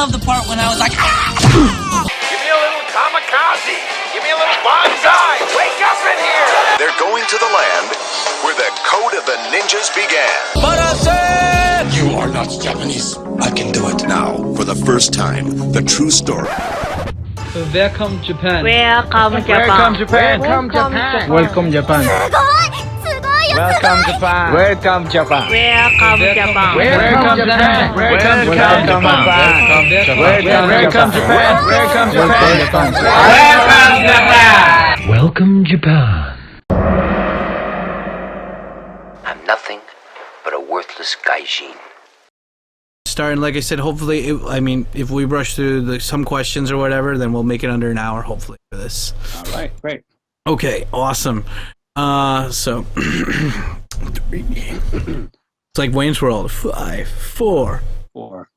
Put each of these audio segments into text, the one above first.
love the part when I was like, Give me a little kamikaze. Give me a little bonsai. Wake up in here. They're going to the land where the code of the ninjas began. You are not Japanese. I can do it. Now, for the first time, the true story. Welcome Japan. Welcome Japan. Welcome Japan. Welcome Japan. Welcome Japan. Welcome Japan. Welcome Japan. Welcome Japan. Welcome Japan. Welcome Japan. Welcome Japan. Welcome Japan. I'm nothing but a worthless gaijin. Starting, like I said, hopefully, if we rush through some questions or whatever, then we'll make it under an hour, hopefully, for this. All right, great. Okay, awesome. So, 3. It's like Wayne's World. 5, 4. 4.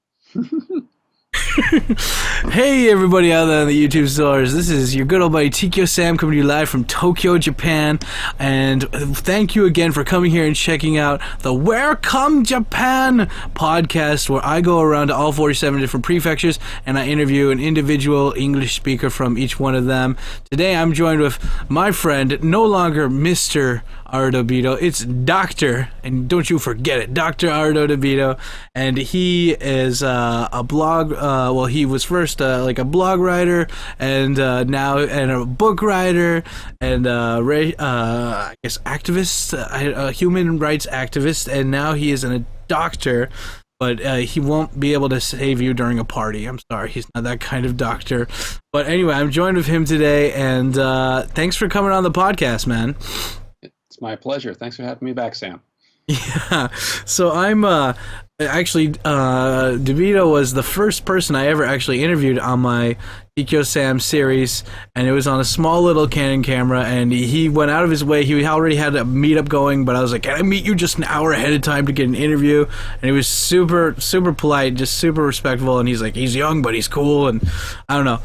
Hey everybody out there in the YouTube stores, this is your good old buddy Tkyosam coming to you live from Tokyo, Japan, and thank you again for coming here and checking out the Welcome Japan podcast, where I go around to all 47 different prefectures and I interview an individual English speaker from each one of them. Today I'm joined with my friend, no longer Mr. Arudou Debito, it's Dr. and don't you forget it, Dr. Arudou Debito, and he is a blog, he was first like a blog writer, and now a book writer, and I guess activist, a human rights activist, and now he is a doctor, but he won't be able to save you during a party. I'm sorry, he's not that kind of doctor. But anyway, I'm joined with him today, and thanks for coming on the podcast, man. It's my pleasure. Thanks for having me back, Sam. Yeah, so I'm actually Debito was the first person I ever actually interviewed on my Tkyosam series, and it was on a small little Canon camera, and he went out of his way. He already had a meetup going, but I was like, can I meet you just an hour ahead of time to get an interview? And he was super polite, just super respectful, and he's like, he's young but he's cool, and I don't know.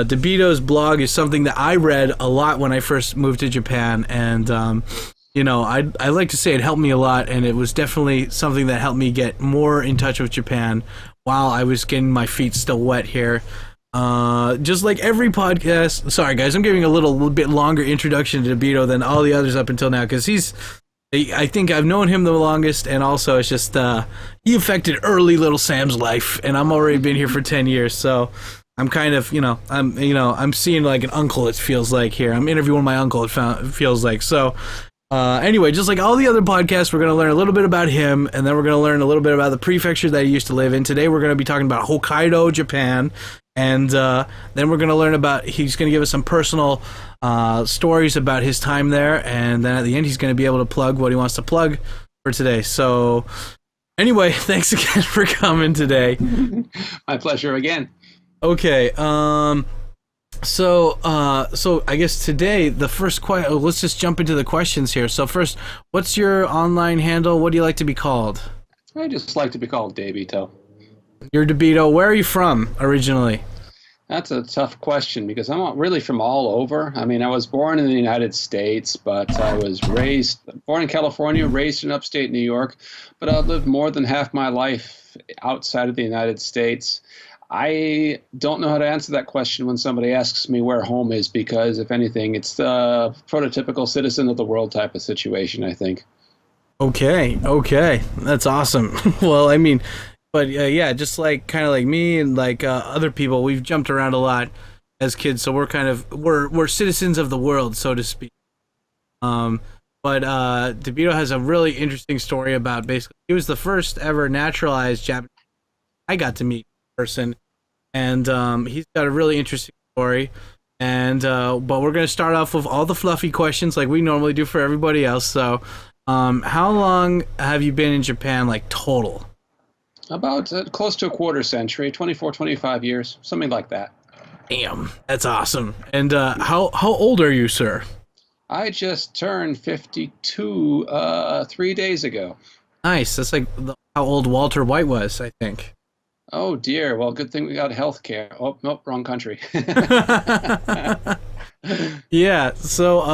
Debito's blog is something that I read a lot when I first moved to Japan, and I like to say it helped me a lot, and it was definitely something that helped me get more in touch with Japan while I was getting my feet still wet here. Just like every podcast, sorry guys, I'm giving a little bit longer introduction to Debito than all the others up until now, because I think I've known him the longest, and also it's just, he affected early little Sam's life, and I'm already been here for 10 years, so I'm kind of, I'm seeing like an uncle, it feels like here. I'm interviewing my uncle, it feels like, so... Anyway, just like all the other podcasts, we're going to learn a little bit about him, and then we're going to learn a little bit about the prefecture that he used to live in. Today we're going to be talking about Hokkaido, Japan, and then we're going to learn about, he's going to give us some personal stories about his time there, and then at the end he's going to be able to plug what he wants to plug for today. So anyway, thanks again for coming today. My pleasure again. Okay, So I guess today the first question. Let's just jump into the questions here. So first, what's your online handle? What do you like to be called? I just like to be called Debito. You're Debito. Where are you from originally? That's a tough question because I'm really from all over. I mean, I was born in the United States, but I was born in California, raised in upstate New York, but I've lived more than half my life outside of the United States. I don't know how to answer that question when somebody asks me where home is, because if anything, it's the prototypical citizen of the world type of situation, I think. Okay, that's awesome. Well, I mean, but yeah, just like kind of like me and like other people, we've jumped around a lot as kids, so we're citizens of the world, so to speak. But Debito has a really interesting story about basically he was the first ever naturalized Japanese I got to meet person, and he's got a really interesting story, and but we're going to start off with all the fluffy questions like we normally do for everybody else. So how long have you been in Japan, like total? About close to a quarter century, 24, 25 years, something like that. Damn, that's awesome. And how old are you, sir? I just turned 52 3 days ago. Nice. That's like how old Walter White was, I think. Oh dear. Well, good thing we got health care. Oh, nope, wrong country. Yeah. So,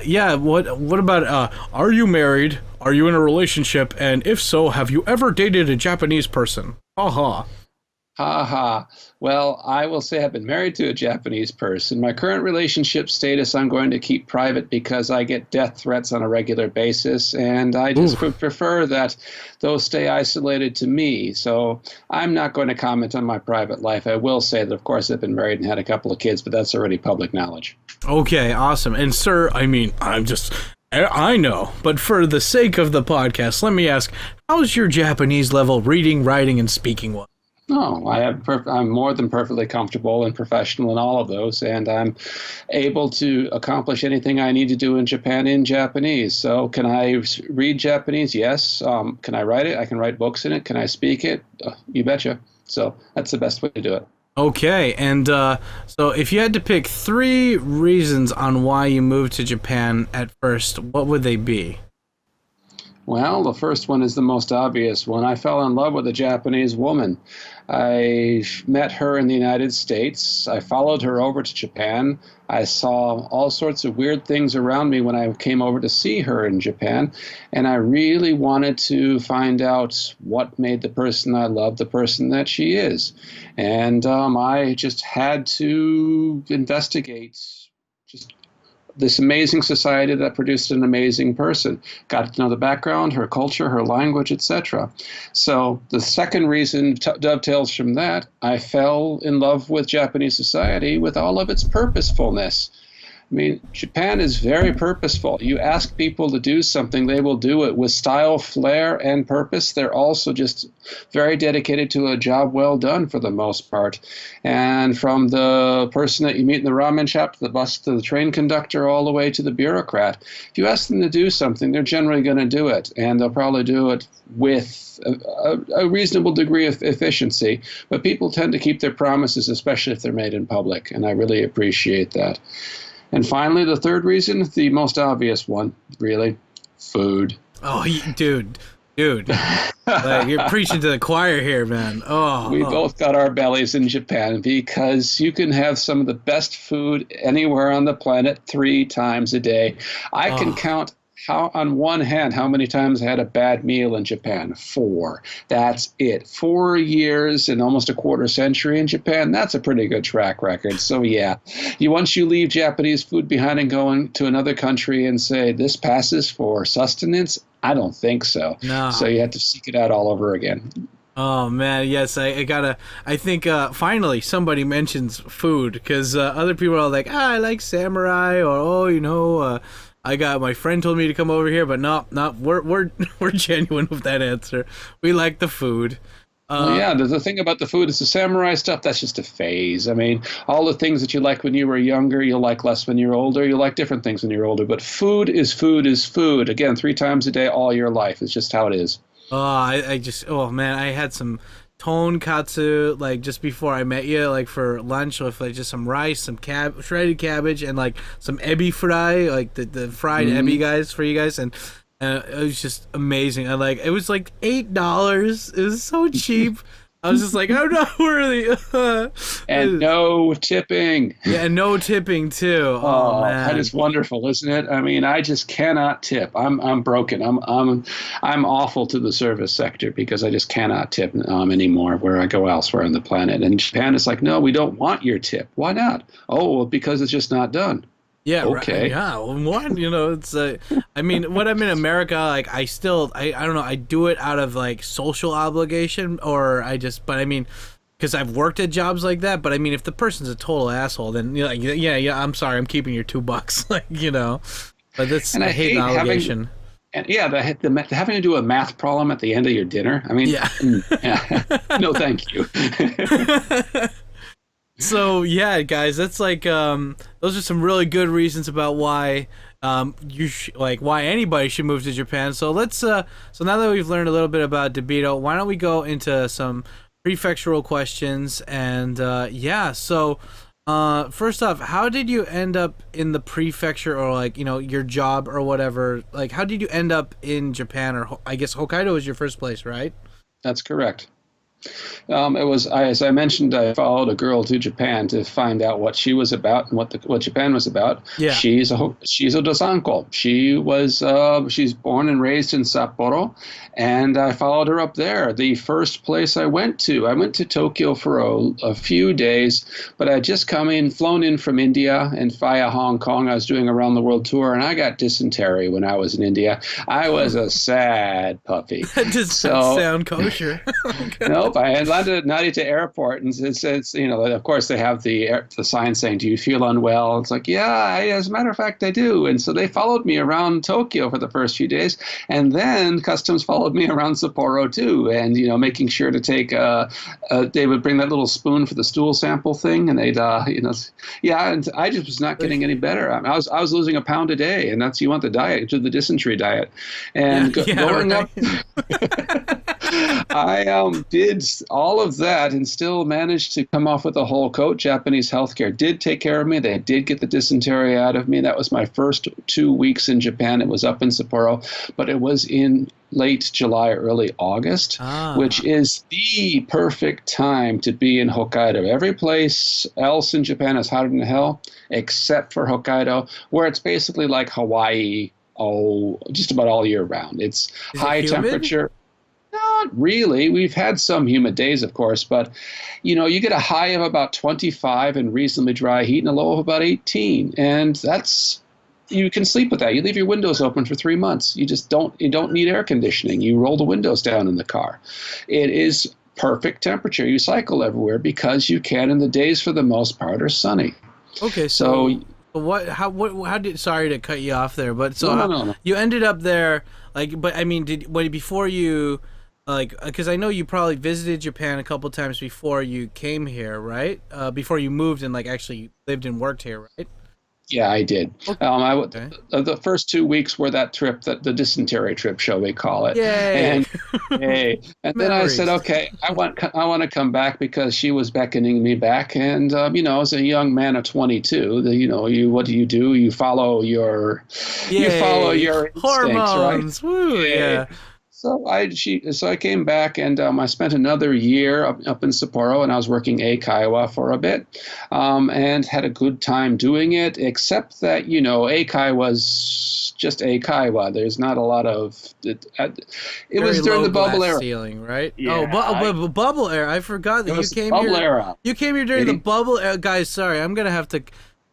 yeah. What about? Are you married? Are you in a relationship? And if so, have you ever dated a Japanese person? Haha. Ha ha. Well, I will say I've been married to a Japanese person. My current relationship status I'm going to keep private because I get death threats on a regular basis, and I just would prefer that those stay isolated to me. So I'm not going to comment on my private life. I will say that, of course, I've been married and had a couple of kids, but that's already public knowledge. Okay, awesome. And sir, I mean, I know, but for the sake of the podcast, let me ask, how's your Japanese level reading, writing, and speaking one? No, I'm more than perfectly comfortable and professional in all of those, and I'm able to accomplish anything I need to do in Japan in Japanese. So can I read Japanese? Yes. Can I write it? I can write books in it. Can I speak it? You betcha. So that's the best way to do it. Okay, and so if you had to pick 3 reasons on why you moved to Japan at first, what would they be? Well, the first one is the most obvious one. I fell in love with a Japanese woman. I met her in the United States. I followed her over to Japan. I saw all sorts of weird things around me when I came over to see her in Japan. And I really wanted to find out what made the person I loved the person that she is. And I just had to investigate just this amazing society that produced an amazing person. Got to know the background, her culture, her language, etc. So the second reason dovetails from that. I fell in love with Japanese society with all of its purposefulness. I mean, Japan is very purposeful. You ask people to do something, they will do it with style, flair, and purpose. They're also just very dedicated to a job well done for the most part. And from the person that you meet in the ramen shop, to the bus, to the train conductor, all the way to the bureaucrat, if you ask them to do something, they're generally going to do it. And they'll probably do it with a reasonable degree of efficiency. But people tend to keep their promises, especially if they're made in public. And I really appreciate that. And finally, the third reason, the most obvious one, really, food. Oh, dude. Like, you're preaching to the choir here, man. We both got our bellies in Japan because you can have some of the best food anywhere on the planet 3 times a day. I can count on one hand how many times I had a bad meal in Japan. 4. That's it. 4 years and almost a quarter century in Japan. That's a pretty good track record. So yeah, once you leave Japanese food behind and go into another country and say this passes for sustenance, I don't think so. No. So you have to seek it out all over again. Oh man, yes, I think finally somebody mentions food, because other people are like, I like samurai, or my friend told me to come over here, but no, we're genuine with that answer. We like the food. Yeah, the thing about the food is the samurai stuff, that's just a phase. I mean, all the things that you like when you were younger, you'll like less when you're older. You'll like different things when you're older. But food is food is food. Again, 3 times a day all your life. It's just how it is. I had some tonkatsu like just before I met you, like for lunch, with like just some rice, some shredded cabbage, and like some ebi fry, like the fried ebi guys for you guys, and it was just amazing. It was like $8. It was so cheap. I was just like, I'm not worthy. And no tipping. Yeah, and no tipping too. Oh man, that is wonderful, isn't it? I mean, I just cannot tip. I'm broken. I'm awful to the service sector because I just cannot tip anymore where I go elsewhere on the planet. And Japan is like, no, we don't want your tip. Why not? Oh, well, because it's just not done. Yeah. Okay. Right. Yeah. Well, what? It's I mean, when I'm in America, like I don't know, I do it out of like social obligation, or but I mean, because I've worked at jobs like that. But I mean, if the person's a total asshole, then yeah, I'm sorry, I'm keeping your $2, But that's, I hate the obligation. Having to do a math problem at the end of your dinner. I mean, yeah. No, thank you. So yeah, guys, that's like those are some really good reasons about why why anybody should move to Japan. So let's so now that we've learned a little bit about Debito, why don't we go into some prefectural questions? And so first off, how did you end up in the prefecture, or your job or whatever? Like, how did you end up in Japan? Or I guess Hokkaido was your first place, right? That's correct. It was, as I mentioned, I followed a girl to Japan to find out what she was about and what Japan was about. Yeah. She's a Dosanko. She's born and raised in Sapporo, and I followed her up there. The first place I went to Tokyo for a few days, but I had just flown in from India and via Hong Kong. I was doing a round the world tour, and I got dysentery when I was in India. I was a sad puppy. That does not sound kosher. Nope, I landed at Narita Airport, and it says, of course they have the sign saying, "Do you feel unwell?" It's like, yeah, as a matter of fact, I do. And so they followed me around Tokyo for the first few days, and then customs followed me around Sapporo too, and making sure to take. They would bring that little spoon for the stool sample thing, and they'd, and I just was not getting any better. I was losing a pound a day, and that's you want the diet, the dysentery diet, and going up. I did all of that and still managed to come off with a whole coat. Japanese healthcare did take care of me. They did get the dysentery out of me. That was my first 2 weeks in Japan. It was up in Sapporo, but it was in late July, early August, which is the perfect time to be in Hokkaido. Every place else in Japan is hotter than hell, except for Hokkaido, where it's basically like Hawaii, just about all year round. It's high temperature. Not really. We've had some humid days, of course, but you get a high of about 25 and reasonably dry heat and a low of about 18, and you can sleep with that. You leave your windows open for 3 months. You don't need air conditioning. You roll the windows down in the car. It is perfect temperature. You cycle everywhere because you can, and the days for the most part are sunny. Okay, so how did, sorry to cut you off there, but so no. You ended up there, but I mean, before you, because I know you probably visited Japan a couple times before you came here, right? Before you moved and actually lived and worked here, right? Yeah, I did. Okay. The first 2 weeks were that trip, the dysentery trip, shall we call it? Yay! And then I said, okay, I want to come back because she was beckoning me back. And as a young man of 22, what do? You follow your instincts, hormones. Right? Woo! Yeah. So I came back and I spent another year up in Sapporo, and I was working eikaiwa for a bit, and had a good time doing it, except that eikaiwa was just eikaiwa. There's not a lot of it. It was during the bubble era. Ceiling, right? Yeah, bubble era. I forgot that you came bubble here. Era. You came here during the bubble era, guys. Sorry, I'm gonna have to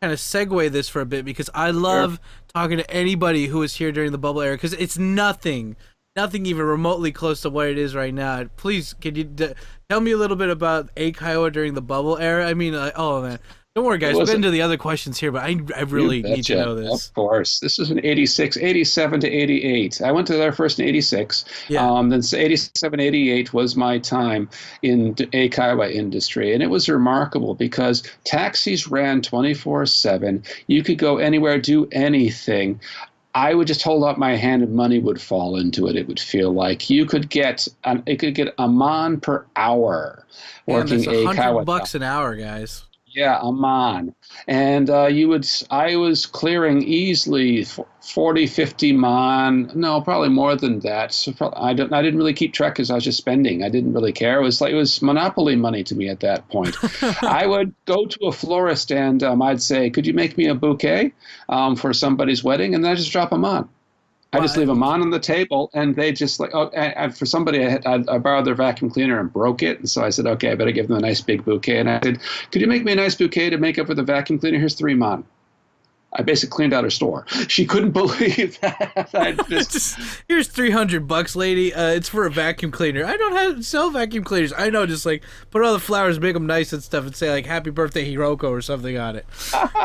kind of segue this for a bit because I love talking to anybody who was here during the bubble era because it's nothing even remotely close to what it is right now. Please, can you tell me a little bit about eikaiwa during the bubble era? I mean, oh man, don't worry, guys. We'll get into the other questions here, but I really need to know this. Of course, this was in 87 to 88. I went to there first in 86. Yeah. Then 87, 88 was my time in the eikaiwa industry, and it was remarkable because taxis ran 24/7. You could go anywhere, do anything. I would just hold up my hand and money would fall into it. It would feel like you could get a man per hour working eikaiwa. $100 an hour, guys. Yeah, a man. And I was clearing easily 40, 50 man. No, probably more than that. So I didn't really keep track because I was just spending. I didn't really care. It was monopoly money to me at that point. I would go to a florist and I'd say, "Could you make me a bouquet for somebody's wedding?" And then I just drop them on. I just leave them on the table, and they just for somebody, I borrowed their vacuum cleaner and broke it. And so I said, okay, I better give them a nice big bouquet. And I said, "Could you make me a nice bouquet to make up for the vacuum cleaner? Here's 3 man." I basically cleaned out her store. She couldn't believe that. Here's $300, lady. It's for a vacuum cleaner. I don't sell vacuum cleaners. I know, just put all the flowers, make them nice and stuff, and say "Happy Birthday, Hiroko" or something on it.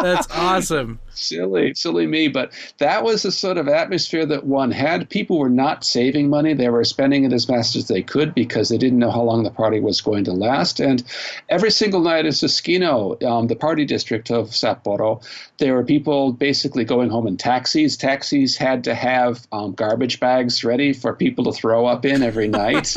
That's awesome. Silly me, but that was the sort of atmosphere that one had. People were not saving money. They were spending it as fast as they could because they didn't know how long the party was going to last. And every single night in Susukino, the party district of Sapporo, there were people basically going home in taxis. Taxis had to have garbage bags ready for people to throw up in every night.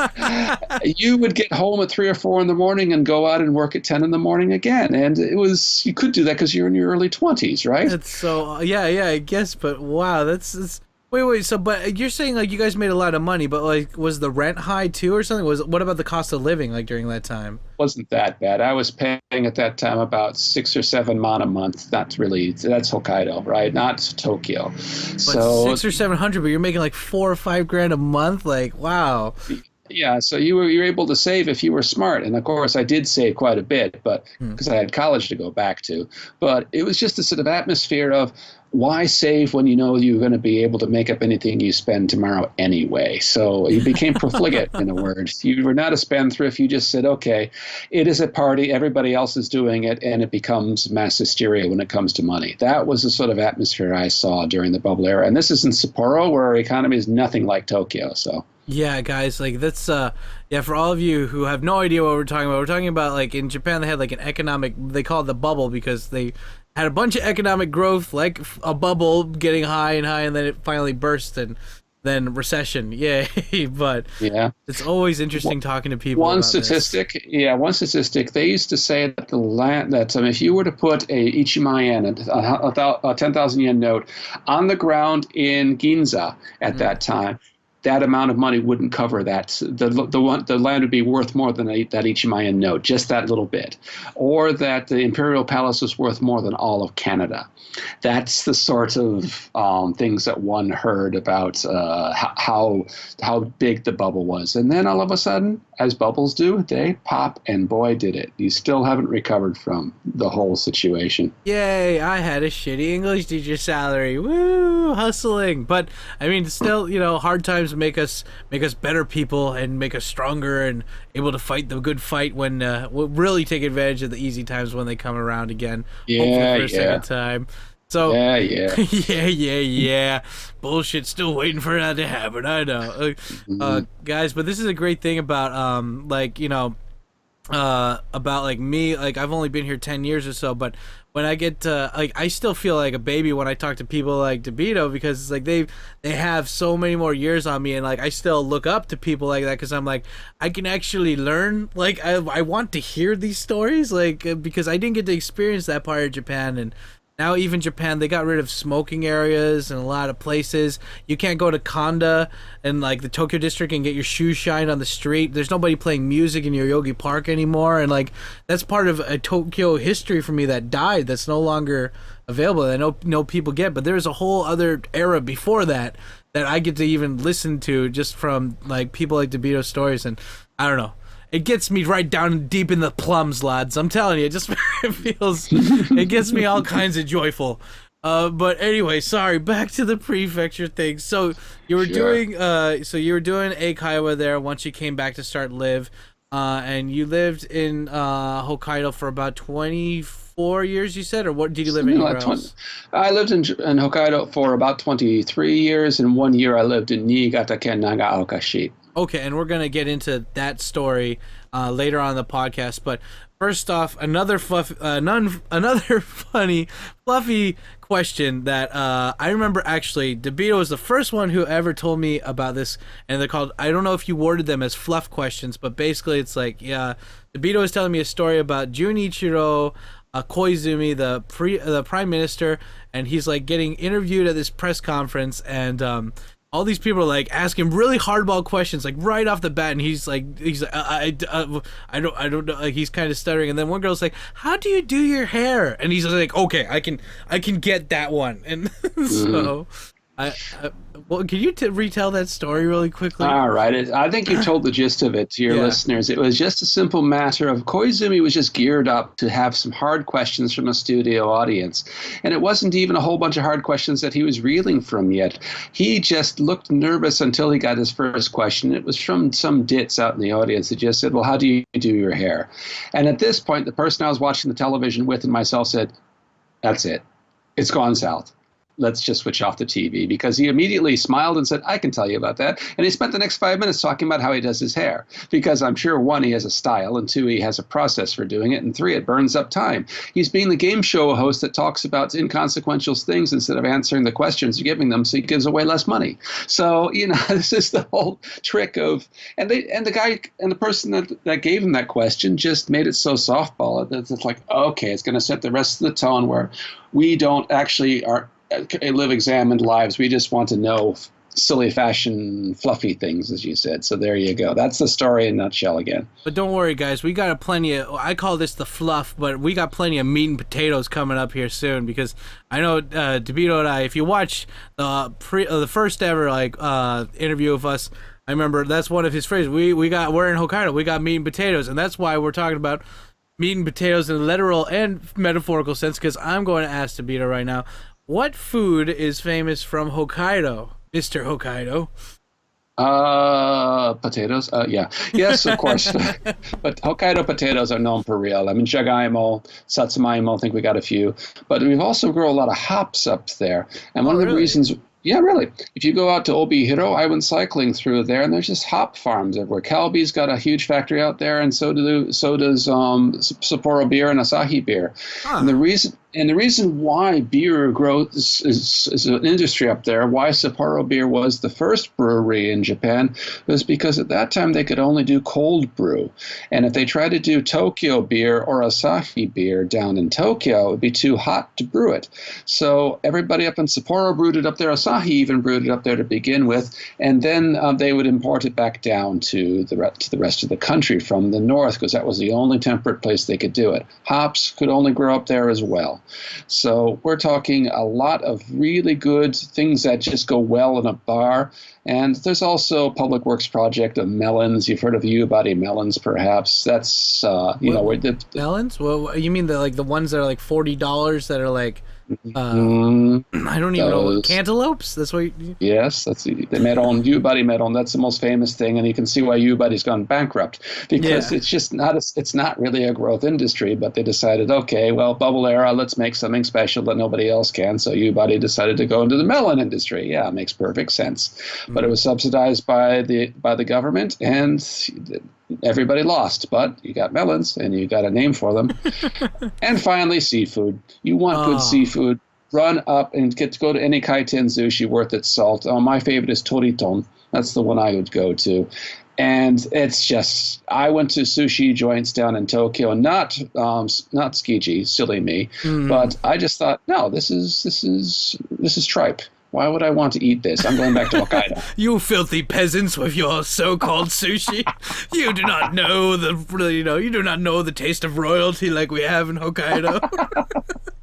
You would get home at 3 or 4 in the morning and go out and work at 10 in the morning again. And you could do that because you're in your early 20s, right? So I guess, but wow, that's Wait. So, but you're saying like you guys made a lot of money, but like, was the rent high too, or something? What about the cost of living like during that time? Wasn't that bad. I was paying at that time about 6 or 7 mon a month. That's Hokkaido, right? Not Tokyo. But So 600 or 700, but you're making like 4 or 5 grand a month. Like, wow. yeah, so you were able to save if you were smart, and of course I did save quite a bit, but because I had college to go back to. But it was just a sort of atmosphere of why save when you know you're going to be able to make up anything you spend tomorrow anyway. So you became profligate, in a word. You were not a spendthrift. You just said, okay, it is a party. Everybody else is doing it, and it becomes mass hysteria when it comes to money. That was the sort of atmosphere I saw during the bubble era. And this is in Sapporo, where our economy is nothing like Tokyo. So. Yeah, guys, like that's yeah, for all of you who have no idea what we're talking about like in Japan they had like an economic, they call it the bubble because they had a bunch of economic growth, like a bubble getting high and high, and then it finally burst and then recession. Yay. But yeah, it's always interesting talking to people one about statistic this. One statistic, they used to say that the land that if you were to put a ichiman yen, a 10,000 yen note on the ground in Ginza at that time, that amount of money wouldn't cover that. The land would be worth more than that ichiman yen note, just that little bit. Or that the Imperial Palace was worth more than all of Canada. That's the sort of things that one heard about how big the bubble was. And then all of a sudden, as bubbles do, they pop, and boy, did it. You still haven't recovered from the whole situation. Yay, I had a shitty English teacher salary. Woo, hustling. But, I mean, still, you know, hard times make us better people and make us stronger and able to fight the good fight when we'll really take advantage of the easy times when they come around again. Hopefully for a second time. So yeah. Bullshit. Still waiting for that to happen. I know, guys. But this is a great thing about like, you know, about like me. Like I've only been here 10 years or so, but when I get to like, I still feel like a baby when I talk to people like Debito because it's like they have so many more years on me, and like I still look up to people like that because I'm like I can actually learn. Like I want to hear these stories, like because I didn't get to experience that part of Japan. And now even Japan, they got rid of smoking areas in a lot of places. You can't go to Kanda and like the Tokyo district and get your shoes shined on the street. There's nobody playing music in Yoyogi Park anymore. And like that's part of a Tokyo history for me that died, that's no longer available, that no people get. But there's a whole other era before that I get to even listen to just from like people like Debito's stories. And I don't know. It gets me right down deep in the plums, lads. I'm telling you, it just it gets me all kinds of joyful. But anyway, sorry, back to the prefecture thing. So you were doing Eikaiwa there once you came back to start live, and you lived in Hokkaido for about 24 years, you said, or what? Did you live anywhere else? I lived in Hokkaido for about 23 years, and 1 year I lived in Niigata Ken Nagaoka-shi. Okay, and we're gonna get into that story later on in the podcast. But first off, another funny, fluffy question that I remember. Actually, Debito was the first one who ever told me about this, and they're called. I don't know if you worded them as fluff questions, but basically, it's like, yeah, Debito was telling me a story about Junichiro Koizumi, the prime minister, and he's like getting interviewed at this press conference, and all these people are like asking really hardball questions, like right off the bat, and he's like, I don't know, like he's kind of stuttering, and then one girl's like, "How do you do your hair?" And he's like, "Okay, I can get that one." And so, well, can you retell that story really quickly? All right. I think you told the gist of it to your listeners. It was just a simple matter of Koizumi was just geared up to have some hard questions from a studio audience. And it wasn't even a whole bunch of hard questions that he was reeling from yet. He just looked nervous until he got his first question. It was from some ditz out in the audience that just said, "Well, how do you do your hair?" And at this point, the person I was watching the television with and myself said, "That's it. It's gone south. Let's just switch off the TV," because he immediately smiled and said, "I can tell you about that." And he spent the next 5 minutes talking about how he does his hair, because I'm sure, one, he has a style, and two, he has a process for doing it, and three, it burns up time. He's being the game show host that talks about inconsequential things instead of answering the questions you're giving them, so he gives away less money. So, you know, this is the whole trick of, and the guy and the person that gave him that question just made it so softball that it's like, okay, it's going to set the rest of the tone where we don't actually live examined lives. We just want to know silly fashion, fluffy things, as you said. So there you go. That's the story in a nutshell again. But don't worry, guys. We got plenty of. I call this the fluff, but we got plenty of meat and potatoes coming up here soon because I know Debito and I. If you watch the first ever interview of us, I remember that's one of his phrases. We're in Hokkaido. We got meat and potatoes, and that's why we're talking about meat and potatoes in a literal and metaphorical sense. Because I'm going to ask Debito right now, what food is famous from Hokkaido? Mr. Hokkaido. Potatoes? Yeah. Yes, of course. But Hokkaido potatoes are known for real. I mean, jagaimo, satsumaimo, I think we got a few. But we've also grown a lot of hops up there. And one of the reasons... Yeah, really. If you go out to Obihiro, I went cycling through there, and there's just hop farms everywhere. Calbee's got a huge factory out there, and so does Sapporo beer and Asahi beer. Huh. And the reason why beer growth is an industry up there, why Sapporo beer was the first brewery in Japan, was because at that time they could only do cold brew. And if they tried to do Tokyo beer or Asahi beer down in Tokyo, it would be too hot to brew it. So everybody up in Sapporo brewed it up there. Asahi even brewed it up there to begin with. And then they would import it back down to the rest of the country from the north, because that was the only temperate place they could do it. Hops could only grow up there as well. So we're talking a lot of really good things that just go well in a bar. And there's also a public works project of melons. You've heard of Yubari melons, perhaps. That's, where the melons? Well, you mean the ones that are like $40 that are like, I don't even know, cantaloupes? That's what Yes, that's the melon, Yubari melon. That's the most famous thing, and you can see why Yubari's gone bankrupt, because it's just it's not really a growth industry, but they decided, okay, well, bubble era, let's make something special that nobody else can, so Yubari decided to go into the melon industry. Yeah, it makes perfect sense. But it was subsidized by the government, and everybody lost. But you got melons, and you got a name for them. And finally, seafood. You want good seafood, run up and get to go to any kaiten sushi worth its salt. My favorite is toriton. That's the one I would go to. And it's just, I went to sushi joints down in Tokyo, not Tsukiji, silly me, but I just thought, no, this is tripe. Why would I want to eat this? I'm going back to Hokkaido. You filthy peasants with your so-called sushi. You do not know you do not know the taste of royalty like we have in Hokkaido.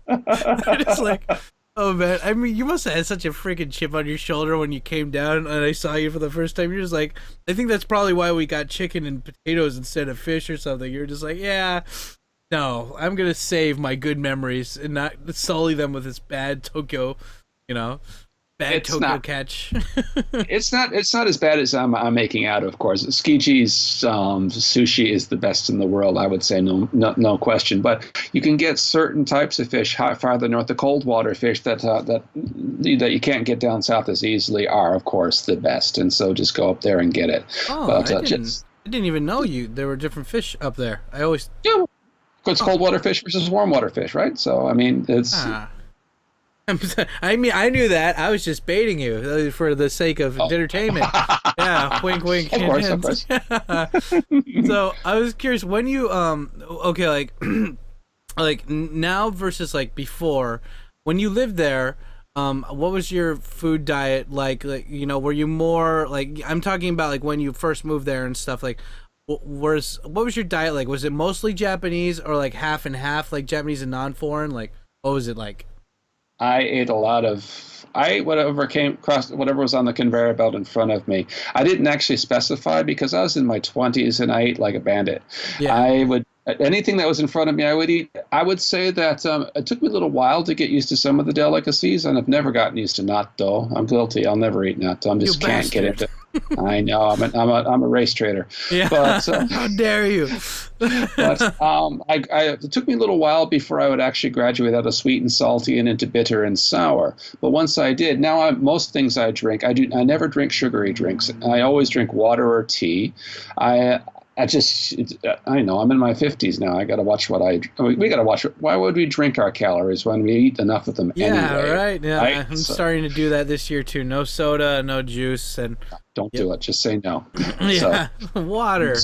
It's like, oh man, I mean, you must have had such a freaking chip on your shoulder when you came down and I saw you for the first time. You're just like, I think that's probably why we got chicken and potatoes instead of fish or something. You're just like, yeah, no, I'm going to save my good memories and not sully them with this bad Tokyo, catch. It's not as bad as I'm making out, of course. Tsukiji's sushi is the best in the world, I would say, no question. But you can get certain types of fish farther north. The cold water fish that you can't get down south as easily are, of course, the best. And so just go up there and get it. Oh, but, I didn't even know there were different fish up there. I always... Yeah, it's cold water fish versus warm water fish, right? So, I mean, it's... I mean, I knew that. I was just baiting you for the sake of entertainment. Yeah, wink, wink. Of course. So I was curious when you like now versus like before, when you lived there, what was your food diet like? Like, were you more like, I'm talking about like when you first moved there and stuff, like what was your diet like? Was it mostly Japanese or like half and half, like Japanese and non-foreign? Like, what was it like? I ate a lot of whatever came across, whatever was on the conveyor belt in front of me. I didn't actually specify because I was in my 20s and I ate like a bandit. Yeah. I would anything that was in front of me, I would eat. I would say that it took me a little while to get used to some of the delicacies, and I've never gotten used to natto. I'm guilty. I'll never eat natto. I just can't get into. I know. I'm a race trader. Yeah. But, how dare you? But it took me a little while before I would actually graduate out of sweet and salty and into bitter and sour. But once I did, now most things I drink, I never drink sugary drinks. I always drink water or tea. I know I'm in my 50s now. I got to watch we got to watch. Why would we drink our calories when we eat enough of them anyway? Yeah, right. Yeah, right? I'm starting to do that this year too. No soda, no juice, and don't do it. Just say no. Yeah, water.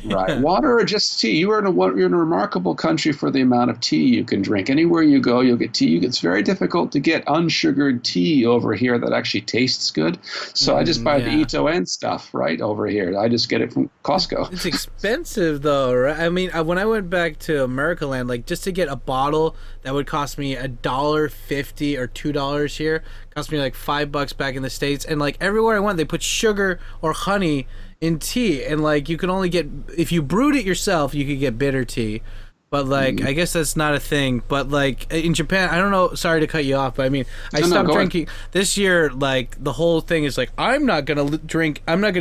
Right. Water or just tea. You're in a remarkable country for the amount of tea you can drink. Anywhere you go, you'll get tea. It's very difficult to get unsugared tea over here that actually tastes good. So I just buy the Ito En stuff right over here. I just get it from Costco. It's expensive though, right? I mean, when I went back to America Land, like just to get a bottle that would cost me $1.50 or $2 here, cost me like $5 back in the States. And like everywhere I went, they put sugar or honey in tea, and like you can only get, if you brewed it yourself, you could get bitter tea, but like I guess that's not a thing. But like in Japan, I don't know, sorry to cut you off, but I mean, I stopped drinking this year. Like the whole thing is like, I'm not gonna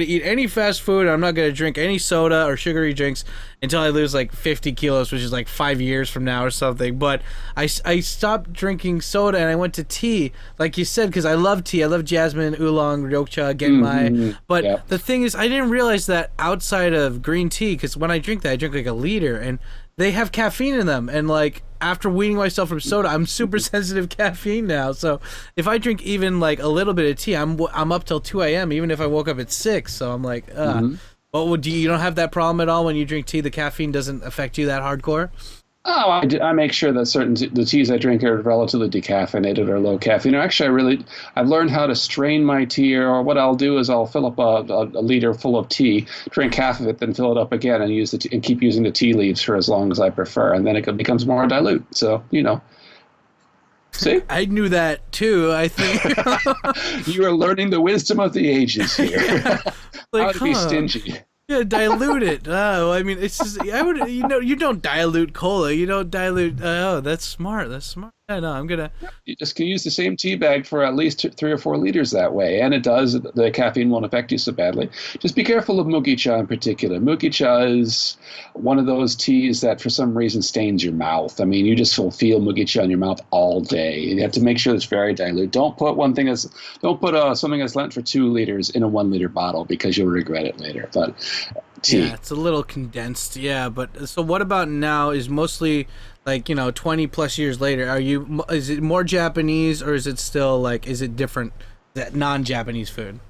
eat any fast food, I'm not gonna drink any soda or sugary drinks until I lose like 50 kilos, which is like 5 years from now or something. But I stopped drinking soda and I went to tea, like you said, because I love tea. I love jasmine, oolong, ryocha, genmai. But the thing is, I didn't realize that outside of green tea, because when I drink that, I drink like a liter, and they have caffeine in them. And like after weaning myself from soda, I'm super sensitive caffeine now. So if I drink even like a little bit of tea, I'm up till 2 a.m. even if I woke up at 6. So I'm like, Well, you don't have that problem at all when you drink tea? The caffeine doesn't affect you that hardcore? Oh, I make sure that the teas I drink are relatively decaffeinated or low caffeine. Or actually, I've learned how to strain my tea, or what I'll do is I'll fill up a liter full of tea, drink half of it, then fill it up again, and and keep using the tea leaves for as long as I prefer, and then it becomes more dilute. So, See? I knew that too, I think. You are learning the wisdom of the ages here. Like, how to be stingy. Yeah, dilute it. Oh, I mean, it's just, you don't dilute cola. You don't dilute, that's smart. Yeah, no, I'm going to. You just can use the same tea bag for at least 3 or 4 liters that way. And the caffeine won't affect you so badly. Just be careful of mugicha in particular. Mugicha is one of those teas that for some reason stains your mouth. I mean, you just will feel mugicha in your mouth all day. You have to make sure it's very dilute. Don't put something that's lent for 2 liters in a 1 liter bottle, because you'll regret it later. But tea. Yeah, it's a little condensed. Yeah, but so what about now is mostly like, 20 plus years later, is it more Japanese, or is it still like, is it different, that non-Japanese food?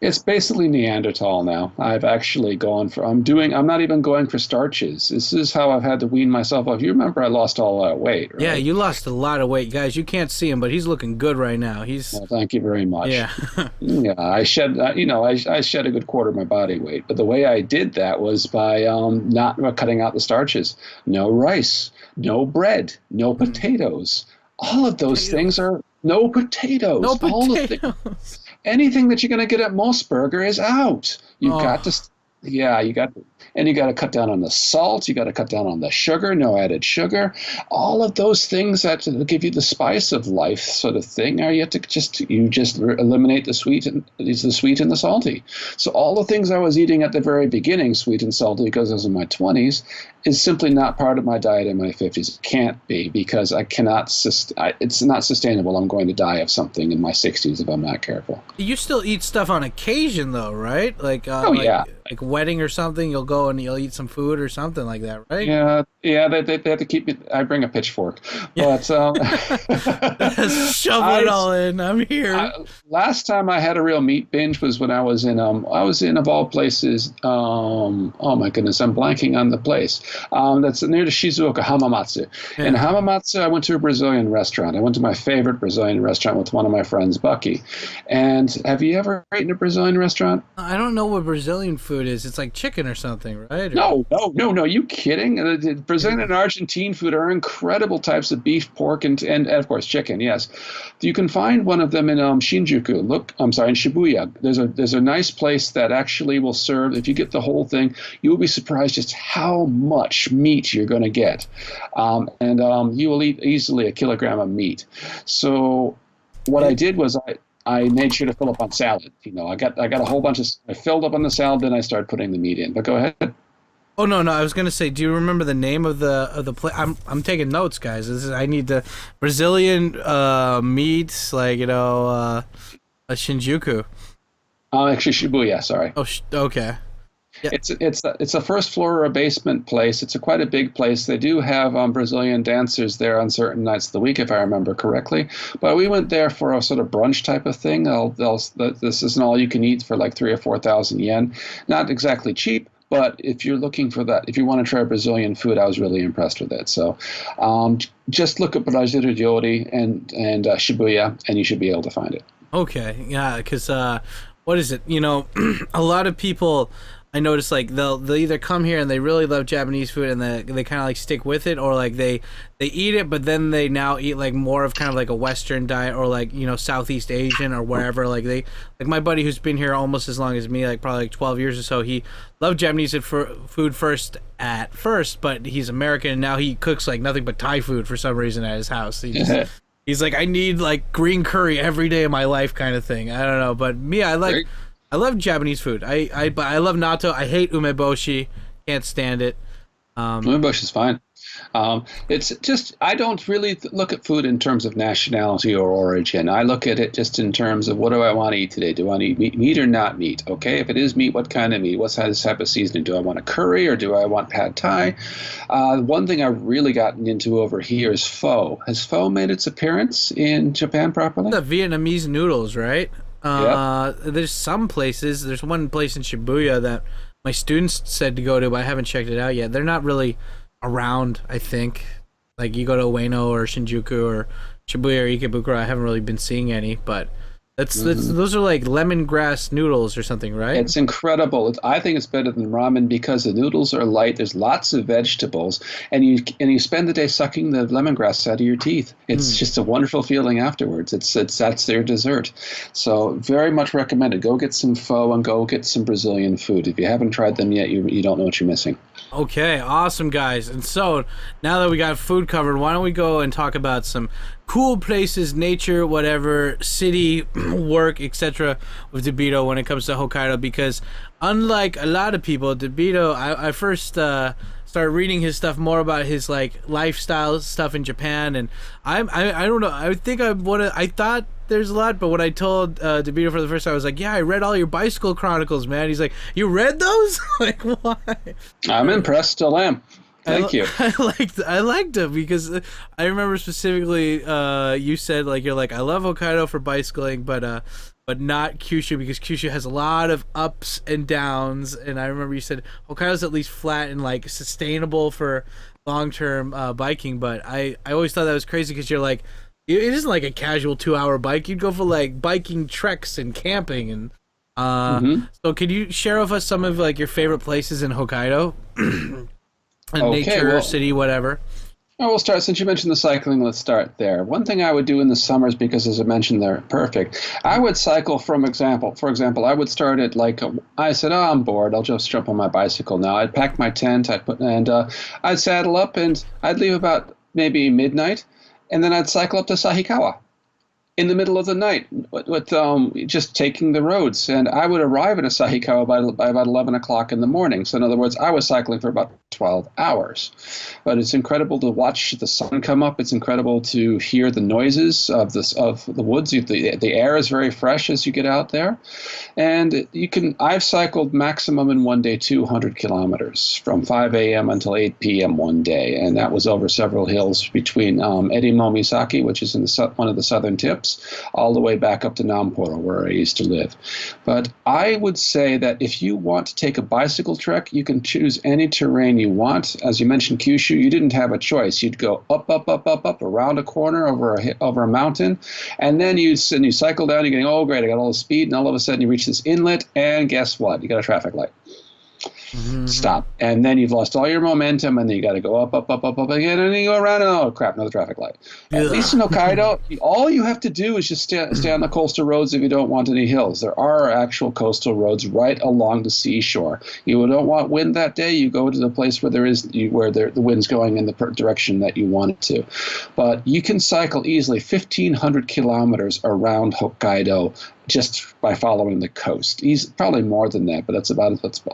It's basically Neanderthal now. I've actually I'm not even going for starches. This is how I've had to wean myself off. You remember I lost all that weight, right? Yeah, you lost a lot of weight. Guys, you can't see him, but he's looking good right now. Well, thank you very much. Yeah. Yeah, I shed, I shed a good quarter of my body weight. But the way I did that was by not cutting out the starches. No rice, no bread, no potatoes. All of those things are no potatoes. No All potatoes. Anything that you're going to get at Mossberger is out. You got to cut down on the salt. You got to cut down on the sugar, no added sugar. All of those things that give you the spice of life, sort of thing. Or you just eliminate the sweet and the salty. So all the things I was eating at the very beginning, sweet and salty, because I was in my 20s, is simply not part of my diet in my 50s. It can't be, because I cannot. It's not sustainable. I'm going to die of something in my 60s if I'm not careful. You still eat stuff on occasion, though, right? Like, like wedding or something. You'll go and you'll eat some food or something like that, right? Yeah. They have to keep me. I bring a pitchfork, but shove it all in. I'm here. Last time I had a real meat binge was when I was in of all places. Oh my goodness, I'm blanking on the place. That's near to Shizuoka, Hamamatsu. Yeah. In Hamamatsu, I went to a Brazilian restaurant. I went to my favorite Brazilian restaurant with one of my friends, Bucky. And have you ever eaten a Brazilian restaurant? I don't know what Brazilian food is. It's like chicken or something, right? No. You kidding? Brazilian and Argentine food are incredible types of beef, pork, and of course chicken. Yes, you can find one of them in Shinjuku. In Shibuya. There's a nice place that actually will serve. If you get the whole thing, you will be surprised just how much meat you're going to get, and you will eat easily a kilogram of meat. So what I did was I made sure to fill up on salad. I got a whole bunch I filled up on the salad, then I started putting the meat in. But go ahead. Oh no! I was gonna say, do you remember the name of the place? I'm taking notes, guys. I need the Brazilian meats, like a Shinjuku. Actually, Shibuya. Sorry. Oh, okay. Yeah. It's a first floor or a basement place. It's quite a big place. They do have Brazilian dancers there on certain nights of the week, if I remember correctly. But we went there for a sort of brunch type of thing. This is an all you can eat for like 3,000 or 4,000 yen. Not exactly cheap, But if you're looking for that, if you want to try Brazilian food, I was really impressed with it. So just look at Brasileiro Jori and Shibuya, and you should be able to find it. Okay, yeah, because what is it? You know, a lot of people, I notice, like they'll either come here and they really love Japanese food and they kind of like stick with it, or like they eat it, but then they now eat like more of kind of like a Western diet, or like, you know, Southeast Asian or wherever. Like my buddy who's been here almost as long as me, like probably like 12 years or so, he loved Japanese food at first, but he's American and now he cooks like nothing but Thai food for some reason at his house. He's like, I need like green curry every day of my life kind of thing. I don't know, but me, I love Japanese food. I love natto. I hate umeboshi. Can't stand it. Umeboshi is fine. It's just, I don't really look at food in terms of nationality or origin. I look at it just in terms of, what do I want to eat today? Do I need meat or not meat? Okay, if it is meat, what kind of meat? What type of seasoning? Do I want a curry or do I want pad thai? One thing I've really gotten into over here is pho. Has pho made its appearance in Japan properly? The Vietnamese noodles, right? Yep. There's some places. There's one place in Shibuya that my students said to go to, but I haven't checked it out yet. They're not really around, I think. Like, you go to Ueno or Shinjuku or Shibuya or Ikebukuro, I haven't really been seeing any, but those are like lemongrass noodles or something, right? It's incredible. I think it's better than ramen because the noodles are light. There's lots of vegetables, and you spend the day sucking the lemongrass out of your teeth. It's just a wonderful feeling afterwards. That's their dessert. So very much recommended. Go get some pho and go get some Brazilian food. If you haven't tried them yet, you don't know what you're missing. Okay, awesome, guys. And so now that we got food covered, why don't we go and talk about some cool places, nature, whatever, city, work, etc. with Debito when it comes to Hokkaido? Because unlike a lot of people, Debito, I first started reading his stuff more about his like lifestyle stuff in Japan, and I don't know. I thought there's a lot, but when I told Debito for the first time, I was like, yeah, I read all your bicycle chronicles, man. He's like, you read those? Like, why? I'm impressed, still am. Thank you. I liked it because I remember specifically you said, like, you're like, I love Hokkaido for bicycling, but not Kyushu, because Kyushu has a lot of ups and downs. And I remember you said Hokkaido's at least flat and like sustainable for long-term biking. But I always thought that was crazy because you're like, it isn't like a casual 2-hour bike. You'd go for like biking treks and camping. And so could you share with us some of like your favorite places in Hokkaido? Nature, city, whatever. We'll start, since you mentioned the cycling, let's start there. One thing I would do in the summers, because as I mentioned, they're perfect. I would cycle for example, I would start at I said, I'm bored, I'll just jump on my bicycle now. I'd pack my tent, I'd saddle up, and I'd leave about maybe midnight, and then I'd cycle up to Sahikawa in the middle of the night with just taking the roads. And I would arrive at Asahikawa by about 11 o'clock in the morning. So in other words, I was cycling for about 12 hours. But it's incredible to watch the sun come up. It's incredible to hear the noises of the woods. The air is very fresh as you get out there. And I've cycled maximum in one day 200 kilometers from 5 a.m. until 8 p.m. one day. And that was over several hills between Erimo Misaki, which is in one of the southern tips, all the way back up to Namporo, where I used to live. But I would say that if you want to take a bicycle trek, you can choose any terrain you want. As you mentioned, Kyushu, you didn't have a choice. You'd go up, around a corner, over a mountain, and then you cycle down, you're getting, oh, great, I got all the speed, and all of a sudden you reach this inlet, and guess what? You got a traffic light. Stop. And then you've lost all your momentum, and then you got to go up again, and then you go around, and oh crap, another traffic light. At least in Hokkaido, all you have to do is just stay on the coastal roads if you don't want any hills. There are actual coastal roads right along the seashore. You don't want wind that day, you go to the place where the wind's going in the direction that you want it to. But you can cycle easily 1,500 kilometers around Hokkaido just by following the coast. Probably more than that, but that's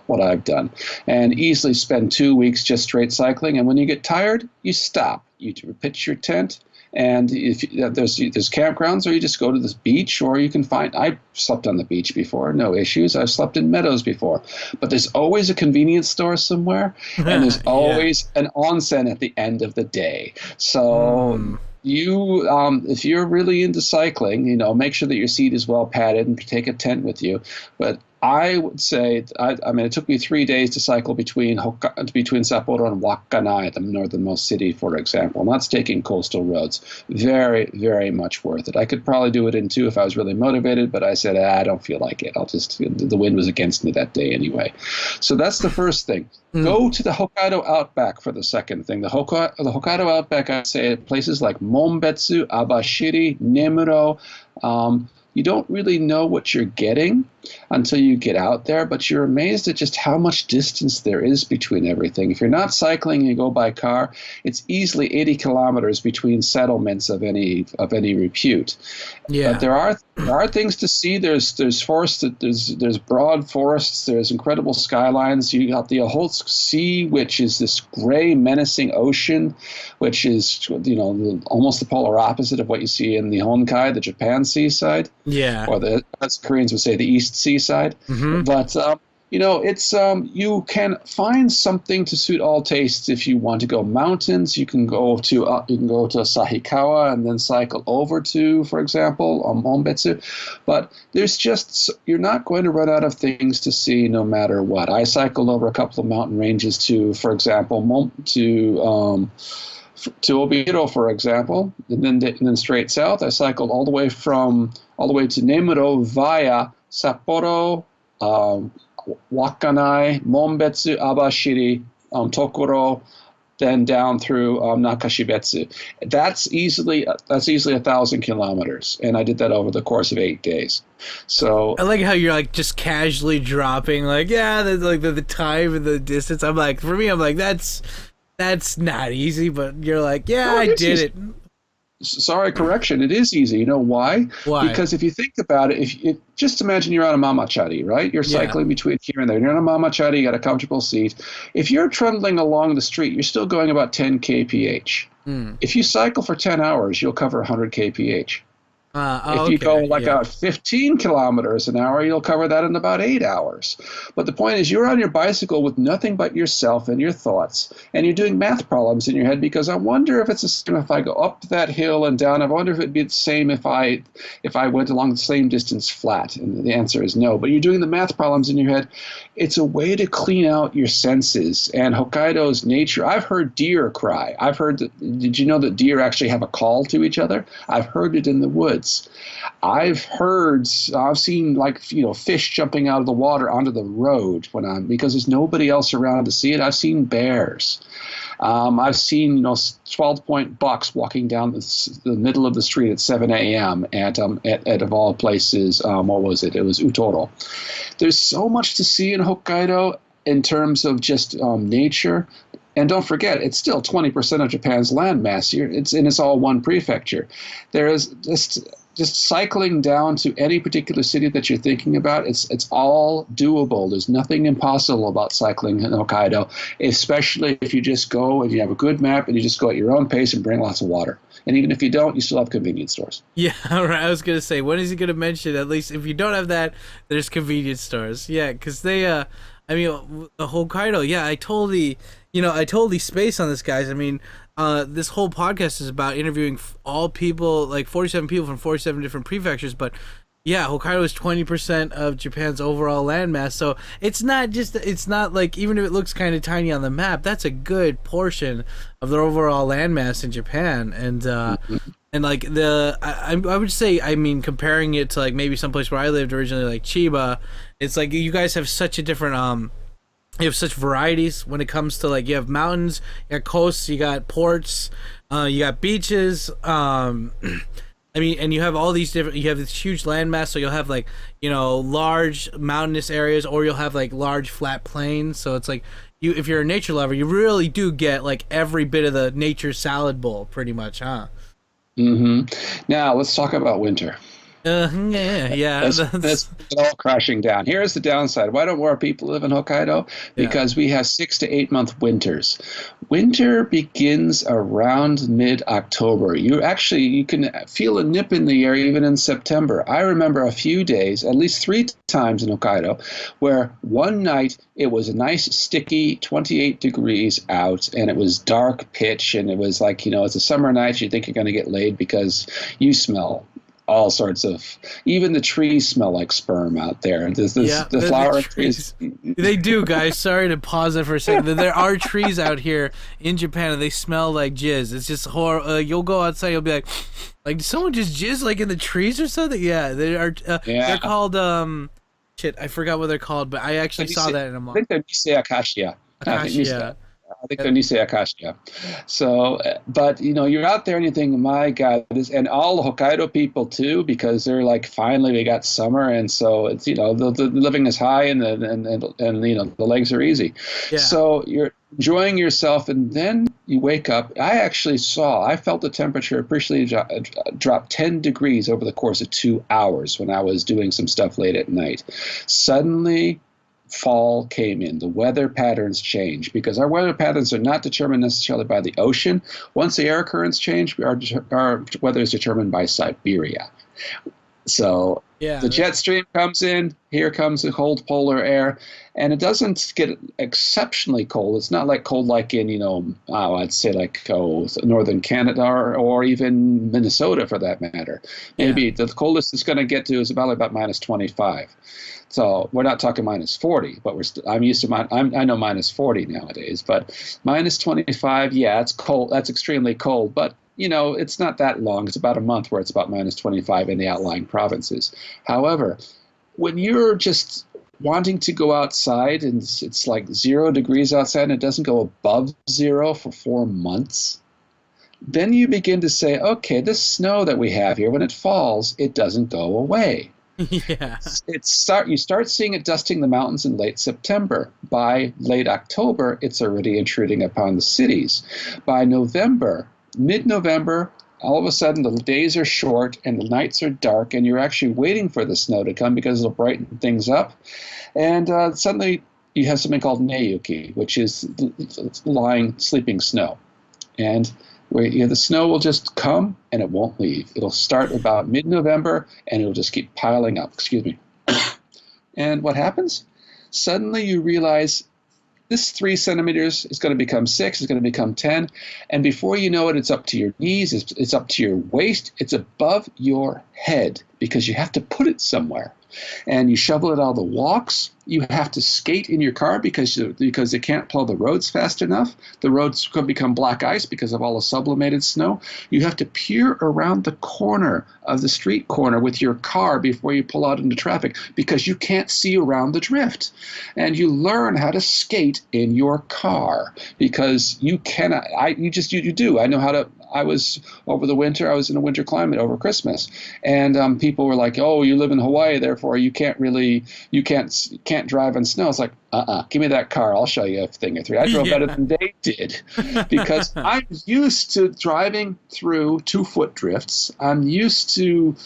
what I've done. And easily spend 2 weeks just straight cycling. And when you get tired, you stop. You pitch your tent. And if there's campgrounds, or you just go to the beach, or you can I've slept on the beach before, no issues. I've slept in meadows before. But there's always a convenience store somewhere, and there's always an onsen at the end of the day. So if you're really into cycling, make sure that your seat is well padded and take a tent with you. But I would say, I mean, it took me 3 days to cycle between Sapporo and Wakkanai, the northernmost city, for example. And that's taking coastal roads. Very, very much worth it. I could probably do it in 2 if I was really motivated, but I said, I don't feel like it. The wind was against me that day anyway. So that's the first thing. Go to the Hokkaido Outback for the second thing. The Hokkaido Outback, I'd say, places like Monbetsu, Abashiri, Nemuro. You don't really know what you're getting until you get out there, but you're amazed at just how much distance there is between everything. If you're not cycling and you go by car, it's easily 80 kilometers between settlements of any repute. Yeah. But there are things to see. There's forest, there's broad forests, there's incredible skylines. You got the Okhotsk Sea, which is this gray, menacing ocean, which is almost the polar opposite of what you see in the Honkai, the Japan seaside. Yeah. Or as Koreans would say, the East Seaside. Mm-hmm. But it's you can find something to suit all tastes. If you want to go mountains, you can go to Sahikawa and then cycle over to, for example, Monbetsu. But you're not going to run out of things to see no matter what. I cycled over a couple of mountain ranges to, for example, to Obito, for example, and then straight south. I cycled all the way to Nemuro via Sapporo, Wakkanai, Monbetsu, Abashiri, Tokoro, then down through Nakashibetsu. That's easily 1,000 kilometers, and I did that over the course of 8 days. So I like how you're like just casually dropping the time and the distance. I'm like, for me, I'm like that's not easy, but you're like, I did it. Sorry, correction. It is easy. You know why? Why? Because if you think about it, just imagine you're on a mamachari, right? You're cycling between here and there. You're on a mamachari, you got a comfortable seat. If you're trundling along the street, you're still going about 10 kph. If you cycle for 10 hours, you'll cover 100 kph. If you go 15 kilometers an hour, you'll cover that in about 8 hours. But the point is, you're on your bicycle with nothing but yourself and your thoughts, and you're doing math problems in your head because I wonder if it's the same if I go up that hill and down. I wonder if it'd be the same if I went along the same distance flat. And the answer is no. But you're doing the math problems in your head. It's a way to clean out your senses. And Hokkaido's nature, I've heard deer cry. Did you know that deer actually have a call to each other? I've heard it in the woods. I've seen fish jumping out of the water onto the road because there's nobody else around to see it. I've seen bears. I've seen 12-point bucks walking down the middle of the street at 7 a.m. at of all places. What was it? It was Utoro. There's so much to see in Hokkaido in terms of just nature. And don't forget, it's still 20% of Japan's landmass. It's all one prefecture. There is just cycling down to any particular city that you're thinking about. It's all doable. There's nothing impossible about cycling in Hokkaido, especially if you just go and you have a good map and you just go at your own pace and bring lots of water. And even if you don't, you still have convenience stores. Yeah, right. I was going to say, when is he going to mention, at least if you don't have that, there's convenience stores. Yeah, because the Hokkaido, I totally space on this, guys. I mean, this whole podcast is about interviewing all people, like 47 people from 47 different prefectures, but Hokkaido is 20% of Japan's overall landmass, so it's not like, even if it looks kind of tiny on the map, that's a good portion of the overall landmass in Japan. And like I would say, I mean, comparing it to like maybe someplace where I lived originally, like Chiba, it's like you guys have such a different you have such varieties when it comes to, like, you have mountains, you got coasts, you got ports, you got beaches. I mean, and you have all these different, you have this huge landmass, so you'll have, like, large mountainous areas, or you'll have, like, large flat plains. So it's like, if you're a nature lover, you really do get, like, every bit of the nature salad bowl, pretty much, huh? Mm-hmm. Now, let's talk about winter. Let's get all crashing down. Here's the downside. Why don't more people live in Hokkaido? Because we have 6 to 8 month winters. Winter begins around mid-October. You can feel a nip in the air even in September. I remember a few days, at least 3 times in Hokkaido, where one night it was a nice sticky 28 degrees out, and it was dark pitch, and it was like, it's a summer night. You think you're going to get laid because you smell all sorts of, even the trees smell like sperm out there. The flower trees. They do, guys. Sorry to pause it for a second. There are trees out here in Japan, and they smell like jizz. It's just horrible. You'll go outside, you'll be like, did someone just jizz like in the trees or something? Yeah, they are. They're called shit. I forgot what they're called, but I actually saw that in a month. I think they're Nisei Acacia. I think they're Nisei Acacia. So, but you're out there and you think, my God, and all the Hokkaido people too, because they're like, finally we got summer, and so it's the living is high and the legs are easy. Yeah. So you're enjoying yourself, and then you wake up. I felt the temperature appreciably drop 10 degrees over the course of 2 hours when I was doing some stuff late at night. Suddenly, fall came in. The weather patterns change, because our weather patterns are not determined necessarily by the ocean. Once the air currents change, our weather is determined by Siberia. So the jet stream comes in, here comes the cold polar air, and it doesn't get exceptionally cold. It's not cold like in, I'd say northern Canada or even Minnesota for that matter. Maybe the coldest it's going to get to is about minus 25. So we're not talking minus 40, but I'm used to I know minus 40 nowadays, but minus 25, it's cold. That's extremely cold, but it's not that long. It's about a month where it's about minus 25 in the outlying provinces. However, when you're just wanting to go outside and it's like 0 degrees outside and it doesn't go above 0 for 4 months, then you begin to say, okay, this snow that we have here, when it falls, it doesn't go away. Yeah. You start seeing it dusting the mountains in late September. By late October, it's already intruding upon the cities. By mid-November, all of a sudden the days are short and the nights are dark, and you're actually waiting for the snow to come because it'll brighten things up. And suddenly you have something called Neiyuki, which is sleeping snow. And the snow will just come and it won't leave. It'll start about mid-November and it'll just keep piling up. Excuse me. And what happens? Suddenly you realize this 3 centimeters is going to become 6, it's going to become 10, and before you know it, it's up to your knees, it's up to your waist, it's above your head, because you have to put it somewhere. And you shovel it out of the walks. You have to skate in your car because they can't plow the roads fast enough. The roads could become black ice because of all the sublimated snow. You have to peer around the corner of the street corner with your car before you pull out into traffic because you can't see around the drift. And you learn how to skate in your car because you cannot. You do. I know how to. I was in a winter climate over Christmas, and people were like, "Oh, you live in Hawaii, therefore you can't drive in snow." It's like, give me that car, I'll show you a thing or three. I drove better than they did because I'm used to driving through 2-foot drifts. I'm used to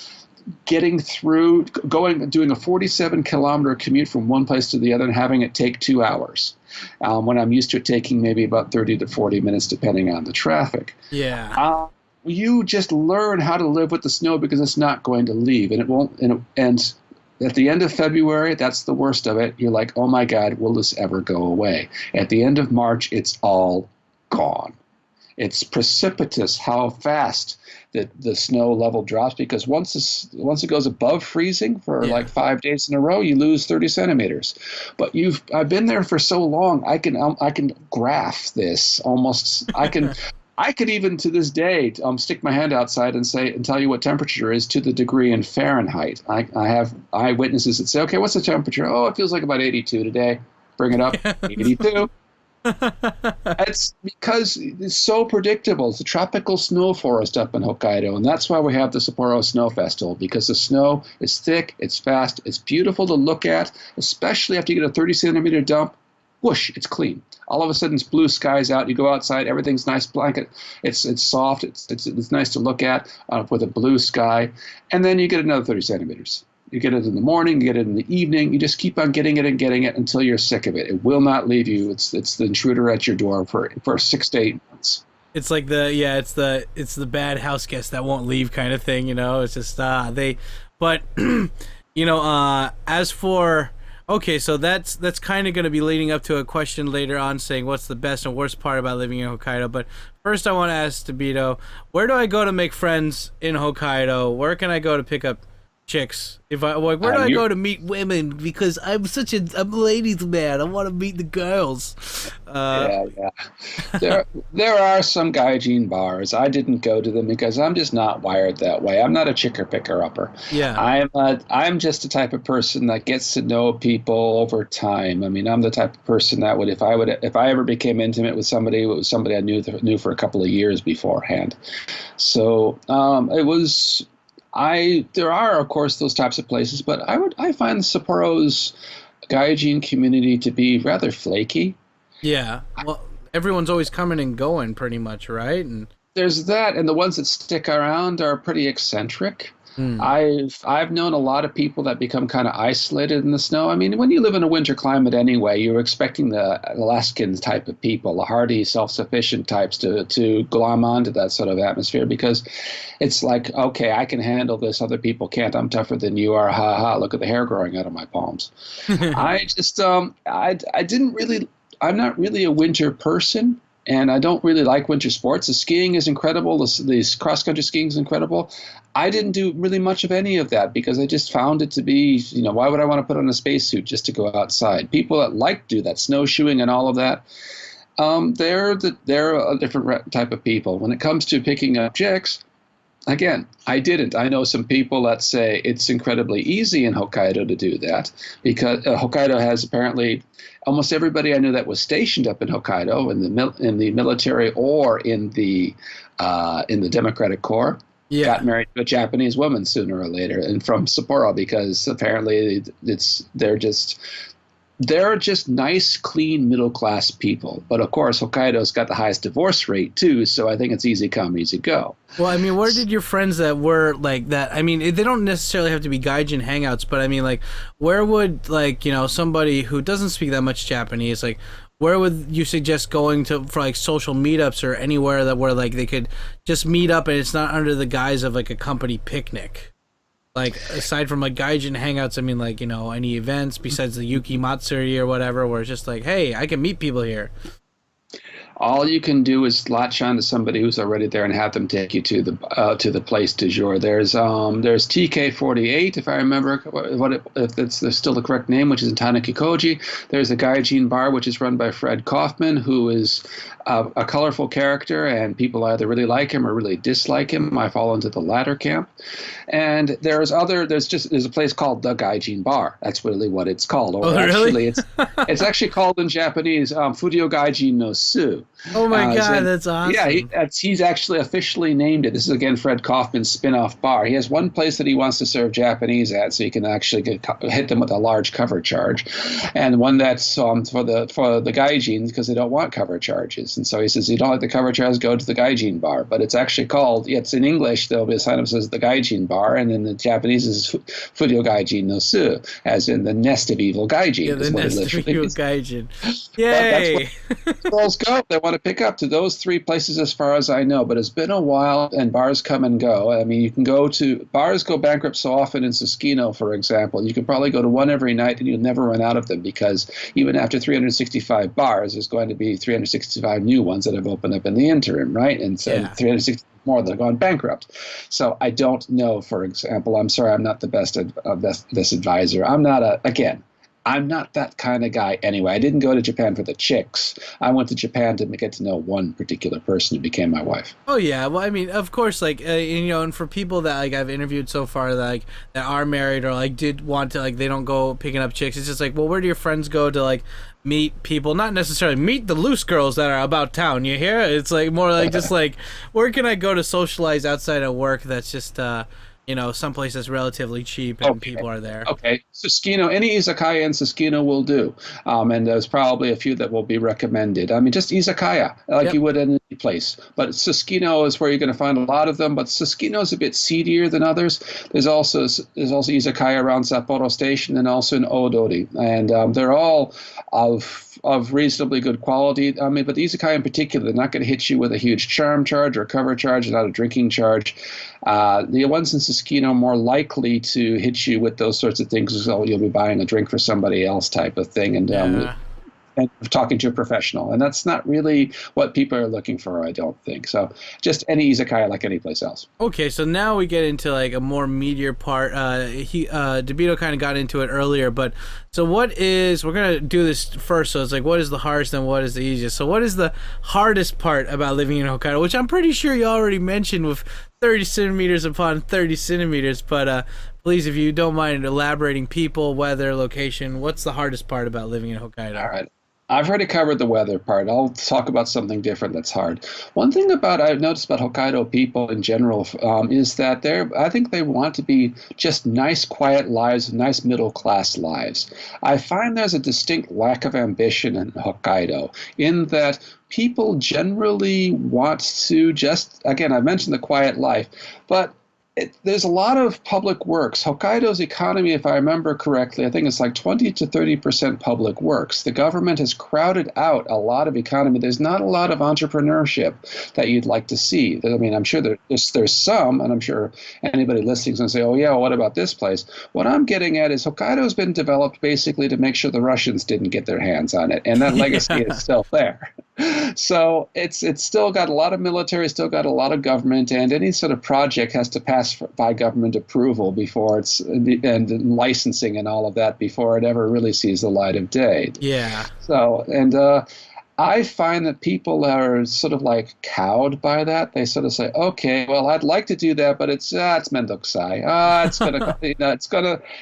getting through, doing a 47-kilometer commute from one place to the other and having it take 2 hours. When I'm used to it taking maybe about 30 to 40 minutes, depending on the traffic. Yeah. You just learn how to live with the snow because it's not going to leave, and it won't. And at the end of February, that's the worst of it. You're like, oh my God, will this ever go away? At the end of March, it's all gone. It's precipitous how fast the snow level drops, because once it goes above freezing for like 5 days in a row, you lose 30 centimeters. But I've been there for so long, I can graph this almost. I could even to this day stick my hand outside and tell you what temperature is to the degree in Fahrenheit. I have eyewitnesses that say, okay, what's the temperature? Oh, it feels like about 82 today. Bring it up, 82. It's because it's so predictable. It's a tropical snow forest up in Hokkaido, and that's why we have the Sapporo Snow Festival, because the snow is thick, it's fast, it's beautiful to look at, especially after you get a 30-centimeter dump. Whoosh, it's clean. All of a sudden, it's blue skies out. You go outside, everything's nice blanket. It's soft. It's nice to look at with a blue sky, and then you get another 30 centimeters. You get it in the morning, you get it in the evening. You just keep on getting it until you're sick of it. It will not leave you. It's the intruder at your door for 6 to 8 months. It's like it's the bad house guest that won't leave kind of thing. It's just but as for Okay, so that's kind of going to be leading up to a question later on saying what's the best and worst part about living in Hokkaido. But first I want to ask Debito, where do I go to make friends in Hokkaido? Where can I go to pick up chicks? If I where do I go to meet women? Because I'm a ladies man. I want to meet the girls. There are some gaijin bars. I didn't go to them because I'm just not wired that way. I'm not a chicker picker upper. Yeah. I'm just the type of person that gets to know people over time. I mean, I'm the type of person that would if I ever became intimate with somebody, it was somebody I knew for a couple of years beforehand. So it was. There are, of course, those types of places, but I find Sapporo's gaijin community to be rather flaky. Yeah. Well, everyone's always coming and going, pretty much, right? And there's that, and the ones that stick around are pretty eccentric. I've known a lot of people that become kind of isolated in the snow. I mean, when you live in a winter climate anyway, you're expecting the Alaskan type of people, the hardy, self-sufficient types to glom onto that sort of atmosphere because it's like, okay, I can handle this, other people can't. I'm tougher than you are. Ha ha! Look at the hair growing out of my palms. I just I'm not really a winter person. And I don't really like winter sports. The skiing is incredible. The cross-country skiing is incredible. I didn't do really much of any of that because I just found it to be, why would I want to put on a spacesuit just to go outside? People that do that, snowshoeing and all of that, they're a different type of people. When it comes to picking up chicks, again, I didn't. I know some people that say it's incredibly easy in Hokkaido to do that because Hokkaido has apparently almost everybody I knew that was stationed up in Hokkaido in the military or in the Democratic Corps got married to a Japanese woman sooner or later, and from Sapporo because apparently they're just nice, clean, middle-class people. But, of course, Hokkaido's got the highest divorce rate, too, so I think it's easy come, easy go. Well, I mean, where did your friends that were like that, I mean, they don't necessarily have to be gaijin hangouts, but, I mean, like, where would, like, somebody who doesn't speak that much Japanese, like, where would you suggest going to for, like, social meetups or anywhere where, like, they could just meet up and it's not under the guise of, like, a company picnic? Like, aside from, like, gaijin hangouts, I mean, like, any events besides the Yuki Matsuri or whatever, where it's just like, hey, I can meet people here. All you can do is latch on to somebody who's already there and have them take you to the place du jour. There's TK48, if I remember if it's still the correct name, which is in Tanaki-koji. There's a gaijin bar, which is run by Fred Kaufman, who is a colorful character, and people either really like him or really dislike him. I fall into the latter camp. And there's a place called the Gaijin Bar. That's really what it's called. Or really? It's actually called in Japanese Fudio Gaijin no Su. Oh my God, that's awesome. Yeah, he's actually officially named it. This is again Fred Kaufman's spin-off bar. He has one place that he wants to serve Japanese at, so you can actually hit them with a large cover charge, and one that's for the gaijins because they don't want cover charges. And so he says, you don't like the cover charge, go to the gaijin bar. But it's actually called, it's in English, there'll be a sign up that says the gaijin bar, and in the Japanese is Fudio Gaijin no Su, as in the nest of evil gaijin. Yeah, the nest of evil gaijin. Yay! That's where girls go. They want to pick up to those three places as far as I know. But it's been a while, and bars come and go. I mean, you can bars go bankrupt so often in Susukino, for example. You can probably go to one every night, and you'll never run out of them because even after 365 bars, there's going to be 365 new ones that have opened up in the interim, right? And so 360 more that have gone bankrupt. So I don't know, for example, I'm sorry, I'm not the best advisor. I'm not that kind of guy anyway. I didn't go to Japan for the chicks. I went to Japan to get to know one particular person who became my wife. Oh yeah, well I mean, of course, like and for people that like I've interviewed so far that are married or like did want to they don't go picking up chicks. It's just like, well, where do your friends go to meet people? Not necessarily meet the loose girls that are about town. You hear? It's like more like just like where can I go to socialize outside of work? That's just someplace that's relatively cheap and people are there. Okay. Susukino, any izakaya in Susukino will do. And there's probably a few that will be recommended. I mean, just izakaya, you would in any place. But Susukino is where you're going to find a lot of them. But Susukino is a bit seedier than others. There's also izakaya around Sapporo Station and also in Odori. And they're all of of reasonably good quality. I mean, but the izakaya in particular, they're not going to hit you with a huge charm charge or cover charge, not a drinking charge. The ones in Susukino are more likely to hit you with those sorts of things, so you'll be buying a drink for somebody else type of thing, and talking to a professional. And that's not really what people are looking for, I don't think. So just any izakaya like any place else. Okay, so now we get into like a more meatier part. Debito kind of got into it earlier, but so we're going to do this first. So it's like, what is the hardest and what is the easiest? So what is the hardest part about living in Hokkaido, which I'm pretty sure you already mentioned with 30 centimeters upon 30 centimeters, but please, if you don't mind elaborating, people, weather, location, what's the hardest part about living in Hokkaido? All right. I've already covered the weather part. I'll talk about something different that's hard. One thing I've noticed about Hokkaido people in general is that I think they want to be just nice, quiet lives, nice middle-class lives. I find there's a distinct lack of ambition in Hokkaido in that people generally want to just, again, I mentioned the quiet life, but there's a lot of public works. Hokkaido's economy, if I remember correctly, I think it's like 20 to 30% public works. The government has crowded out a lot of economy. There's not a lot of entrepreneurship that you'd like to see. I mean, I'm sure there's some, and I'm sure anybody listening is going to say, oh, yeah, well, what about this place? What I'm getting at is Hokkaido's been developed basically to make sure the Russians didn't get their hands on it, and that legacy is still there. So it's still got a lot of military, still got a lot of government, and any sort of project has to pass by government approval before and licensing and all of that before it ever really sees the light of day. Yeah. So, and I find that people are sort of like cowed by that. They sort of say, okay, well, I'd like to do that, but it's mendokusai.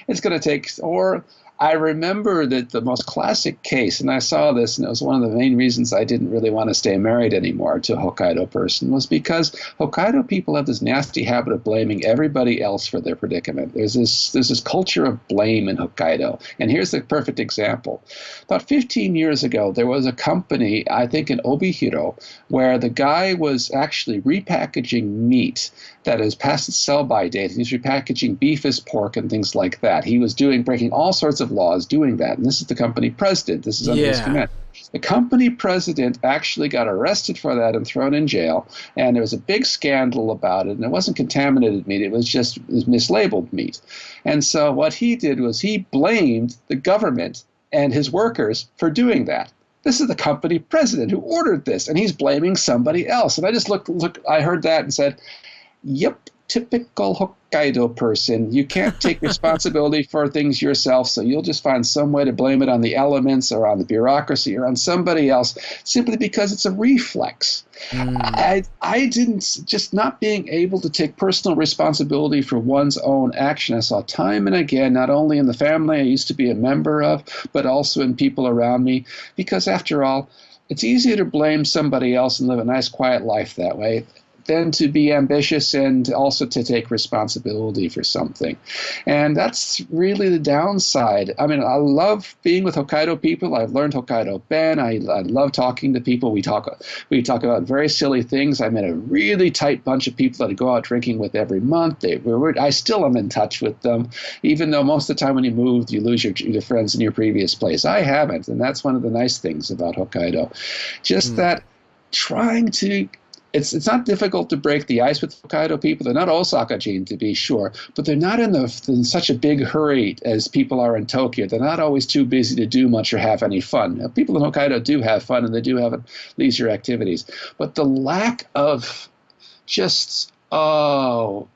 It's gonna take, or I remember that the most classic case, and I saw this, and it was one of the main reasons I didn't really want to stay married anymore to a Hokkaido person, was because Hokkaido people have this nasty habit of blaming everybody else for their predicament. There's this culture of blame in Hokkaido. And here's the perfect example. About 15 years ago, there was a company, I think in Obihiro, where the guy was actually repackaging meat that is past its sell-by date. He's repackaging beef as pork and things like that. He was breaking all sorts of laws doing that. And this is the company president. This is under his command. The company president actually got arrested for that and thrown in jail. And there was a big scandal about it. And it wasn't contaminated meat. It was just mislabeled meat. And so what he did was he blamed the government and his workers for doing that. This is the company president who ordered this, and he's blaming somebody else. And I just I heard that and said, yep, typical Hokkaido person. You can't take responsibility for things yourself, so you'll just find some way to blame it on the elements or on the bureaucracy or on somebody else simply because it's a reflex. I didn't, just not being able to take personal responsibility for one's own action. I saw time and again, not only in the family I used to be a member of, but also in people around me, because after all, it's easier to blame somebody else and live a nice, quiet life that way than to be ambitious and also to take responsibility for something. And that's really the downside. I mean, I love being with Hokkaido people. I've learned Hokkaido Ben. I love talking to people. We talk about very silly things. I met a really tight bunch of people that I go out drinking with every month. I still am in touch with them, even though most of the time when you move, you lose your friends in your previous place. I haven't, and that's one of the nice things about Hokkaido. Just that trying to... It's not difficult to break the ice with Hokkaido people. They're not Osaka-jin, to be sure, but they're not in such a big hurry as people are in Tokyo. They're not always too busy to do much or have any fun. Now, people in Hokkaido do have fun, and they do have leisure activities. But the lack of just, I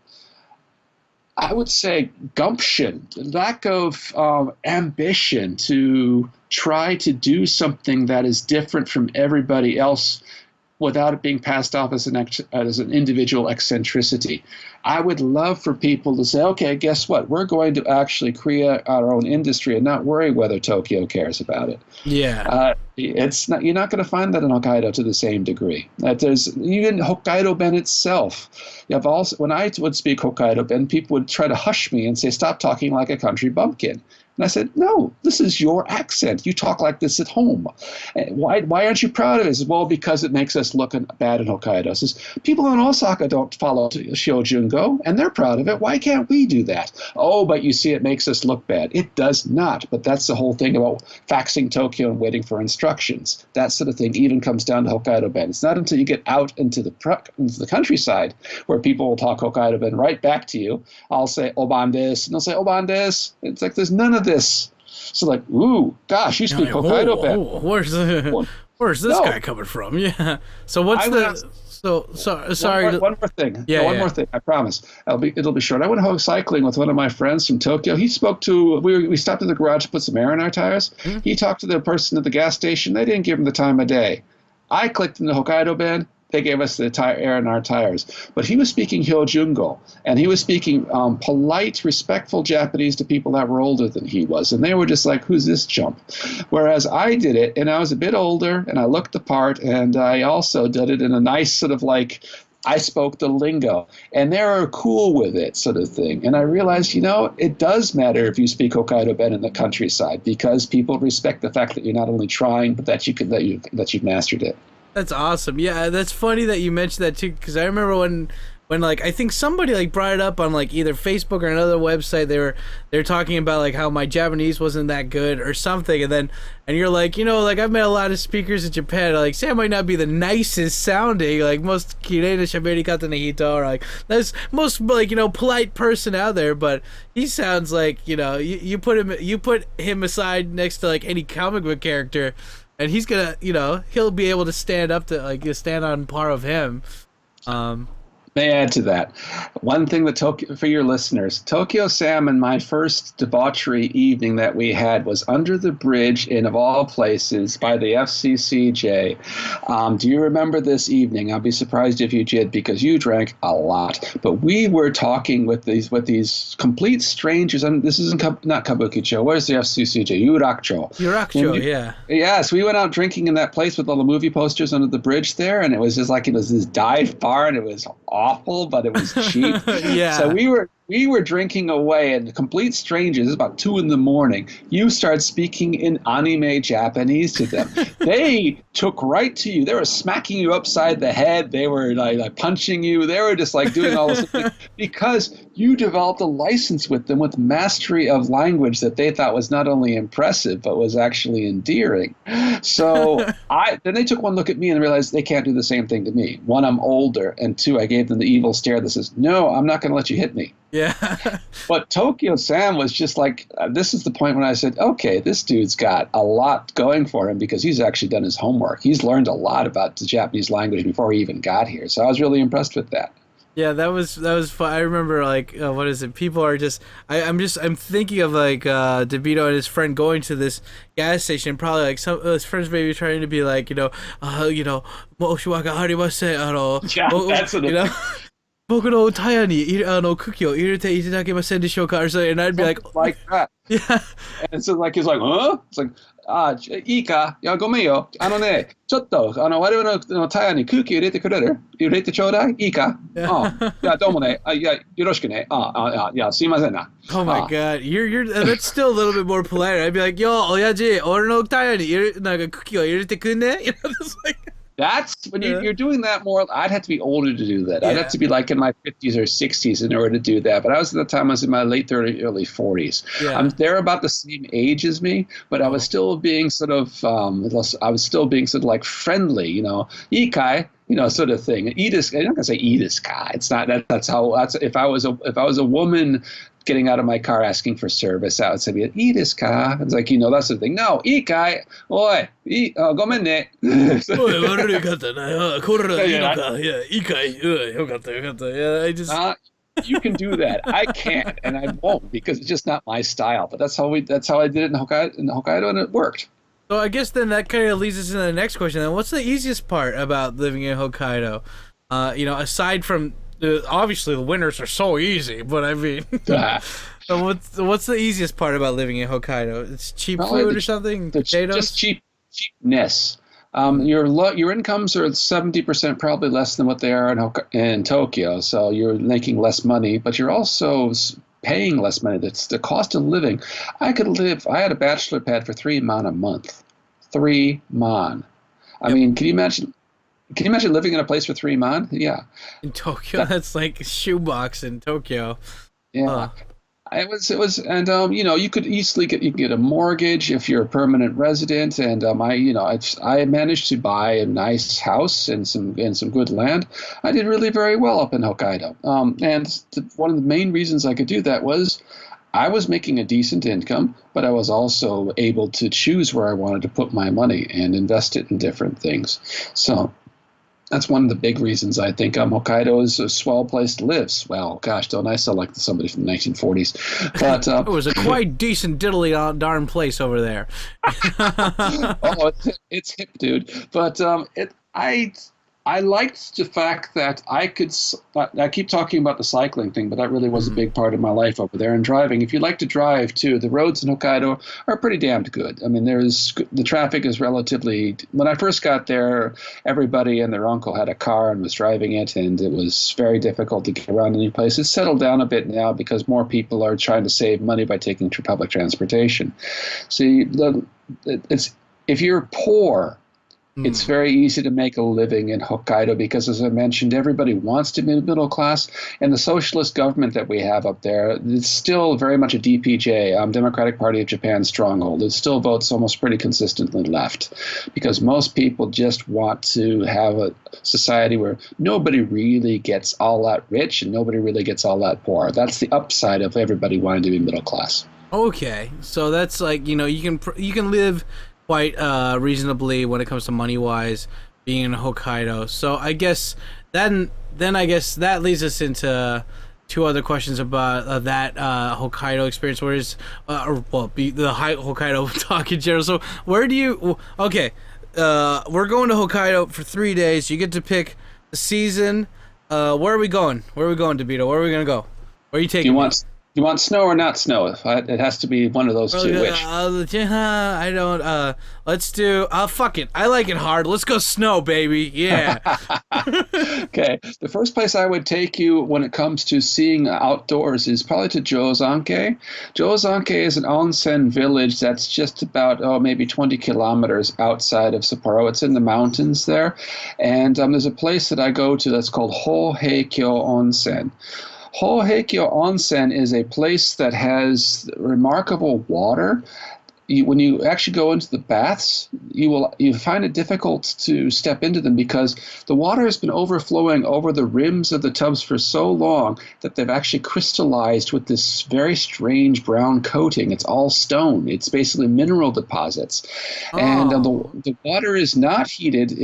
would say gumption, the lack of ambition to try to do something that is different from everybody else without it being passed off as an individual eccentricity. I would love for people to say, okay, guess what? We're going to actually create our own industry and not worry whether Tokyo cares about it. Yeah. You're not going to find that in Hokkaido to the same degree. There's even Hokkaido Ben itself. When I would speak Hokkaido Ben, people would try to hush me and say, stop talking like a country bumpkin. And I said, no, this is your accent. You talk like this at home. And why aren't you proud of it? He says, well, because it makes us look bad in Hokkaido. He says, people in Osaka don't follow Shoujungo, and they're proud of it. Why can't we do that? Oh, but you see, it makes us look bad. It does not. But that's the whole thing about faxing Tokyo and waiting for instructions. That sort of thing even comes down to Hokkaido Ben. It's not until you get out into the countryside where people will talk Hokkaido Ben right back to you. I'll say Oban desu, and they'll say Oban desu. It's like there's none of this. So like, ooh, gosh, you speak Hokkaido Ben. Where's this guy coming from? Yeah. So sorry. One more thing. One more thing. I promise. It'll be short. I went cycling with one of my friends from Tokyo. He spoke to. We stopped at the garage to put some air in our tires. Mm-hmm. He talked to the person at the gas station. They didn't give him the time of day. I clicked in the Hokkaido Ben. They gave us the air in our tires. But he was speaking Hyojungo, and he was speaking polite, respectful Japanese to people that were older than he was. And they were just like, who's this chump? Whereas I did it, and I was a bit older, and I looked the part, and I also did it in a nice sort of like, I spoke the lingo, and they were cool with it sort of thing. And I realized, it does matter if you speak Hokkaido Ben in the countryside, because people respect the fact that you're not only trying, but that you've mastered it. That's awesome. Yeah, that's funny that you mentioned that too, because I remember when like I think somebody like brought it up on like either Facebook or another website. They're talking about like how my Japanese wasn't that good or something, and you're like, like I've met a lot of speakers in Japan. Like, say I might not be the nicest sounding, like most kirei na shaberikata na hito, or like that's most like polite person out there, but he sounds like you put him aside next to like any comic book character. And he's gonna, he'll be able to stand up to stand on par of him. May I add to that one thing for your listeners, Tkyosam and my first debauchery evening that we had was under the bridge in, of all places, by the FCCJ. Do you remember this evening? I'll be surprised if you did, because you drank a lot. But we were talking with these complete strangers, and this isn't not Kabukicho. Where's the FCCJ? Yurakucho, yeah. Yes, we went out drinking in that place with all the movie posters under the bridge there, and it was just like it was this dive bar, and it was awful, but it was cheap. Yeah. So we were drinking away, and complete strangers, it's about 2 a.m, you start speaking in anime Japanese to them. They took right to you. They were smacking you upside the head. They were like punching you. They were just like doing all this because you developed a license with them with mastery of language that they thought was not only impressive, but was actually endearing. So then they took one look at me and realized they can't do the same thing to me. 1, I'm older, and 2, I gave them the evil stare that says, no, I'm not going to let you hit me. Yeah. But Tkyosam was just like, this is the point when I said, okay, this dude's got a lot going for him because he's actually done his homework. He's learned a lot about the Japanese language before he even got here. So I was really impressed with that. Yeah, that was fun. I remember like what is it? People are just I'm thinking of like Debito and his friend going to this gas station. Probably like some of his friends maybe trying to be like moshi wa arimasen. Yeah, that's what 僕のタイヤに茎を入れていただけませんでしょうか or something, and I'd be like that. Yeah. And so like he's like, huh? It's like, いいか? いや、ごめんよ。ちょっと、我々のタイヤに空気入れてくれる? 入れてちょうだい? いいか? いや、どうもね。いや、よろしくね。いや、すいませんな。Oh my god, you're that's still a little bit more polite. I'd be like, yo, 親父、俺のタイヤになんか茎を入れてくんね? Just like That's when you're doing that more. I'd have to be older to do that. I'd have to be like in my 50s or 60s in order to do that. But I was at the time I was in my late 30s, early 40s. Yeah. They're about the same age as me, but I was still being sort of like friendly, ikai, sort of thing. I'm not gonna say iidesu. It's not that. That's if I was a woman getting out of my car asking for service, I would say, iidesu ka? It's like, that's the thing. No, ikai, oi, gomen ne. You can do that. I can't, and I won't, because it's just not my style. But that's how I did it in Hokkaido, and it worked. So I guess then that kind of leads us into the next question. Then, what's the easiest part about living in Hokkaido? Aside from obviously the winters are so easy, but I mean, so what's the easiest part about living in Hokkaido? It's cheap food or something? Potatoes? Just cheapness. Your incomes are 70% probably less than what they are in Tokyo, so you're making less money, but you're also paying less money. That's the cost of living. I had a bachelor pad for 3 man a month. 3 man. I mean, can you imagine living in a place for 3 man? Yeah. In Tokyo, that's like a shoebox in Tokyo. Yeah. It was, and you could easily get a mortgage if you're a permanent resident, and I managed to buy a nice house and some good land. I did really very well up in Hokkaido, one of the main reasons I could do that was I was making a decent income, but I was also able to choose where I wanted to put my money and invest it in different things. So that's one of the big reasons I think Hokkaido is a swell place to live. Well, gosh, don't I sound like somebody from the 1940s? But it was a quite decent diddly darn place over there. Oh, it's hip, dude. But I liked the fact that I keep talking about the cycling thing, but that really was a big part of my life over there. And driving, if you like to drive too, the roads in Hokkaido are pretty damned good. I mean, the traffic is relatively, when I first got there, everybody and their uncle had a car and was driving it, and it was very difficult to get around any place. It's settled down a bit now because more people are trying to save money by taking public transportation. See, if you're poor, it's very easy to make a living in Hokkaido because, as I mentioned, everybody wants to be middle class, and the socialist government that we have up there, it's still very much a DPJ, Democratic Party of Japan stronghold. It still votes almost pretty consistently left because most people just want to have a society where nobody really gets all that rich and nobody really gets all that poor. That's the upside of everybody wanting to be middle class. Okay, so that's like, you can live quite reasonably when it comes to money wise being in Hokkaido. So I guess then I guess that leads us into two other questions about that Hokkaido experience, where is the Hokkaido talk in general. So where do you we're going to Hokkaido for 3 days. You get to pick the season. Where are we going, Debito? Where are we gonna go? Where are you taking me? You want snow or not snow? It has to be one of those two. Which? I don't. Let's do. Fuck it. I like it hard. Let's go snow, baby. Yeah. Okay. The first place I would take you when it comes to seeing outdoors is probably to Jozanke. Jozanke is an onsen village that's just about maybe 20 kilometers outside of Sapporo. It's in the mountains there, and there's a place that I go to that's called Hoheikyo Onsen. Hoheikyo Onsen is a place that has remarkable water. When you actually go into the baths, you find it difficult to step into them because the water has been overflowing over the rims of the tubs for so long that they've actually crystallized with this very strange brown coating. It's all stone. It's basically mineral deposits. And the water is not heated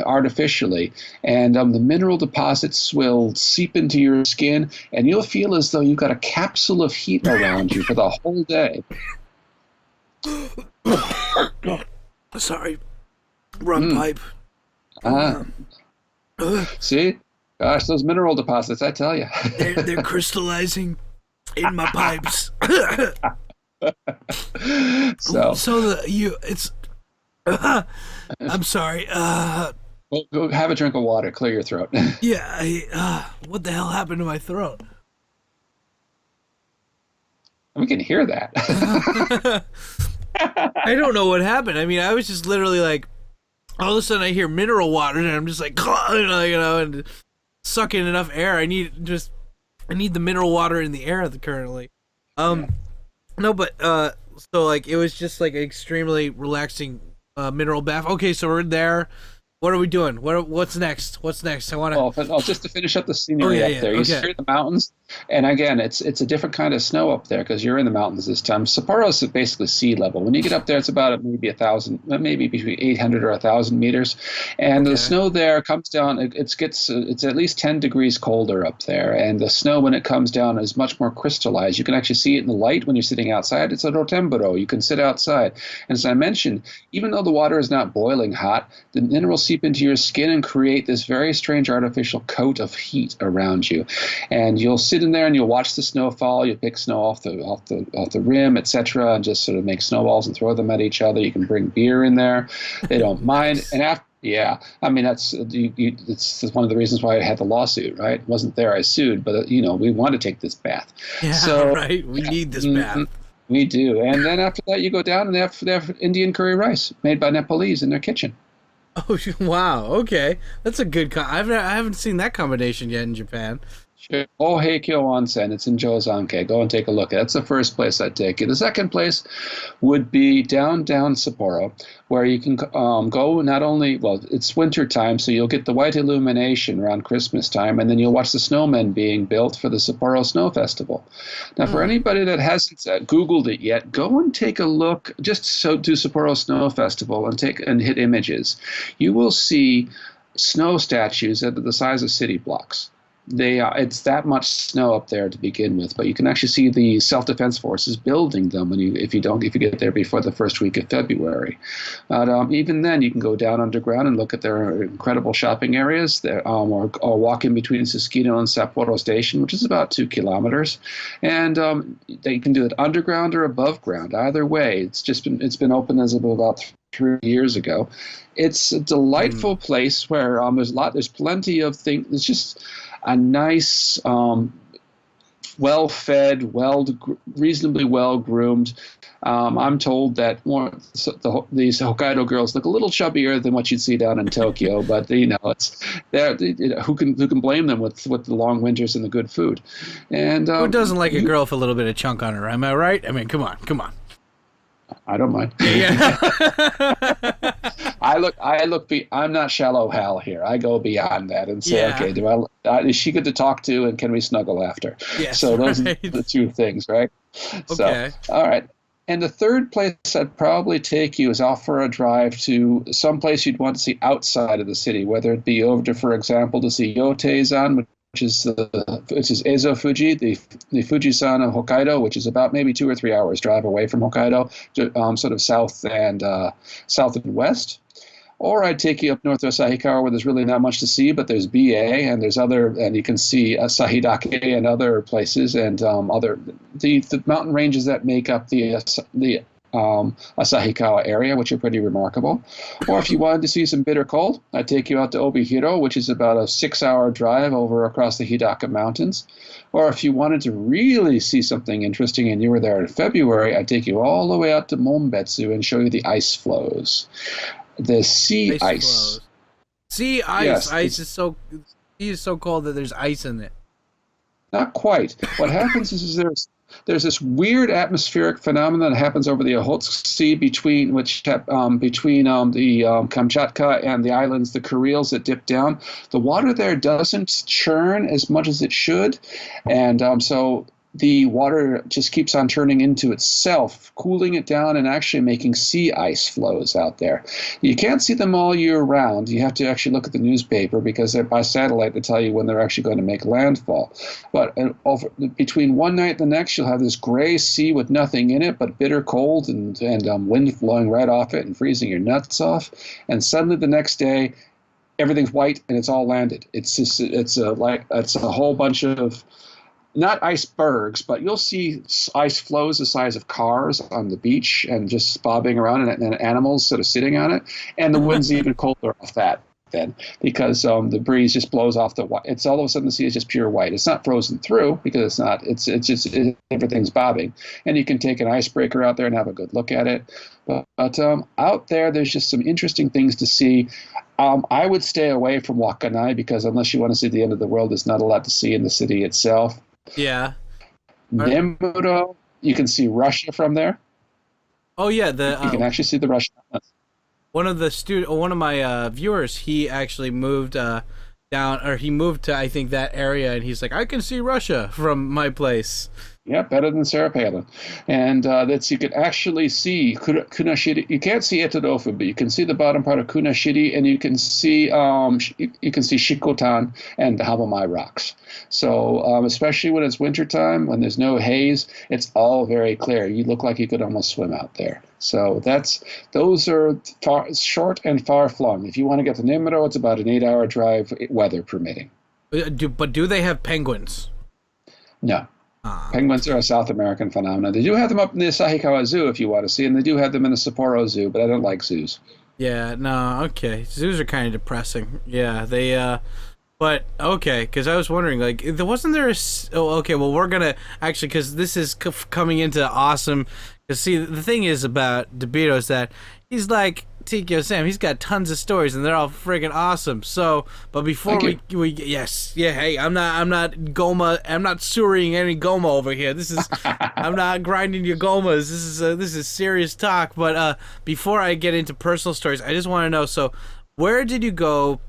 artificially, and the mineral deposits will seep into your skin, and you'll feel as though you've got a capsule of heat around you for the whole day. Sorry, wrong pipe. See, gosh, those mineral deposits, I tell you, they're crystallizing in my pipes. I'm sorry. Well, go have a drink of water, clear your throat. Yeah. What the hell happened to my throat? We can hear that. I don't know what happened. I mean, I was just literally like, all of a sudden I hear mineral water, and I'm just like, and sucking enough air. I need the mineral water in the air currently. No, but so like it was just like an extremely relaxing mineral bath. Okay, so we're there. What are we doing? What's next? I want to. Just to finish up the scenery up there. You see the mountains, and again, it's a different kind of snow up there because you're in the mountains this time. Sapporo is basically sea level. When you get up there, it's about maybe 1,000, maybe between 800 or 1,000 meters, and the snow there comes down. It's at least 10 degrees colder up there, and the snow when it comes down is much more crystallized. You can actually see it in the light when you're sitting outside. It's a rotemburo. You can sit outside, and as I mentioned, even though the water is not boiling hot, the minerals seep into your skin and create this very strange artificial coat of heat around you. And you'll sit in there and you'll watch the snow fall. You'll pick snow off the rim, etc., and just sort of make snowballs and throw them at each other. You can bring beer in there. They don't mind. And Yeah, I mean it's one of the reasons why I had the lawsuit, right? It wasn't there, I sued, but we want to take this bath. Yeah, So right. We need this mhm, bath. we do, and then after that you go down and they have Indian curry rice made by Nepalese in their kitchen. Oh, wow. Okay, that's a good. I haven't seen that combination yet in Japan. Sure. Heikyo Onsen. It's in Jozanke. Go and take a look. That's the first place I'd take you. The second place would be down Sapporo, where you can go not only, well, it's winter time, so you'll get the white illumination around Christmas time, and then you'll watch the snowmen being built for the Sapporo Snow Festival. Now, for anybody that hasn't Googled it yet, go and take a look, just do Sapporo Snow Festival and hit images. You will see snow statues that are the size of city blocks. It's that much snow up there to begin with, but you can actually see the self-defense forces building them if you get there before the first week of February. But even then, you can go down underground and look at their incredible shopping areas there, or walk in between Susukino and Sapporo Station, which is about 2 kilometers, and you can do it underground or above ground. Either way, it's been open as of about 3 years ago. It's a delightful place where there's plenty of things. It's just a nice, well-fed, reasonably well-groomed. I'm told that these Hokkaido girls look a little chubbier than what you'd see down in Tokyo, but who can blame them with the long winters and the good food? And who doesn't like a girl with a little bit of chunk on her? Am I right? I mean, come on. I don't mind. Yeah. I'm not shallow Hal here. I go beyond that and say, Yeah. okay, is she good to talk to, and can we snuggle after? Yes, so those right. are the two things, right? Okay. So, all right. And the third place I'd probably take you is off for a drive to some place you'd want to see outside of the city, whether it be over to, for example, to see Yoteizan, which is Ezo Fuji, the Fujisan of Hokkaido, which is about maybe 2 or 3 hours drive away from Hokkaido, sort of south and west. Or I'd take you up north to Asahikawa, where there's really not much to see, but there's BA and and you can see Asahidake and other places, and the mountain ranges that make up the Asahikawa area, which are pretty remarkable. Or if you wanted to see some bitter cold, I'd take you out to Obihiro, which is about a 6-hour drive over across the Hidaka Mountains. Or if you wanted to really see something interesting and you were there in February, I'd take you all the way out to Monbetsu and show you the ice flows. The sea ice. Sea ice. Yes, ice is so cold that there's ice in it. Not quite. What happens is there's this weird atmospheric phenomenon that happens over the Okhotsk Sea between the Kamchatka and the islands, the Kurils that dip down. The water there doesn't churn as much as it should, and so the water just keeps on turning into itself, cooling it down and actually making sea ice flows out there. You can't see them all year round. You have to actually look at the newspaper because they're by satellite to tell you when they're actually going to make landfall. But between one night and the next, you'll have this gray sea with nothing in it but bitter cold and wind blowing right off it and freezing your nuts off. And suddenly the next day, everything's white and it's all landed. It's a whole bunch of, not icebergs, but you'll see ice flows the size of cars on the beach and just bobbing around, and animals sort of sitting on it. And the wind's even colder off that then, because the breeze just blows off the white. It's all of a sudden the sea is just pure white. It's not frozen through because it's not. It's just everything's bobbing, and you can take an icebreaker out there and have a good look at it. But out there's just some interesting things to see. I would stay away from Wakanai because unless you want to see the end of the world, there's not a lot to see in the city itself. Yeah. Nemuro, you can see Russia from there. Oh yeah, you can actually see the Russian. One of my viewers, he actually moved he moved to, I think, that area, and he's like, I can see Russia from my place. Yeah, better than Sarah Palin. And you can actually see Kunashiri. You can't see Etodofu, but you can see the bottom part of Kunashiri, and you can see Shikotan and the Habamai rocks. So especially when it's wintertime, when there's no haze, it's all very clear. You look like you could almost swim out there. So those are short and far flung. If you want to get to Nemuro, it's about an 8-hour drive, weather permitting. But do they have penguins? No. Penguins are a South American phenomenon. They do have them up in the Asahikawa Zoo if you want to see, and they do have them in the Sapporo Zoo, but I don't like zoos. Yeah, no, okay. Zoos are kind of depressing. Yeah, they, but, okay, because I was wondering, like, wasn't there oh, okay, well, we're gonna, actually, because this is coming into awesome, because, see, the thing is about Debito is that he's like Tkyosam, he's got tons of stories, and they're all friggin' awesome, so, but before we, yes, yeah, hey, I'm not sewering any Goma over here, I'm not grinding your Gomas, this is serious talk, but, before I get into personal stories, I just want to know, so, where would you go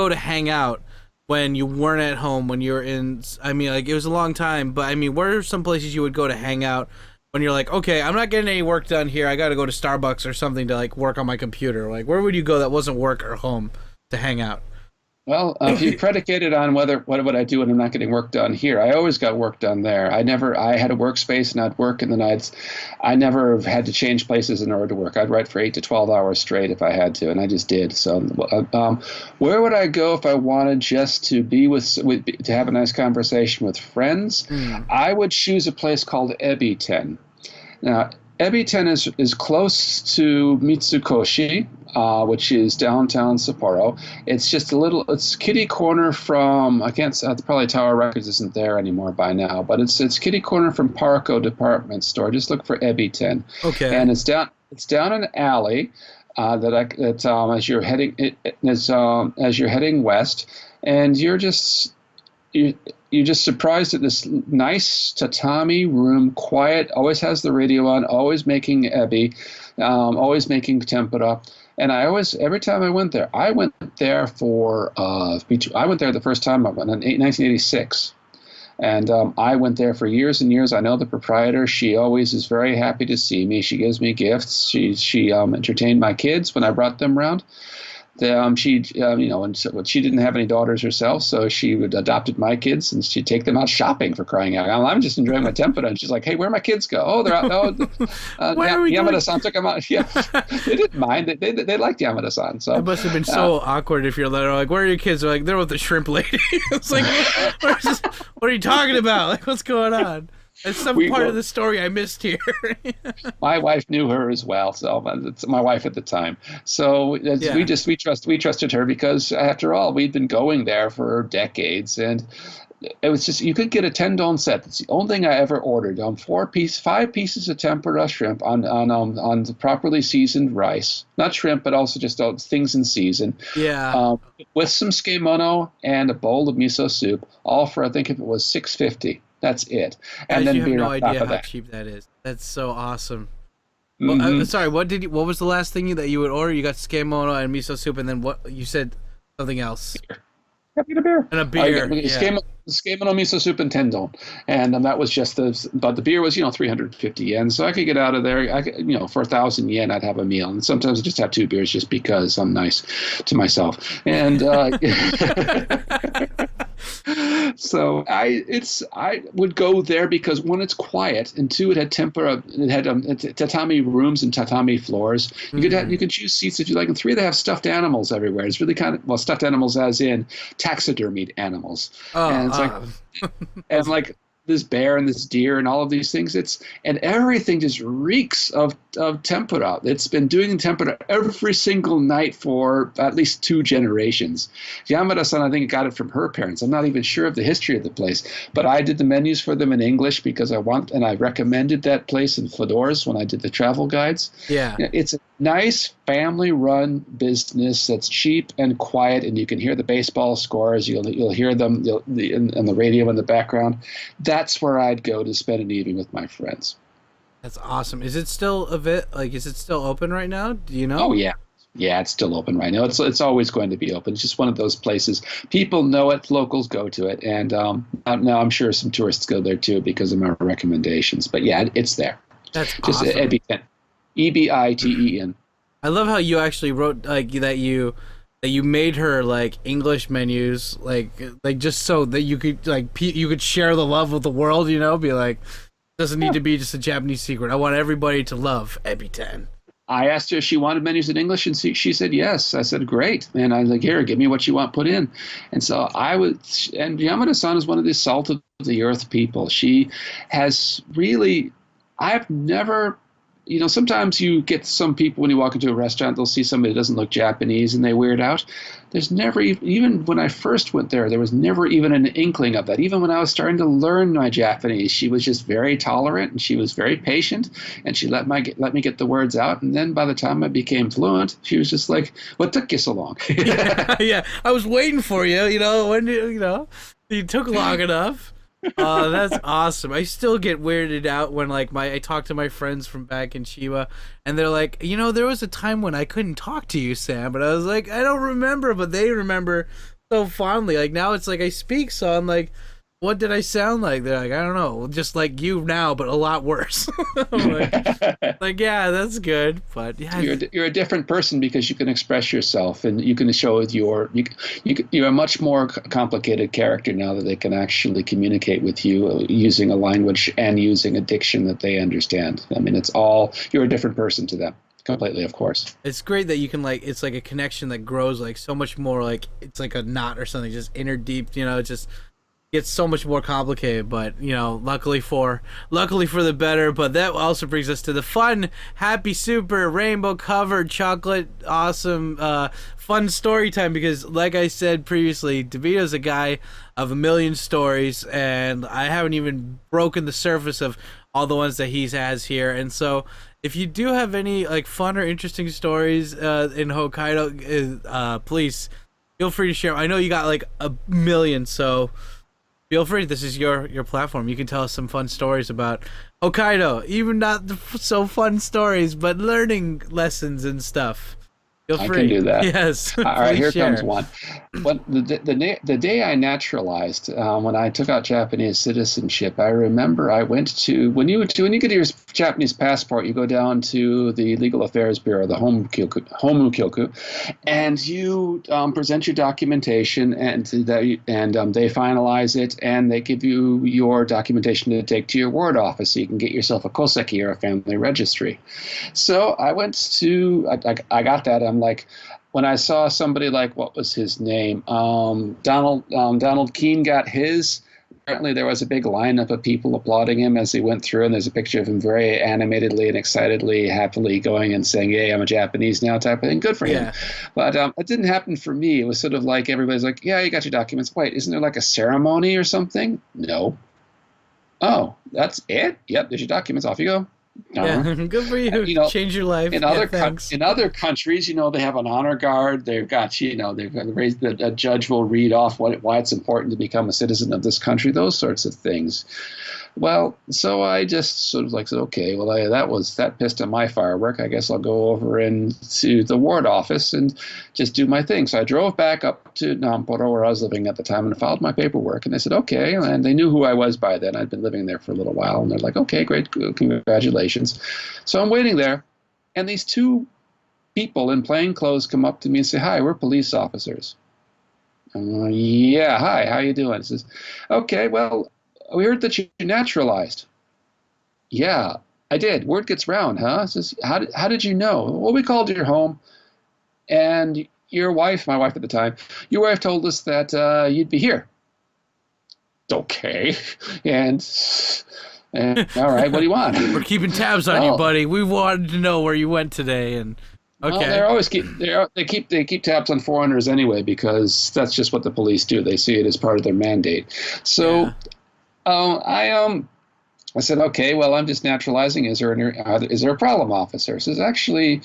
to hang out when you weren't at home, when you were in, I mean, like, it was a long time, but, I mean, where are some places you would go to hang out when you're like, okay, I'm not getting any work done here, I gotta go to Starbucks or something to, like, work on my computer? Like, where would you go that wasn't work or home to hang out? Well, if you predicate it on what would I do when I'm not getting work done here, I always got work done there. I had a workspace and I'd work, and then I never had to change places in order to work. I'd write for 8 to 12 hours straight if I had to, and I just did. So, where would I go if I wanted just to be to have a nice conversation with friends? I would choose a place called Ebiten. Now, Ebiten is close to Mitsukoshi, which is downtown Sapporo. It's just it's kitty corner from, probably Tower Records isn't there anymore by now, but it's kitty corner from Parco department store. Just look for Ebiten. Okay. And it's down an alley as you're heading west, and you're just surprised at this nice tatami room, quiet, always has the radio on, always making ebi, always making tempura. And every time I went there the first time I went in 1986. And I went there for years and years. I know the proprietor. She always is very happy to see me. She gives me gifts. She entertained my kids when I brought them around. She didn't have any daughters herself, so she adopted my kids, and she'd take them out shopping, for crying out. I'm just enjoying my tempura, and she's like, "Hey, where my kids go? Oh, they're out. Oh, Yamada-san took them out." Yeah, they didn't mind. They liked Yamada-san. So it must have been so awkward if you're like, "Where are your kids?" They're like, "They're with the shrimp lady." It's like, what are you talking about? Like, what's going on? There's some part of the story I missed here. My wife knew her as well, so it's my wife at the time. So we trusted her because, after all, we'd been going there for decades, and it was just, you could get a tendon set. It's the only thing I ever ordered. 5 pieces of tempura shrimp on properly seasoned rice, not shrimp, but also just things in season. Yeah. With some tsukemono and a bowl of miso soup, all for, I think if it was $6.50. That's it. And then you have beer no on top idea of how that. cheap that is. That's so awesome. Well, sorry, what was the last thing that you would order? You got tsukemono and miso soup, and then what? You said something else. A beer. And a beer. Tsukemono, miso soup, and tendon. And that was just but the beer was, 350 yen. So I could get out of there, for 1,000 yen, I'd have a meal. And sometimes I just have 2 beers just because I'm nice to myself. And, so I would go there because, one, it's quiet, and 2, it had tempura. It had tatami rooms and tatami floors. You could choose seats if you like, and 3, they have stuffed animals everywhere. It's really kind of stuffed animals as in taxidermied animals. And it's like this bear and this deer and all of these things. And everything just reeks of tempura. It's been doing tempura every single night for at least 2 generations. Yamada-san, I think, got it from her parents. I'm not even sure of the history of the place, but I did the menus for them in English because I recommended that place in Fedoras when I did the travel guides. Yeah. It's a nice family-run business that's cheap and quiet, and you can hear the baseball scores. You'll hear them on the radio in the background. That's where I'd go to spend an evening with my friends. That's awesome. Is it still is it still open right now? Do you know? Oh yeah. Yeah, it's still open right now. It's always going to be open. It's just one of those places. People know it, locals go to it, and now I'm sure some tourists go there too because of my recommendations. But yeah, it's there. That's just awesome. Ebiten. Ebiten. I love how you actually wrote that you made her English menus just so that you could you could share the love with the world, be like, doesn't need to be just a Japanese secret. I want everybody to love Ebiten. I asked her if she wanted menus in English, and she said yes. I said, great. And I was like, here, give me what you want put in. And so and Yamada-san is one of the salt of the earth people. She has really, I've never sometimes you get some people when you walk into a restaurant, they'll see somebody that doesn't look Japanese and they weird out. There's never, even when I first went there was never even an inkling of that. Even when I was starting to learn my Japanese, she was just very tolerant and she was very patient and she let me get the words out. And then by the time I became fluent, she was just like, "What took you so long?" Yeah, I was waiting for you. You took long enough. That's awesome. I still get weirded out when I talk to my friends from back in Chiba and they're like, there was a time when I couldn't talk to you, Sam, but I was like, I don't remember, but they remember so fondly. Like now it's like I speak, so I'm like, what did I sound like? They're like, I don't know, just like you now, but a lot worse. I'm like, yeah, that's good, but yeah, you're a different person because you can express yourself and you can show you're a much more complicated character now that they can actually communicate with you using a language and using a diction that they understand. I mean, you're a different person to them. Completely, of course. It's great that you can it's like a connection that grows so much more, it's like a knot or something, just inner deep, it just gets so much more complicated, but luckily for the better. But that also brings us to the fun, happy, super rainbow covered chocolate awesome fun story time, because like I said previously, Debito's a guy of a million stories and I haven't even broken the surface of all the ones that he has here. And so if you do have any fun or interesting stories in Hokkaido, please feel free to share. I know you got a million, so feel free. This is your platform. You can tell us some fun stories about Hokkaido, even not so fun stories, but learning lessons and stuff. Feel free. I can do that. Yes. All right, here share. comes one. The day I naturalized, when I took out Japanese citizenship, I remember I went to when you get your Japanese passport, you go down to the Legal Affairs Bureau, the Homukyoku, and you present your documentation, and they finalize it, and they give you your documentation to take to your ward office, so you can get yourself a koseki or a family registry. So I went to I got that. I'm like, when I saw somebody what was his name? Donald Keene got his. Apparently there was a big lineup of people applauding him as he went through, and there's a picture of him very animatedly and excitedly, happily going and saying, "Yay, I'm a Japanese now," type of thing. Good for him. But it didn't happen for me. It was sort of like everybody's like, "Yeah, you got your documents." Wait, isn't there a ceremony or something? No. Oh, that's it? Yep, there's your documents. Off you go. Yeah, good for you. Change your life. In other countries, they have an honor guard. They've got a judge will read off why it's important to become a citizen of this country. Those sorts of things. Well, so I just sort of said, okay, well, that pissed on my firework. I guess I'll go over into the ward office and just do my thing. So I drove back up to Sapporo, where I was living at the time, and filed my paperwork. And they said, okay. And they knew who I was by then. I'd been living there for a little while. And they're like, okay, great, congratulations. So I'm waiting there. And these two people in plain clothes come up to me and say, "Hi, we're police officers." I'm like, "Yeah, hi, how you doing?" He says, "Okay, well, we heard that you naturalized." "Yeah, I did. Word gets round, huh?" He says, how did you know?" "Well, we called your home, and your wife," my wife at the time, "your wife told us that you'd be here." Okay. And all right, what do you want? We're keeping tabs on you, buddy. We wanted to know where you went today, and okay. Well, they keep tabs on foreigners anyway, because that's just what the police do. They see it as part of their mandate. So, I said, okay, well, I'm just naturalizing. Is there a problem, officer? He says, actually,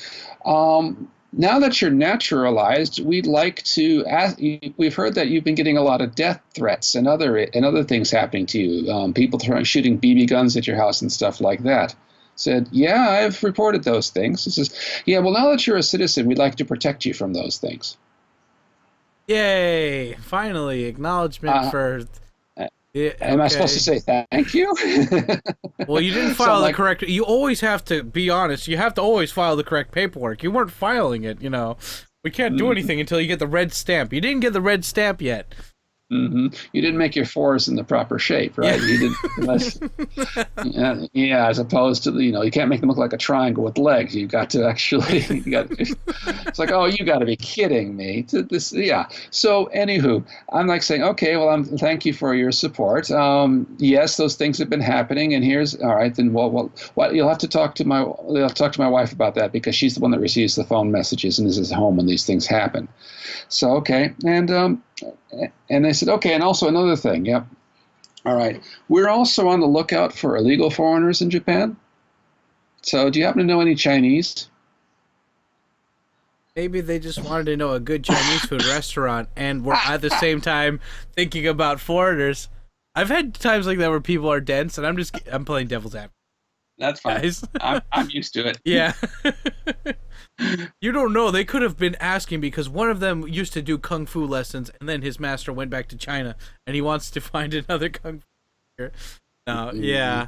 now that you're naturalized, we'd like to ask. We've heard that you've been getting a lot of death threats and other things happening to you. People shooting BB guns at your house and stuff like that. Said, yeah, I've reported those things. He says, yeah, well, now that you're a citizen, we'd like to protect you from those things. Yay! Finally, acknowledgement for. Yeah, Am I supposed to say thank you? Well, you didn't file the correct. You always have to be honest. You have to always file the correct paperwork. You weren't filing it. We can't do anything until you get the red stamp. You didn't get the red stamp yet. You didn't make your fours in the proper shape, right? You didn't, unless, as opposed to, you can't make them look like a triangle with legs. You've got to actually, it's like, oh, you got to be kidding me. So anywho, I'm like saying, okay, well, thank you for your support. Yes, those things have been happening, and here's, all right, then, well, you'll have to talk to my wife about that, because she's the one that receives the phone messages and is at home when these things happen. So, okay, and they said, okay, and also another thing, yep. All right, we're also on the lookout for illegal foreigners in Japan. So do you happen to know any Chinese? Maybe they just wanted to know a good Chinese food restaurant and were at the same time thinking about foreigners. I've had times like that where people are dense, and I'm playing devil's advocate. That's fine. Guys. I'm used to it. Yeah. You don't know. They could have been asking because one of them used to do kung fu lessons, and then his master went back to China, and he wants to find another kung fu teacher. Yeah.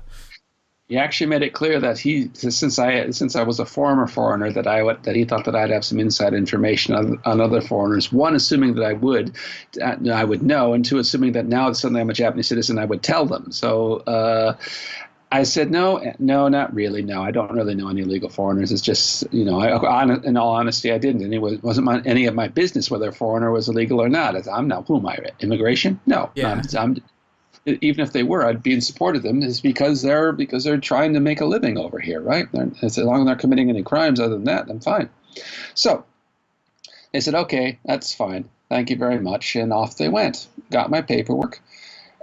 He actually made it clear that since I was a former foreigner, that he thought that I'd have some inside information on other foreigners. One, assuming that I would know, and two, assuming that now that suddenly I'm a Japanese citizen, I would tell them. So. I said, no, not really. No, I don't really know any illegal foreigners. It's just, in all honesty, I didn't. And it wasn't any of my business whether a foreigner was illegal or not. I'm not, who am I, immigration? No. Yeah. Even if they were, I'd be in support of them, is because they're trying to make a living over here, right? As long as they're committing any crimes other than that, I'm fine. So they said, okay, that's fine. Thank you very much. And off they went. Got my paperwork.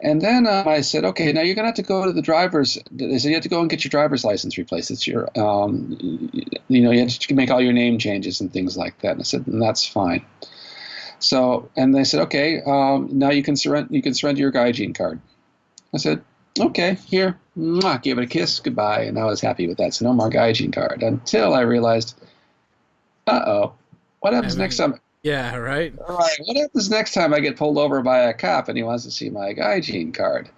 And then I said, okay, now you're going to have to go to the driver's. They said you have to go and get your driver's license replaced. It's your, you have to make all your name changes and things like that. And I said, that's fine. So, and they said, okay, now you can surrender your gaijin card. I said, okay, here, mwah, gave it a kiss, goodbye, and I was happy with that. So no more gaijin card until I realized, what happens next time? Yeah, right. All right. What happens next time I get pulled over by a cop and he wants to see my gaijin card?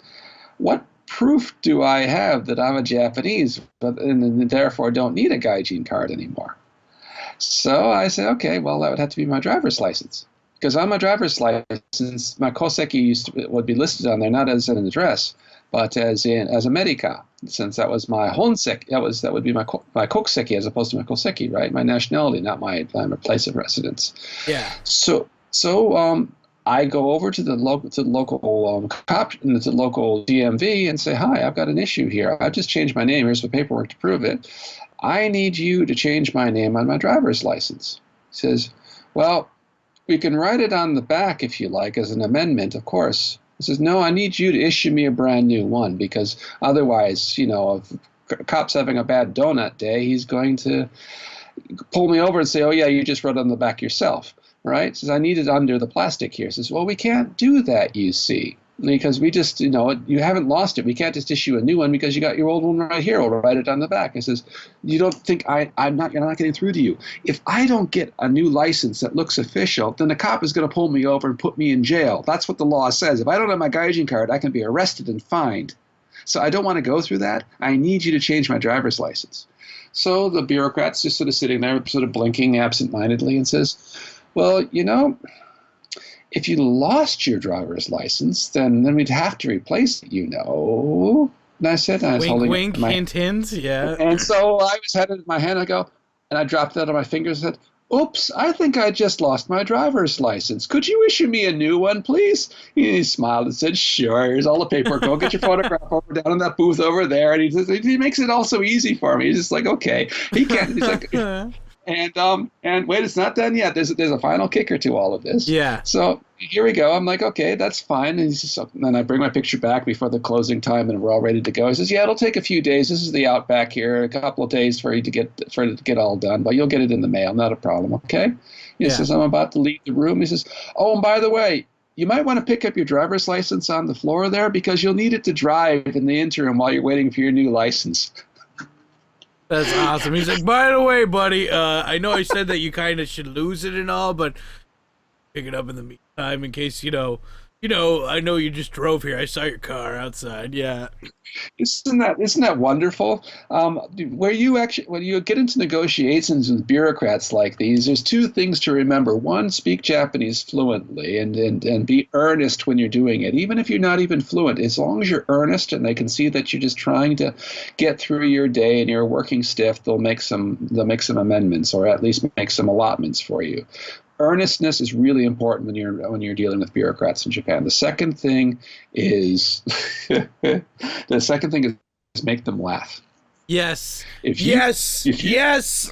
What proof do I have that I'm a Japanese, and therefore don't need a gaijin card anymore? So I said, okay, well, that would have to be my driver's license. Because on my driver's license, my koseki would be listed on there not as an address, but as a medica, since that was my honseki. That would be my kokuseki as opposed to my koseki, right? My nationality, not my place of residence. Yeah. So I go over to the local cop, to the local DMV, and say, hi, I've got an issue here. I've just changed my name. Here's the paperwork to prove it. I need you to change my name on my driver's license. He says, well, we can write it on the back if you like as an amendment, of course. He says, no, I need you to issue me a brand new one, because otherwise, if a cop's having a bad donut day, he's going to pull me over and say, oh, yeah, you just wrote it on the back yourself, right? He says, I need it under the plastic here. He says, well, we can't do that, you see, because we just, you haven't lost it. We can't just issue a new one because you got your old one right here. We'll write it on the back. He says, you don't think you're not getting through to you. If I don't get a new license that looks official, then the cop is going to pull me over and put me in jail. That's what the law says. If I don't have my gaijin card, I can be arrested and fined. So I don't want to go through that. I need you to change my driver's license. So the bureaucrat's just sort of sitting there, sort of blinking absentmindedly, and says, well, if you lost your driver's license, then we'd have to replace it, And I said, I was holding wink, hint, yeah. And so I was had it in my hand, and I dropped it out of my fingers and said, oops, I think I just lost my driver's license. Could you issue me a new one, please? He smiled and said, sure, here's all the paperwork. Go get your photograph over down in that booth over there. And he makes it all so easy for me. He's just like, okay. He can't, he's like, and wait, it's not done yet. There's a final kicker to all of this. Yeah. So here we go. I'm like, okay, that's fine. And then I bring my picture back before the closing time, and we're all ready to go. He says, yeah, it'll take a few days. This is the outback here. A couple of days for it to get all done, but you'll get it in the mail. Not a problem. Okay. He says, I'm about to leave the room. He says, oh, and by the way, you might want to pick up your driver's license on the floor there, because you'll need it to drive in the interim while you're waiting for your new license. That's awesome. He's like, by the way, buddy, I know I said that you kind of should lose it and all, but pick it up in the meantime in case, you I know you just drove here. I saw your car outside. Yeah. Isn't that wonderful? When you get into negotiations with bureaucrats like these, there's two things to remember. One, speak Japanese fluently and be earnest when you're doing it. Even if you're not even fluent, as long as you're earnest and they can see that you're just trying to get through your day and you're working stiff, they'll make some amendments, or at least make some allotments for you. Earnestness is really important when you're dealing with bureaucrats in Japan. The second thing is make them laugh. Yes. Yes.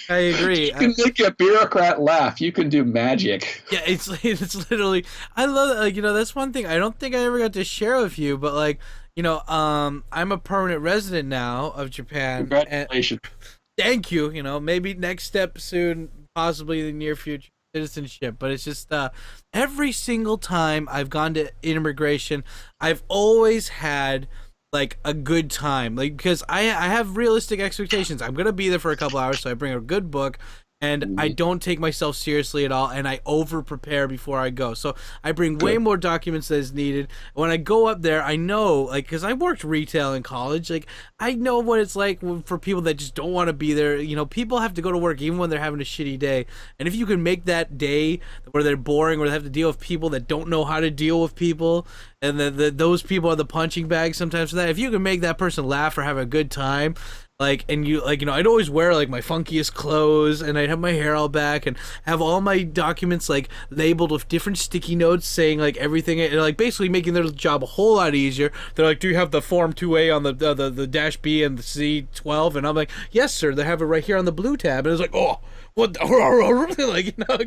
I agree. You can make a bureaucrat laugh. You can do magic. Yeah, it's literally. I love it. That's one thing I don't think I ever got to share with you, but I'm a permanent resident now of Japan. Congratulations. Thank you. Maybe next step soon, possibly in the near future, citizenship. But it's just every single time I've gone to immigration, I've always had a good time, because I have realistic expectations. I'm gonna be there for a couple hours, so I bring a good book, and I don't take myself seriously at all, and I over prepare before I go. So I bring way more documents than is needed. When I go up there, I know, because I worked retail in college, I know what it's like for people that just don't want to be there. People have to go to work even when they're having a shitty day, and if you can make that day where they're boring, where they have to deal with people that don't know how to deal with people, and those people are the punching bag sometimes for that. If you can make that person laugh or have a good time, I'd always wear my funkiest clothes, and I'd have my hair all back and have all my documents labeled with different sticky notes saying everything, and basically making their job a whole lot easier. They're like, "Do you have the form 2A on the dash B and the C12?" And I'm like, "Yes, sir. They have it right here on the blue tab." And it's like, "Oh, what?"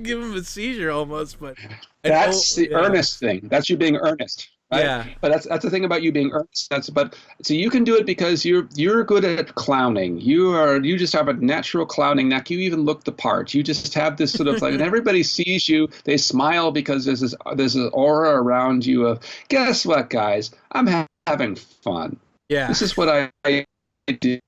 Give them a seizure almost. But that's the earnest thing. That's you being earnest. Right? Yeah, but that's the thing about you being earnest. So you can do it because you're good at clowning. You just have a natural clowning knack. You even look the part. You just have this sort of and everybody sees you. They smile because there's an aura around you of, guess what, guys? I'm having fun. Yeah, this is what I do.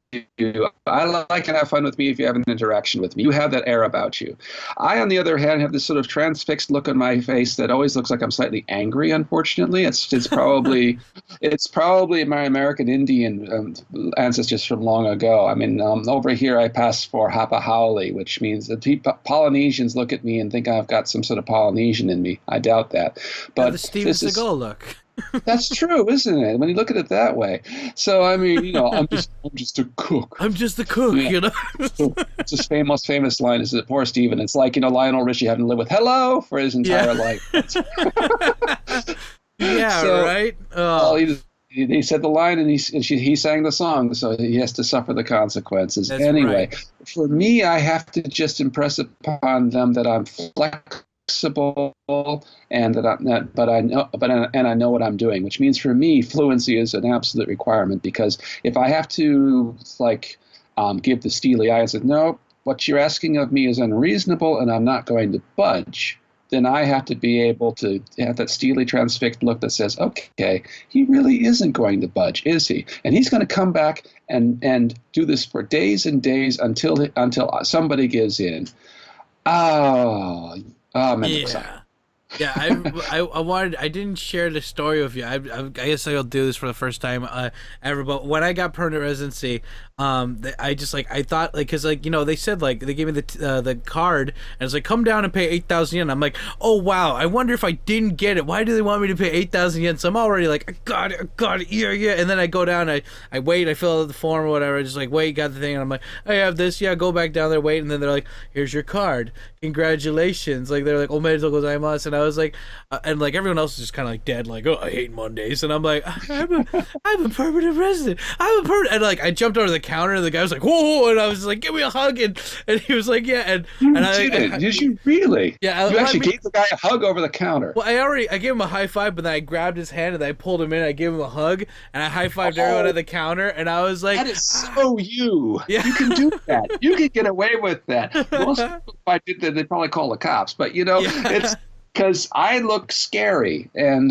I like and have fun with me if you have an interaction with me. You have that air about you. I, on the other hand, have this sort of transfixed look on my face that always looks like I'm slightly angry. Unfortunately, it's probably my American Indian ancestors from long ago. I mean, over here I pass for Hapa Haole, which means that Polynesians look at me and think I've got some sort of Polynesian in me. I doubt that. But the Steven Seagal look. That's true, isn't it? When you look at it that way. So I mean, I'm just a cook. I'm just a cook, It's his famous line is that poor Steven. It's like, Lionel Richie having to live with hello for his entire life. Right. Oh. He said the line and he sang the song, so he has to suffer the consequences. That's anyway, right. For me, I have to just impress upon them that I'm flexible and I know what I'm doing, which means for me fluency is an absolute requirement, because if I have to give the steely eye and say, no, what you're asking of me is unreasonable and I'm not going to budge, then I have to be able to have that steely transfixed look that says, okay, he really isn't going to budge, is he? And he's going to come back and do this for days and days until somebody gives in. Yeah, I didn't share the story with you. I guess I'll do this for the first time ever. But when I got permanent residency, I thought because they said they gave me the card and it's come down and pay 8,000 yen. I'm like, oh wow, I wonder if I didn't get it. Why do they want me to pay 8,000 yen? So I'm already I got it, yeah. And then I go down, I wait, I fill out the form or whatever. I just wait, got the thing, and I'm like, I have this, yeah. Go back down there, wait, and then they're like, here's your card, congratulations. They're like, omedetou gozaimasu, and I was like, and everyone else is just kind of dead, oh, I hate Mondays, and I'm like, I'm a permanent resident. I'm a permanent, and I jumped over the counter, and the guy was like, whoa, and I was like, give me a hug, and he was like, yeah, did you really? Yeah, you actually gave the guy a hug over the counter. Well, I gave him a high five, but then I grabbed his hand and I pulled him in. I gave him a hug and I high fived everyone at the counter, and I was like, that is so you. Yeah. You can do that. You can get away with that. Most people, if I did that, they'd probably call the cops. But it's because I look scary, and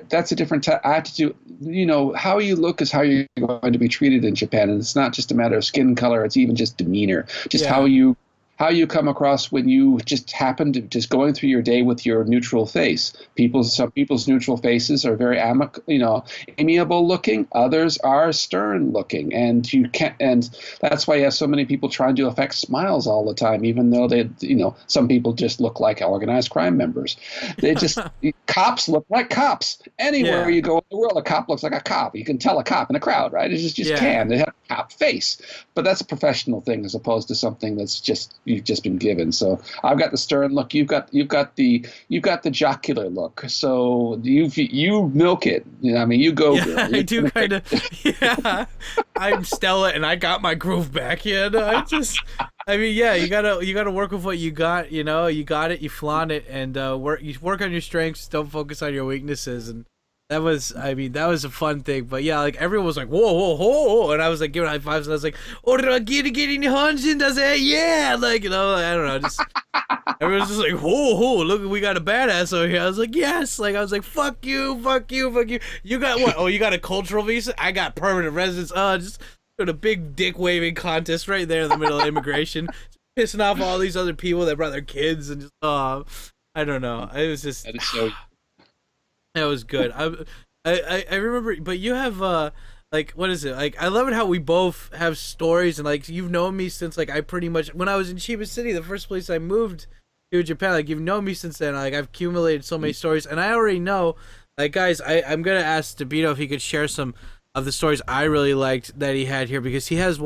that's a different. I have to do. How you look is how you're going to be treated in Japan, and it's not just a matter of skin color. It's even just demeanor, just how you how you come across when you just happen to just going through your day with your neutral face. Some people's neutral faces are very amiable looking. Others are stern looking, and that's why you have so many people trying to affect smiles all the time, even though some people just look like organized crime members. They just cops look like cops. Anywhere you go in the world, a cop looks like a cop. You can tell a cop in a crowd, right? It just can. They have a cop face, but that's a professional thing as opposed to something that's you've just been given. So I've got the stern look. You've got the jocular look. So you milk it. I mean, you go. Girl. I do kind of. Yeah, I'm Stella, and I got my groove back. You gotta work with what you got. You got it. You flaunt it, and work on your strengths. Don't focus on your weaknesses. And that was a fun thing. But yeah, like everyone was like, whoa, whoa, whoa, and I was like giving high fives, and I was like, does it? Yeah, like I don't know, just everyone's just like, whoa, look, we got a badass over here. I was like, yes, like I was like, fuck you. You got what? Oh, you got a cultural visa? I got permanent residence. Just a big dick waving contest right there in the middle of immigration, just pissing off all these other people that brought their kids, and just I don't know. It was just. That is so. That was good. I remember, but you have like, what is it? Like, I love it how we both have stories, and like you've known me since like I pretty much when I was in Chiba City, the first place I moved to Japan. Like you've known me since then. Like I've accumulated so many stories, and I already know. Like guys, I'm gonna ask Debito if he could share some of the stories I really liked that he had here, because he has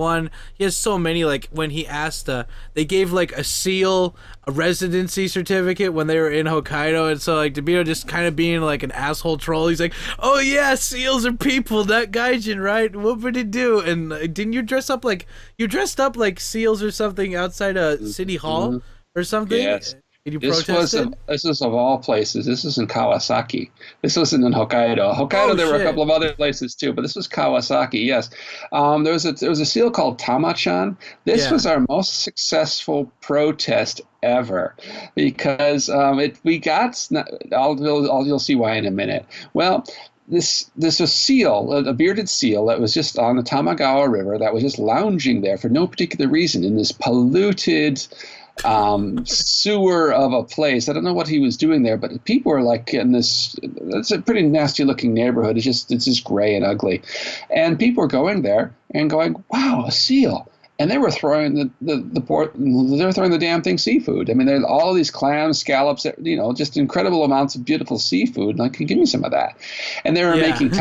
so many. Like when he asked, they gave like a seal, a residency certificate when they were in Hokkaido, and so like Debito just kind of being like an asshole troll, he's like, oh yeah, seals are people, not gaijin, right? What would it do? And didn't you dressed up like seals or something outside a city hall or something? Yes. Did you This protest was of all places. This was in Kawasaki. This wasn't in Hokkaido. There were a couple of other places too, but this was Kawasaki. Yes, there was a seal called Tama-chan. This was our most successful protest ever, because you'll see why in a minute. Well. This was a bearded seal that was just on the Tamagawa River that was just lounging there for no particular reason in this polluted sewer of a place. I don't know what he was doing there, but people were like in this. It's a pretty nasty looking neighborhood. It's just gray and ugly, and people were going there and going, "Wow, a seal!" And they were throwing the damn thing seafood. I mean, there's all these clams, scallops, just incredible amounts of beautiful seafood. Like, give me some of that. And they were making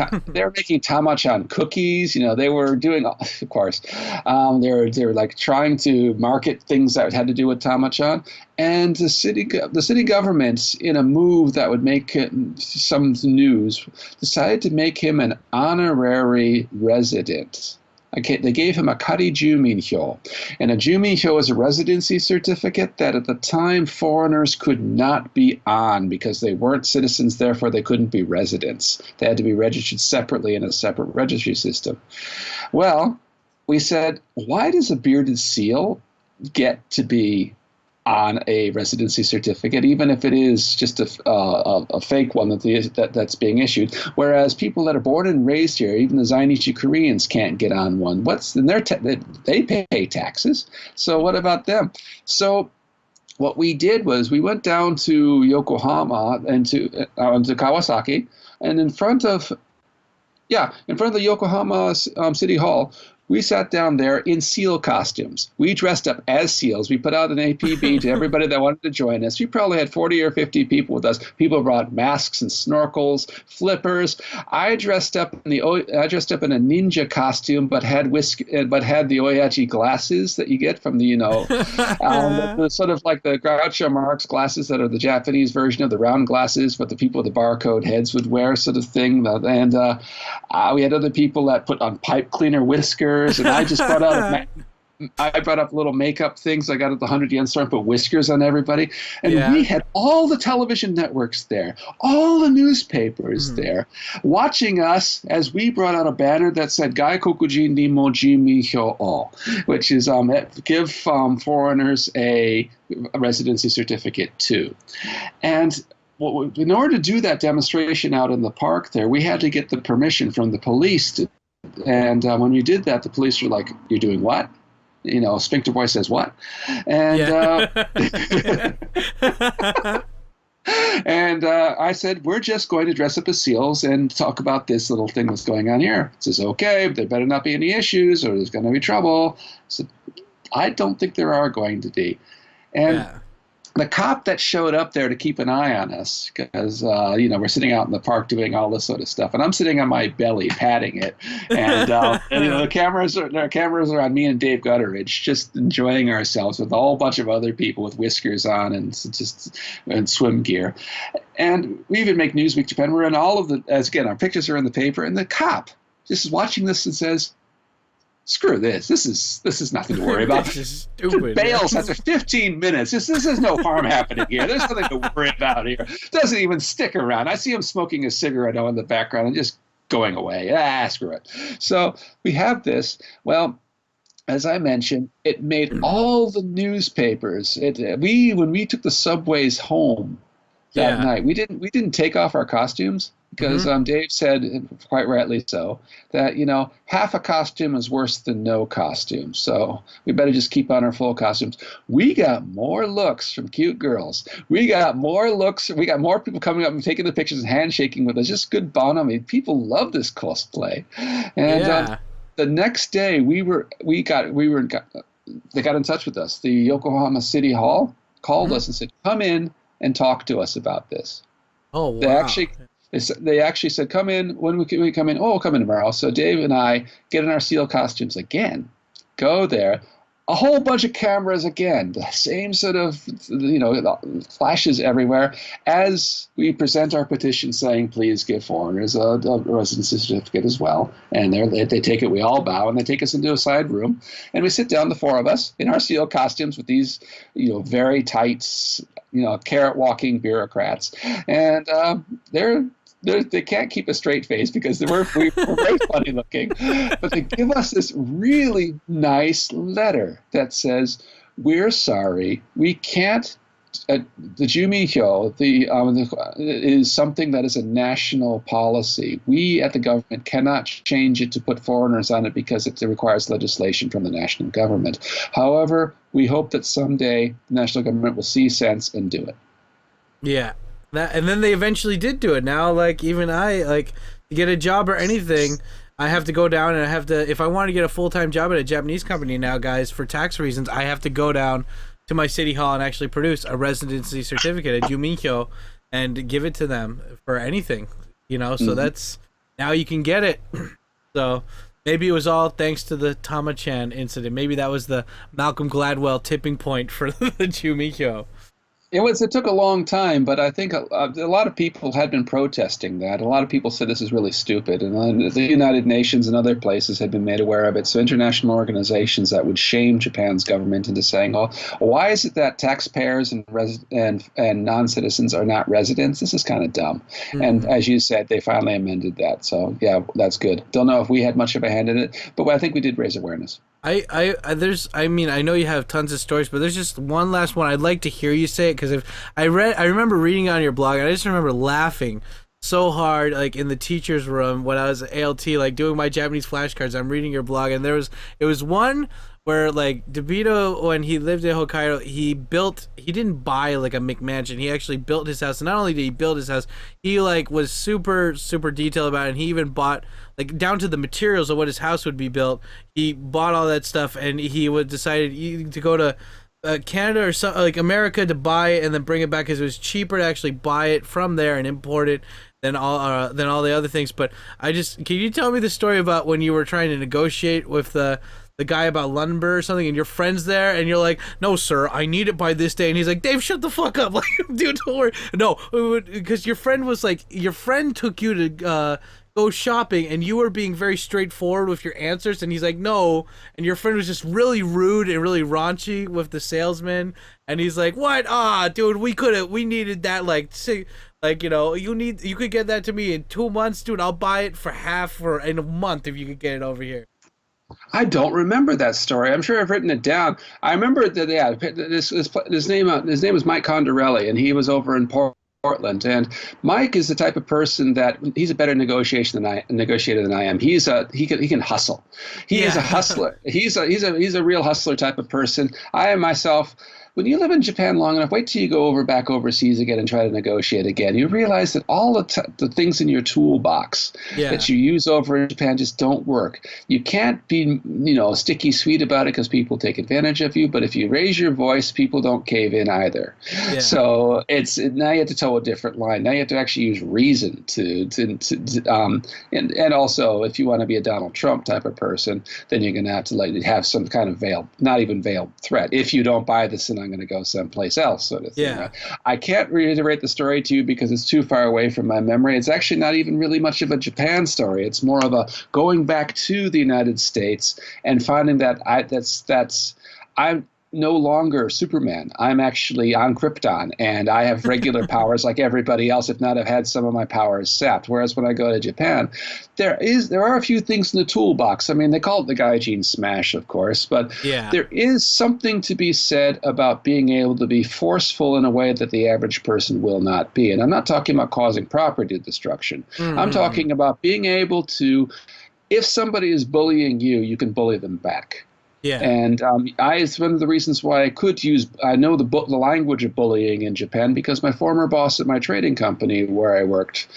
Tama-chan cookies. They were doing, of course, they were like trying to market things that had to do with Tama-chan. And the city government, in a move that would make some news, decided to make him an honorary resident. They gave him a Kari Juminhyo. And a Juminhyo is a residency certificate that at the time foreigners could not be on because they weren't citizens, therefore they couldn't be residents. They had to be registered separately in a separate registry system. Well, we said, why does a bearded seal get to be on a residency certificate, even if it is just a fake one that's being issued, whereas people that are born and raised here, even the Zainichi Koreans, can't get on one. They pay taxes, so what about them? So what we did was we went down to Yokohama and to Kawasaki, and in front of the Yokohama City Hall, we sat down there in seal costumes. We dressed up as seals. We put out an APB to everybody that wanted to join us. We probably had 40 or 50 people with us. People brought masks and snorkels, flippers. I dressed up in a ninja costume, but had the Oyaji glasses that you get from the the sort of like the Groucho Marx glasses that are the Japanese version of the round glasses, what the people with the barcode heads would wear, sort of thing. And we had other people that put on pipe cleaner whiskers. And I just brought up little makeup things I got at the 100 yen store and put whiskers on everybody. And we had all the television networks there, all the newspapers there, watching us as we brought out a banner that said Gaikokujin ni mo Jimihyo o, which is give foreigners a residency certificate too. And in order to do that demonstration out in the park there, we had to get the permission from the police and when we did that, the police were like, "You're doing what?" Sphincter Boy says what? And and I said, we're just going to dress up as seals and talk about this little thing that's going on here. He says, okay, there better not be any issues or there's going to be trouble. I said, I don't think there are going to be. And the cop that showed up there to keep an eye on us, because, we're sitting out in the park doing all this sort of stuff, and I'm sitting on my belly patting it, and the cameras are on me and Dave Gutteridge, just enjoying ourselves with a whole bunch of other people with whiskers on and swim gear. And we even make Newsweek Japan. We're in all of our pictures are in the paper, and the cop just is watching this and says, screw this. This is nothing to worry about. This is stupid. Bails after 15 minutes. This is no harm happening here. There's nothing to worry about here. Doesn't even stick around. I see him smoking a cigarette in the background and just going away. Screw it. So we have this. Well, as I mentioned, it made all the newspapers. When we took the subways home that night, we didn't take off our costumes. Because Dave said, quite rightly so, that, half a costume is worse than no costume. So we better just keep on our full costumes. We got more looks from cute girls. We got more looks. We got more people coming up and taking the pictures and handshaking with us. Just good bonhomie. I mean, people love this cosplay. And the next day they got in touch with us. The Yokohama City Hall called us and said, come in and talk to us about this. Oh, wow. They actually said, come in. When can we come in? Oh, we'll come in tomorrow. So Dave and I get in our SEAL costumes again, go there, a whole bunch of cameras again, the same sort of, flashes everywhere as we present our petition saying, please give foreigners a residency certificate as well. And they take it, we all bow, and they take us into a side room. And we sit down, the four of us, in our SEAL costumes with these, very tight, carrot-walking bureaucrats. And they can't keep a straight face because we're very funny looking. But they give us this really nice letter that says, we're sorry, we can't, the Jumihyo is something that is a national policy. We at the government cannot change it to put foreigners on it because it requires legislation from the national government. However, we hope that someday the national government will see sense and do it. Yeah. And then they eventually did do it. Now, even I, to get a job or anything, I have to go down and I have to, if I want to get a full-time job at a Japanese company now, guys, for tax reasons, I have to go down to my city hall and actually produce a residency certificate, a Jumihyo, and give it to them for anything, so that's, now you can get it. So maybe it was all thanks to the Tama-chan incident. Maybe that was the Malcolm Gladwell tipping point for the Jumihyo. It took a long time, but I think a lot of people had been protesting that. A lot of people said this is really stupid, and the United Nations and other places had been made aware of it. So international organizations that would shame Japan's government into saying, "Oh, why is it that taxpayers and non-citizens are not residents? This is kind of dumb." Mm-hmm. And as you said, they finally amended that. So yeah, that's good. Don't know if we had much of a hand in it, but I think we did raise awareness. I know you have tons of stories, but there's just one last one. I'd like to hear you say it because I remember reading on your blog, and I just remember laughing so hard, in the teacher's room when I was at ALT, doing my Japanese flashcards. I'm reading your blog, and it was one where Debito, when he lived in Hokkaido, he didn't buy a McMansion. He actually built his house. And not only did he build his house, he was super, super detailed about it. And he even bought down to the materials of what his house would be built. He bought all that stuff, and he decided to go to Canada or America to buy it and then bring it back because it was cheaper to actually buy it from there and import it than all the other things. But can you tell me the story about when you were trying to negotiate with the guy about lumber or something, and your friend's there, and you're like, "No, sir, I need it by this day," and he's like, "Dave, shut the fuck up!" Dude, don't worry. No, because your friend took you to go shopping, and you were being very straightforward with your answers, and he's like, "No," and your friend was just really rude and really raunchy with the salesman, and he's like, "What? Dude, we needed that you could get that to me in 2 months, dude. I'll buy it for half in a month if you could get it over here." I don't remember that story. I'm sure I've written it down. I remember that. Yeah, his name was Mike Condorelli, and he was over in Portland. And Mike is the type of person that he's a better negotiator than I am. He can hustle. He is a hustler. He's a real hustler type of person. I am myself. When you live in Japan long enough, wait till you go back overseas again and try to negotiate again. You realize that all the things in your toolbox that you use over in Japan just don't work. You can't be, sticky sweet about it because people take advantage of you. But if you raise your voice, people don't cave in either. Yeah. So now you have to toe a different line. Now you have to actually use reason and also if you want to be a Donald Trump type of person, then you're going to have to have some kind of not even veiled threat. If you don't buy this, I'm going to go someplace else, sort of thing. Yeah. I can't reiterate the story to you because it's too far away from my memory. It's actually not even really much of a Japan story. It's more of a going back to the United States and finding that I'm no longer Superman. I'm actually on Krypton, and I have regular powers like everybody else. If not, I've had some of my powers sapped. Whereas when I go to Japan, there are a few things in the toolbox. I mean, they call it the gaijin smash, of course, but there is something to be said about being able to be forceful in a way that the average person will not be. And I'm not talking about causing property destruction. Mm-hmm. I'm talking about being able to, if somebody is bullying you, you can bully them back. Yeah, and it's one of the reasons why I know the language of bullying in Japan because my former boss at my trading company where I worked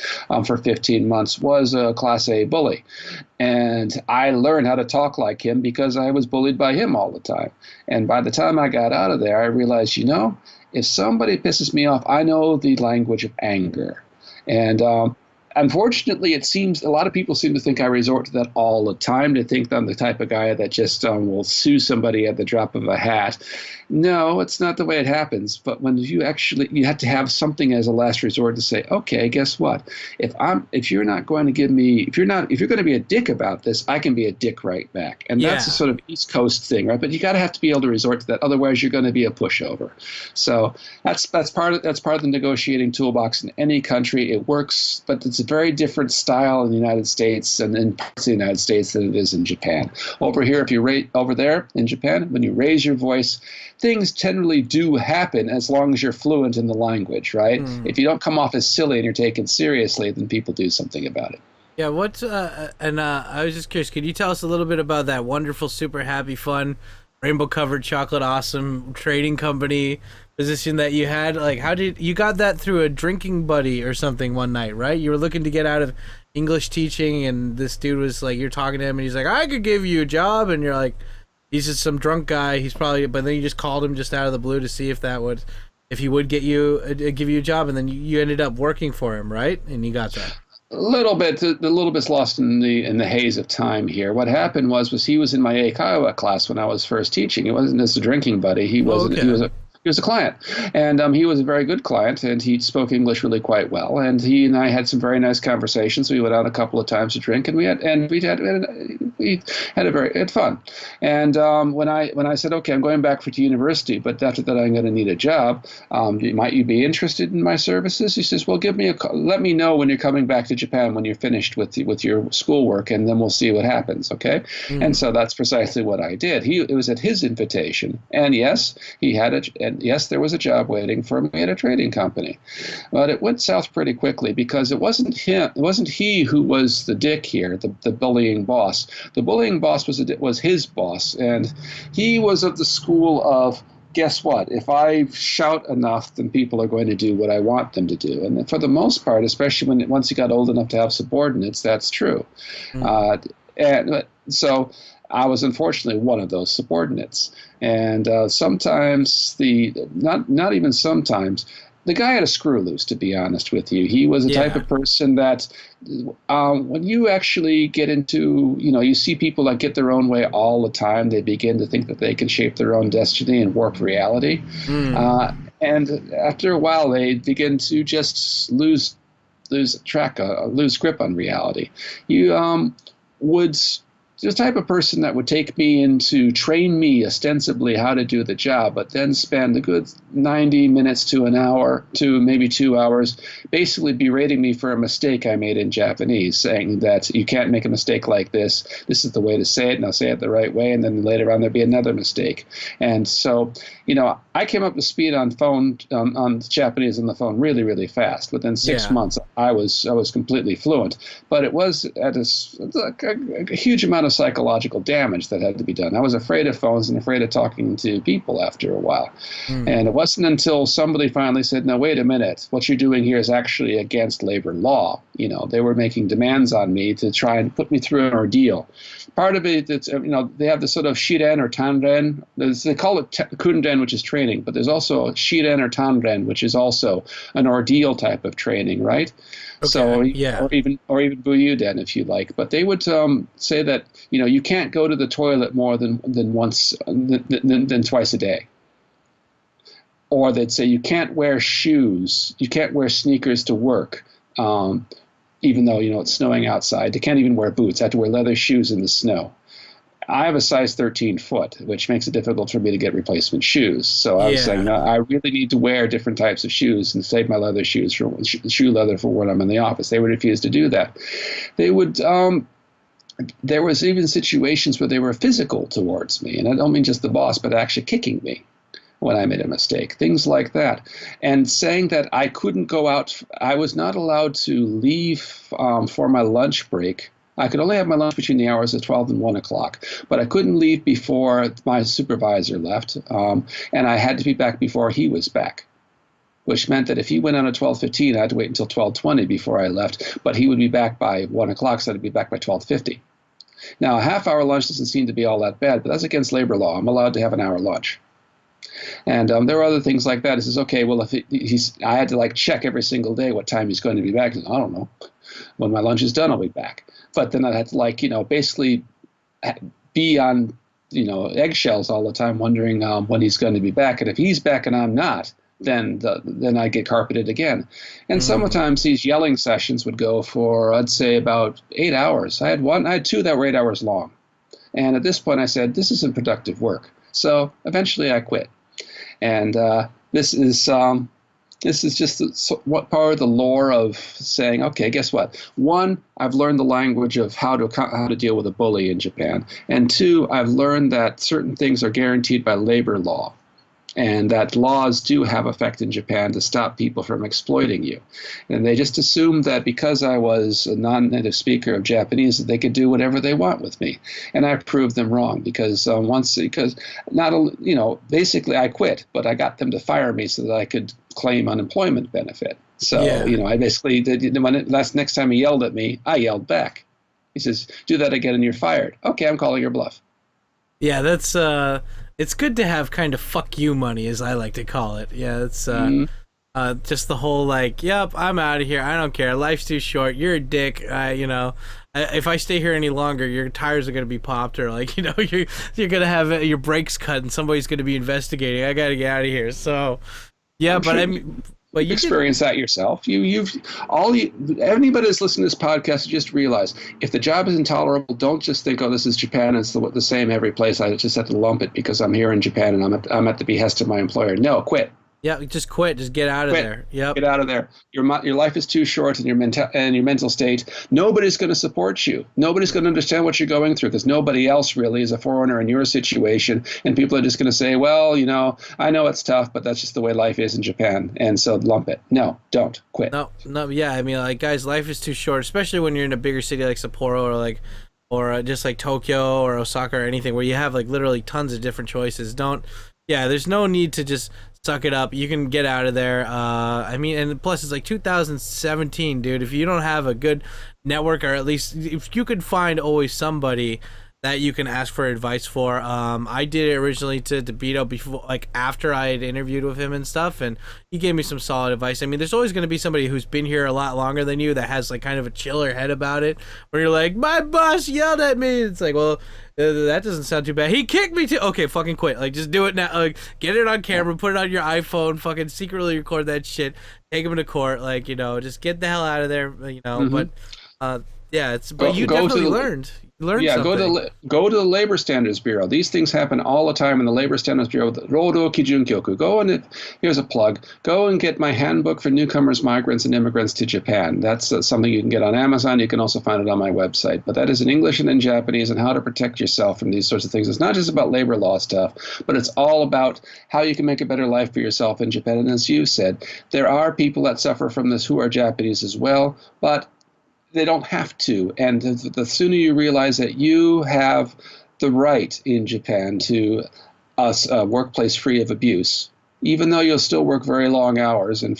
for 15 months was a Class A bully. And I learned how to talk like him because I was bullied by him all the time. And by the time I got out of there, I realized, if somebody pisses me off, I know the language of anger. And unfortunately, it seems a lot of people seem to think I resort to that all the time, to think I'm the type of guy that just will sue somebody at the drop of a hat. No, it's not the way it happens. But when you have to have something as a last resort to say, okay, guess what? If you're going to be a dick about this, I can be a dick right back. And that's a sort of East Coast thing, right? But you have to be able to resort to that. Otherwise, you're going to be a pushover. So that's part of the negotiating toolbox in any country. It works, but it's a very different style in the United States and in parts of the United States than it is in Japan. Over here, over there in Japan, when you raise your voice, things generally do happen as long as you're fluent in the language, right? If you don't come off as silly and you're taken seriously, then people do something about it. Yeah, I was just curious, could you tell us a little bit about that wonderful, super happy, fun, rainbow-covered, chocolate awesome trading company position that you had? Like, how did you got that through a drinking buddy or something one night, right? You were looking to get out of English teaching, and this dude was like, you're talking to him, and he's like, I could give you a job, and you're like, he's just some drunk guy. But then you just called him just out of the blue to see if he would give you a job, and then you ended up working for him, right? And you got that. A little bit's lost in the haze of time here. What happened was he was in my Eikaiwa class when I was first teaching. It wasn't just a drinking buddy. He wasn't. Okay. He was a client, and he was a very good client, and he spoke English really quite well. And he and I had some very nice conversations. We went out a couple of times to drink, and we had fun. And when I said, okay, I'm going back to university, but after that I'm going to need a job. Might you be interested in my services? He says, well, give me a call. Let me know when you're coming back to Japan when you're finished with your schoolwork, and then we'll see what happens. Okay. Mm-hmm. And so that's precisely what I did. It was at his invitation, and yes, he had yes, there was a job waiting for me at a trading company. But it went south pretty quickly because it wasn't him. It wasn't he who was the dick here, the bullying boss. The bullying boss was his boss, and he was of the school of, guess what? If I shout enough, then people are going to do what I want them to do. And for the most part, especially once he got old enough to have subordinates, that's true. Mm-hmm. So I was unfortunately one of those subordinates. And sometimes not even sometimes, the guy had a screw loose, to be honest with you. He was the type of person that when you actually get into, you see people that get their own way all the time, they begin to think that they can shape their own destiny and warp reality. And after a while, they begin to just lose grip on reality. the type of person that would take me in to train me ostensibly how to do the job, but then spend a good 90 minutes to an hour to maybe 2 hours basically berating me for a mistake I made in Japanese, saying that you can't make a mistake like this. This is the way to say it, and I'll say it the right way, and then later on there'll be another mistake. And so, I came up to speed on Japanese on the phone really, really fast. Within 6 months, I was completely fluent. But it was at a huge amount of psychological damage that had to be done. I was afraid of phones and afraid of talking to people after a while. And it wasn't until somebody finally said, no, wait a minute, what you're doing here is actually against labor law. They were making demands on me to try and put me through an ordeal. Part of it, it's, they have the sort of shiren or tanren. They call it kunden, which is training, but there's also shiren or tanren, which is also an ordeal type of training, right? Okay, so, or even buyuden, if you like. But they would say that you can't go to the toilet more than twice a day. Or they'd say you can't wear shoes, you can't wear sneakers to work, even though it's snowing outside. They can't even wear boots. I have to wear leather shoes in the snow. I have a size 13 foot, which makes it difficult for me to get replacement shoes. So I was saying, I really need to wear different types of shoes and save my leather shoes for shoe leather for when I'm in the office. They would refuse to do that. They would. There was even situations where they were physical towards me, and I don't mean just the boss, but actually kicking me when I made a mistake, things like that. And saying that I couldn't go out, I was not allowed to leave for my lunch break. I could only have my lunch between the hours of 12 and 1 o'clock, but I couldn't leave before my supervisor left, and I had to be back before he was back, which meant that if he went on at 12:15, I had to wait until 12:20 before I left, but he would be back by 1 o'clock, so I'd be back by 12:50. Now, a half-hour lunch doesn't seem to be all that bad, but that's against labor law. I'm allowed to have an hour lunch. And there were other things like that. He says, okay, well, if I had to check every single day what time he's going to be back. He says, I don't know. When my lunch is done, I'll be back. But then I had to basically be on, eggshells all the time, wondering when he's going to be back. And if he's back and I'm not, then I get carpeted again. And sometimes these yelling sessions would go for, I'd say, about 8 hours. I had two that were 8 hours long. And at this point I said, this isn't productive work. So eventually I quit. And this is just what part of the lore of saying, okay, guess what? One, I've learned the language of how to deal with a bully in Japan. And two, I've learned that certain things are guaranteed by labor law, and that laws do have effect in Japan to stop people from exploiting you. And they just assumed that because I was a non-native speaker of Japanese, that they could do whatever they want with me. And I proved them wrong because basically I quit, but I got them to fire me so that I could claim unemployment benefit. So, I basically did, next time he yelled at me, I yelled back. He says, do that again and you're fired. Okay, I'm calling your bluff. Yeah, that's it's good to have kind of fuck you money, as I like to call it. Yeah, it's just the whole yep, I'm out of here. I don't care. Life's too short. You're a dick. If I stay here any longer, your tires are gonna be popped, or you're gonna have your brakes cut, and somebody's gonna be investigating. I gotta get out of here. So, yeah, but you experience that yourself. Anybody that's listening to this podcast, just realize if the job is intolerable, don't just think, oh, this is Japan, it's the same every place. I just have to lump it because I'm here in Japan and I'm at the behest of my employer. No, quit. Yeah, just quit. Just get out of there. Yep. Get out of there. Your life is too short, and your mental state. Nobody's going to support you. Nobody's going to understand what you're going through because nobody else really is a foreigner in your situation. And people are just going to say, well, I know it's tough, but that's just the way life is in Japan. And so lump it. No, don't quit. No. Yeah, I mean, guys, life is too short, especially when you're in a bigger city like Sapporo or just like Tokyo or Osaka or anything where you have literally tons of different choices. There's no need to just suck it up. You can get out of there. And plus it's 2017, dude. If you don't have a good network, or at least if you could find always somebody that you can ask for advice for. I did it originally to Debito before, after I had interviewed with him and stuff, and he gave me some solid advice. I mean, there's always going to be somebody who's been here a lot longer than you that has kind of a chiller head about it, where you're like, my boss yelled at me. It's well, that doesn't sound too bad. He kicked me too. Okay, fucking quit. Just do it now. Get it on camera, put it on your iPhone, fucking secretly record that shit, take him to court. Just get the hell out of there. Mm-hmm. But Yeah, but you definitely learned. You learned something. Go to the Labor Standards Bureau. These things happen all the time in the Labor Standards Bureau. The Rodo Kijun Kyoku. Go and here's a plug. Go and get my handbook for newcomers, migrants, and immigrants to Japan. That's something you can get on Amazon. You can also find it on my website. But that is in English and in Japanese, and how to protect yourself from these sorts of things. It's not just about labor law stuff, but it's all about how you can make a better life for yourself in Japan. And as you said, there are people that suffer from this who are Japanese as well, but they don't have to. And the sooner you realize that you have the right in Japan to a workplace free of abuse, even though you'll still work very long hours and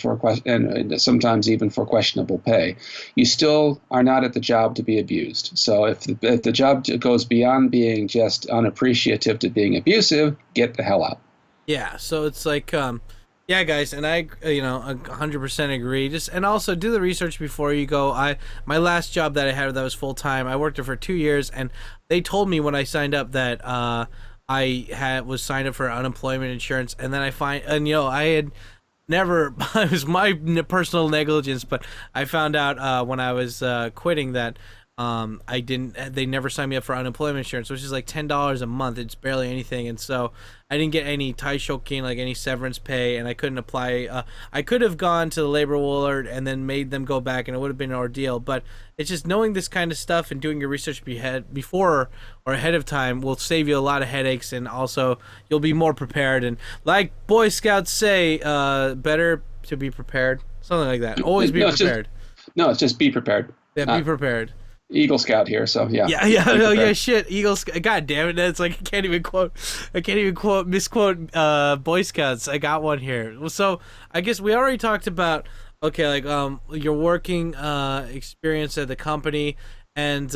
sometimes even for questionable pay, you still are not at the job to be abused. So if the job goes beyond being just unappreciative to being abusive, get the hell out. Yeah, so it's like, yeah, guys, and I 100% agree. And also do the research before you go. My last job that I had that was full time, I worked there for 2 years, and they told me when I signed up that I was signed up for unemployment insurance, and then I had never. It was my personal negligence, but I found out when I was quitting that they never signed me up for unemployment insurance, which is like $10 a month. It's barely anything, and so I didn't get any taishokin, like any severance pay, and I couldn't apply. I could have gone to the labor board and then made them go back, and it would have been an ordeal. But it's just knowing this kind of stuff and doing your research before or ahead of time will save you a lot of headaches, and also you'll be more prepared. And like Boy Scouts say, better to be prepared, something like that. Always be prepared. It's just be prepared. Yeah, be prepared. Eagle Scout here, so yeah. Yeah, shit. Eagle Scout. God damn it, it's like I can't even misquote Boy Scouts. I got one here. So I guess we already talked about your working experience at the company, and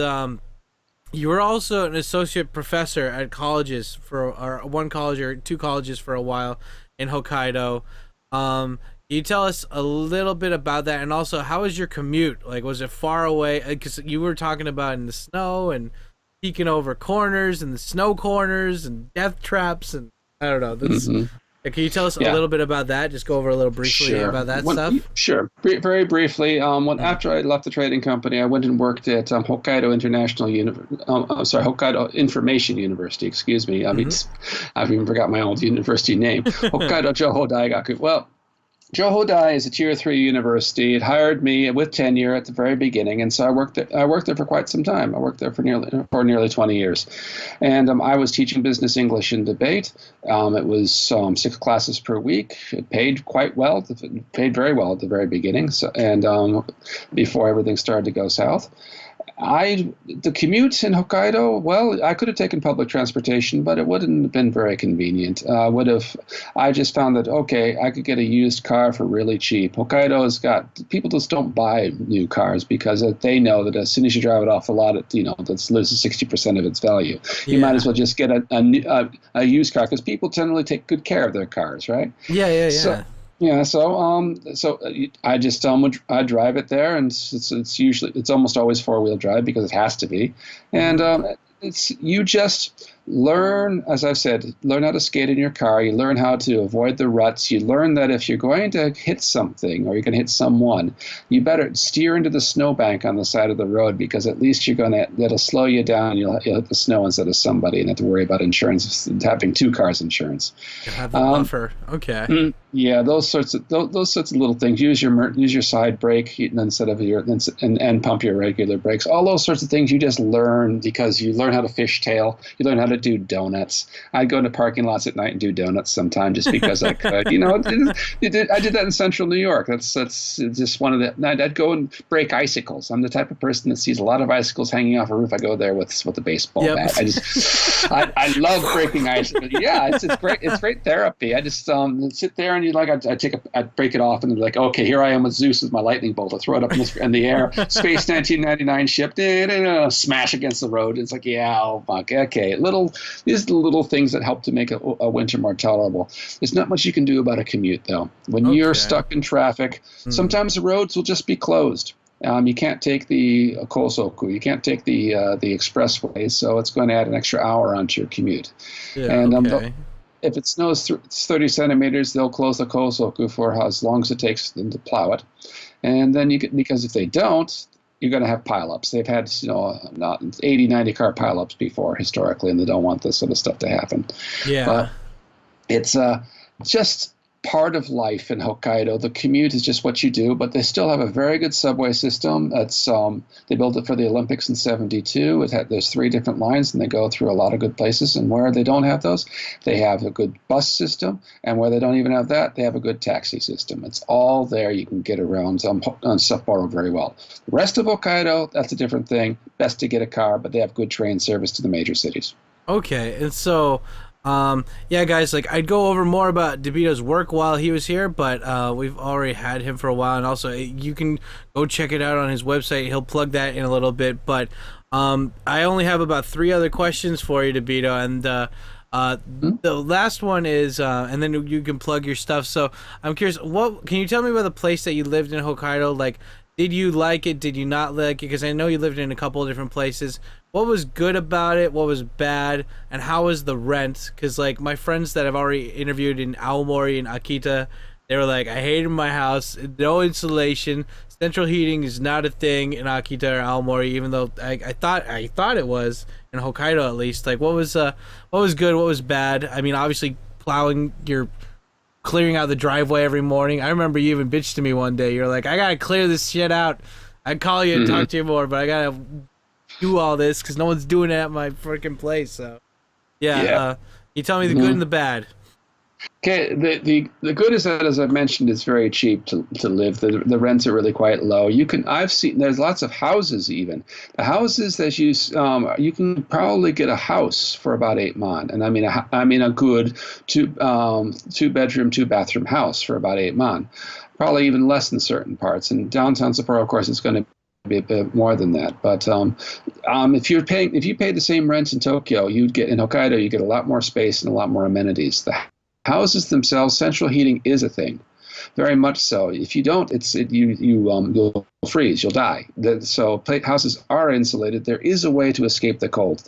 you were also an associate professor at colleges one college or two colleges for a while in Hokkaido. Can you tell us a little bit about that, and also how was your commute? Like, was it far away? Because you were talking about in the snow and peeking over corners and the snow corners and death traps, and I don't know. Can you tell us a little bit about that? Just go over a little briefly about that stuff. Sure. Very briefly. After I left the trading company, I went and worked at Hokkaido Hokkaido Information University. Excuse me. I've even forgot my old university name. Hokkaido Joho Daigaku. Well, Joho Dai is a tier 3 university. It hired me with tenure at the very beginning, and so I worked there for quite some time. I worked there for nearly 20 years, and I was teaching business English and debate. It was 6 classes per week. It paid quite well. It paid very well at the very beginning. So, and before everything started to go south. The commute in Hokkaido, well, I could have taken public transportation, but it wouldn't have been very convenient. I just found that, I could get a used car for really cheap. Hokkaido's people just don't buy new cars because they know that as soon as you drive it off the lot, it loses 60% of its value. Yeah. You might as well just get a used car because people generally take good care of their cars, right? Yeah. So I just I drive it there, and it's almost always 4-wheel drive because it has to be, and you just learn, as I've said, learn how to skate in your car. You learn how to avoid the ruts. You learn that if you're going to hit something or you're going to hit someone, you better steer into the snowbank on the side of the road because at least that'll slow you down. You'll hit the snow instead of somebody and have to worry about insurance, having 2 cars insurance. You have the buffer. Okay. Yeah, those sorts of little things. Use your side brake instead of and pump your regular brakes. All those sorts of things you just learn because you learn how to fishtail. You learn how to do donuts. I'd go into parking lots at night and do donuts sometime just because I could. I did that in Central New York. That's just one of the. I'd go and break icicles. I'm the type of person that sees a lot of icicles hanging off a roof. I go there with a baseball bat. I love breaking icicles. Yeah, it's great. It's great therapy. I just sit there and I'd break it off and be like, okay, here I am with Zeus with my lightning bolt. I throw it up in the air. Space 1999 ship. Smash against the road. It's like, yeah, oh fuck, okay. These are the little things that help to make a winter more tolerable. There's not much you can do about a commute, though. When you're stuck in traffic, sometimes the roads will just be closed. You can't take the Kosoku. You can't take the expressway, so it's going to add an extra hour onto your commute. Yeah, and if it snows 30 centimeters, they'll close the Kosoku for as long as it takes them to plow it. And then because if they don't, you're going to have pileups. They've had, not 80, 90 car pileups before historically, and they don't want this sort of stuff to happen. Yeah. But it's just part of life in Hokkaido. The commute is just what you do, but they still have a very good subway system. It's they built it for the Olympics in '72. There's 3 different lines, and they go through a lot of good places. And where they don't have those, they have a good bus system. And where they don't even have that, they have a good taxi system. It's all there. You can get around on Sapporo very well. The rest of Hokkaido, that's a different thing. Best to get a car, but they have good train service to the major cities. Okay, and so, yeah, guys, like, I'd go over more about Debito's work while he was here, but we've already had him for a while, and also you can go check it out on his website. He'll plug that in a little bit, but I only have about 3 other questions for you, Debito, and the last one is, and then you can plug your stuff. So I'm curious, can you tell me about the place that you lived in Hokkaido? Like, did you like it? Did you not like it? Because I know you lived in a couple of different places. What was good about it? What was bad? And how was the rent? Because, like, my friends that I've already interviewed in Aomori and Akita, they were like, I hated my house. No insulation. Central heating is not a thing in Akita or Aomori, even though I thought it was in Hokkaido at least. Like, what was good? What was bad? I mean, obviously, clearing out the driveway every morning. I remember you even bitched to me one day. You're like, I gotta clear this shit out. I'd call you and talk to you more, but I gotta do all this because no one's doing it at my freaking place. So, yeah. You tell me the good and the bad. Okay, the good is that, as I mentioned, it's very cheap to live. The rents are really quite low. I've seen there's lots of houses even. The houses that you can probably get a house for about 8 man, and I mean a good 2 bedroom, 2 bathroom house for about 8 man, probably even less in certain parts. And downtown Sapporo, of course, it's going to be a bit more than that. But if you paid the same rent in Tokyo, you'd get in Hokkaido, you get a lot more space and a lot more amenities. The houses themselves, central heating is a thing, very much so. If you don't, you'll freeze, you'll die. So houses are insulated. There is a way to escape the cold.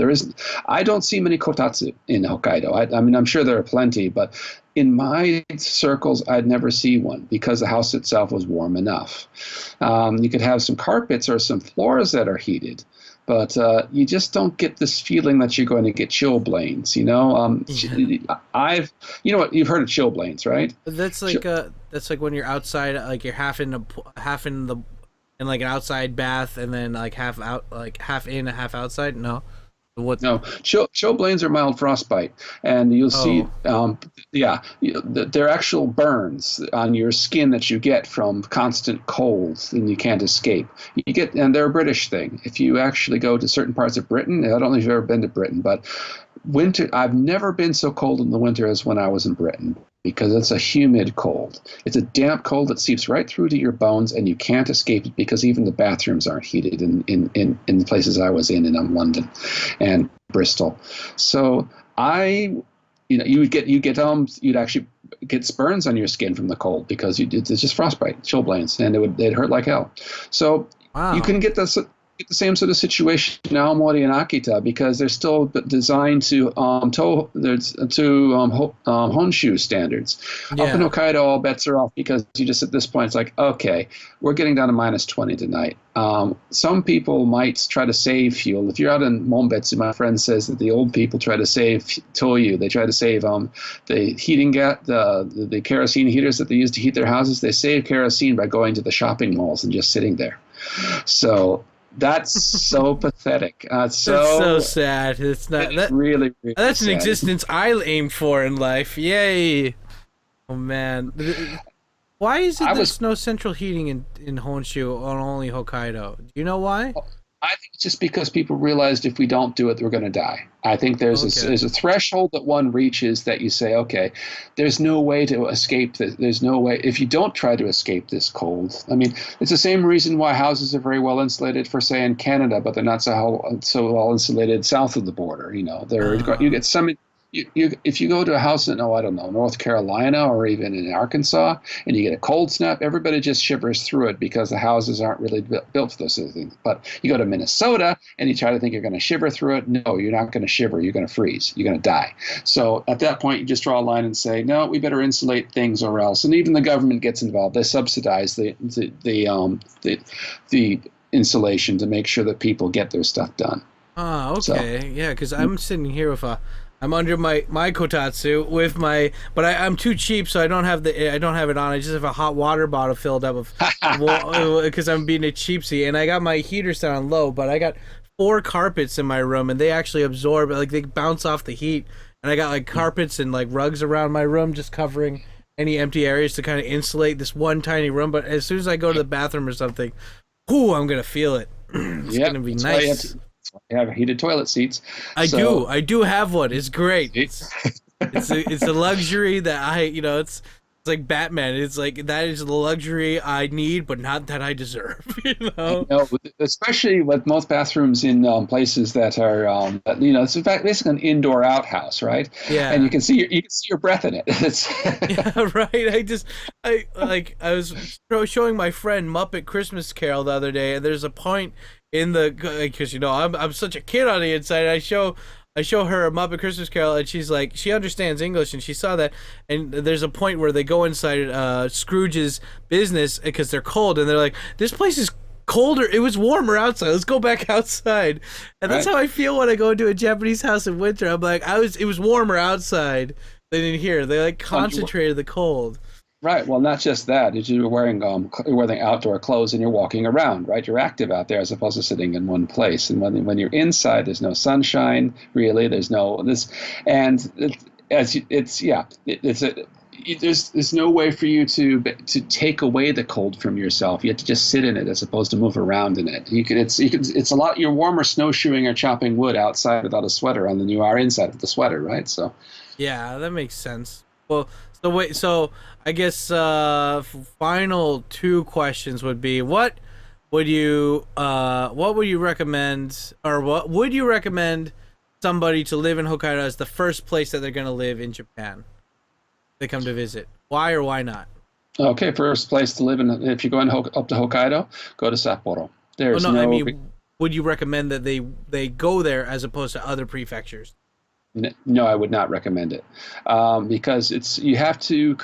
I don't see many kotatsu in Hokkaido. I mean, I'm sure there are plenty, but in my circles, I'd never see one because the house itself was warm enough. You could have some carpets or some floors that are heated, but you just don't get this feeling that you're going to get chilblains. You've heard of chilblains, right? That's like when you're outside, like you're half in like an outside bath, and then like half out, like half in, half outside. No. No, chilblains are mild frostbite, and you'll see, they're actual burns on your skin that you get from constant cold, and you can't escape. And they're a British thing. If you actually go to certain parts of Britain, I don't know if you've ever been to Britain, but winter, I've never been so cold in the winter as when I was in Britain, because it's a humid cold. It's a damp cold that seeps right through to your bones, and you can't escape it because even the bathrooms aren't heated in the places I was in London and Bristol. So you'd actually get burns on your skin from the cold because it's just frostbite, chilblains, and they'd hurt like hell. So you can get the same sort of situation in Aomori and Akita because they're still designed to Honshu standards. Yeah. Up in Hokkaido, all bets are off because you just at this point it's like, okay, we're getting down to -20 tonight. Some people might try to save fuel. If you're out in Monbetsu, my friend says that the old people try to save toyu. They try to save the heating gas, the kerosene heaters that they use to heat their houses. They save kerosene by going to the shopping malls and just sitting there. So that's so pathetic. That's so sad. It's not that really that's sad. An existence I aim for in life. Yay! Oh man, why is it there's no central heating in Honshu or only Hokkaido? Do you know why? I think it's just because people realized if we don't do it, we're going to die. I think there's a threshold that one reaches that you say, okay, there's no way to escape this. There's no way if you don't try to escape this cold. I mean, it's the same reason why houses are very well insulated for, say, in Canada, but they're not so well insulated south of the border. You get some. If you go to a house in, North Carolina or even in Arkansas, and you get a cold snap, everybody just shivers through it because the houses aren't really built for those sort of things. But you go to Minnesota and you try to think you're going to shiver through it. No, you're not going to shiver. You're going to freeze. You're going to die. So at that point, you just draw a line and say, no, we better insulate things or else. And even the government gets involved. They subsidize the insulation to make sure that people get their stuff done. Oh, okay. Yeah, because I'm sitting here with I'm under my kotatsu with but I'm too cheap, so I don't have it on. I just have a hot water bottle filled up of, because I'm being a cheapsie, and I got my heater set on low, but I got 4 carpets in my room, and they actually absorb, like they bounce off the heat, and I got like carpets and like rugs around my room, just covering any empty areas to kind of insulate this one tiny room. But as soon as I go to the bathroom or something, I'm gonna feel it. It's gonna be nice. I have heated toilet seats. I do have one. It's great. It's a luxury that it's like Batman. It's like that is the luxury I need, but not that I deserve. Especially with most bathrooms in places that are, it's in fact basically an indoor outhouse, right? Yeah. And you can see your breath in it. Yeah, right. I was showing my friend Muppet Christmas Carol the other day, and there's a point in because I'm such a kid on the inside. I show her a Muppet Christmas Carol, and she's like, she understands English, and she saw that, and there's a point where they go inside Scrooge's business because they're cold, and they're like, this place is colder. It was warmer outside. Let's go back outside. And that's how I feel when I go into a Japanese house in winter. I'm like, it was warmer outside than in here. They like concentrated the cold. Right. Well, not just that. You're wearing outdoor clothes and you're walking around, right? You're active out there as opposed to sitting in one place. And when you're inside, there's no sunshine, really. There's no there's no way for you to take away the cold from yourself. You have to just sit in it as opposed to move around in it. It's a lot. You're warmer snowshoeing or chopping wood outside without a sweater on than you are inside with the sweater, right? So. Yeah, that makes sense. Well. So I guess final 2 questions would be, what would you recommend, or what would you recommend somebody to live in Hokkaido as the first place that they're going to live in Japan? They come to visit. Why or why not? Okay, first place to live in, if you're going up to Hokkaido, go to Sapporo. Would you recommend that they go there as opposed to other prefectures? No, I would not recommend it because you have to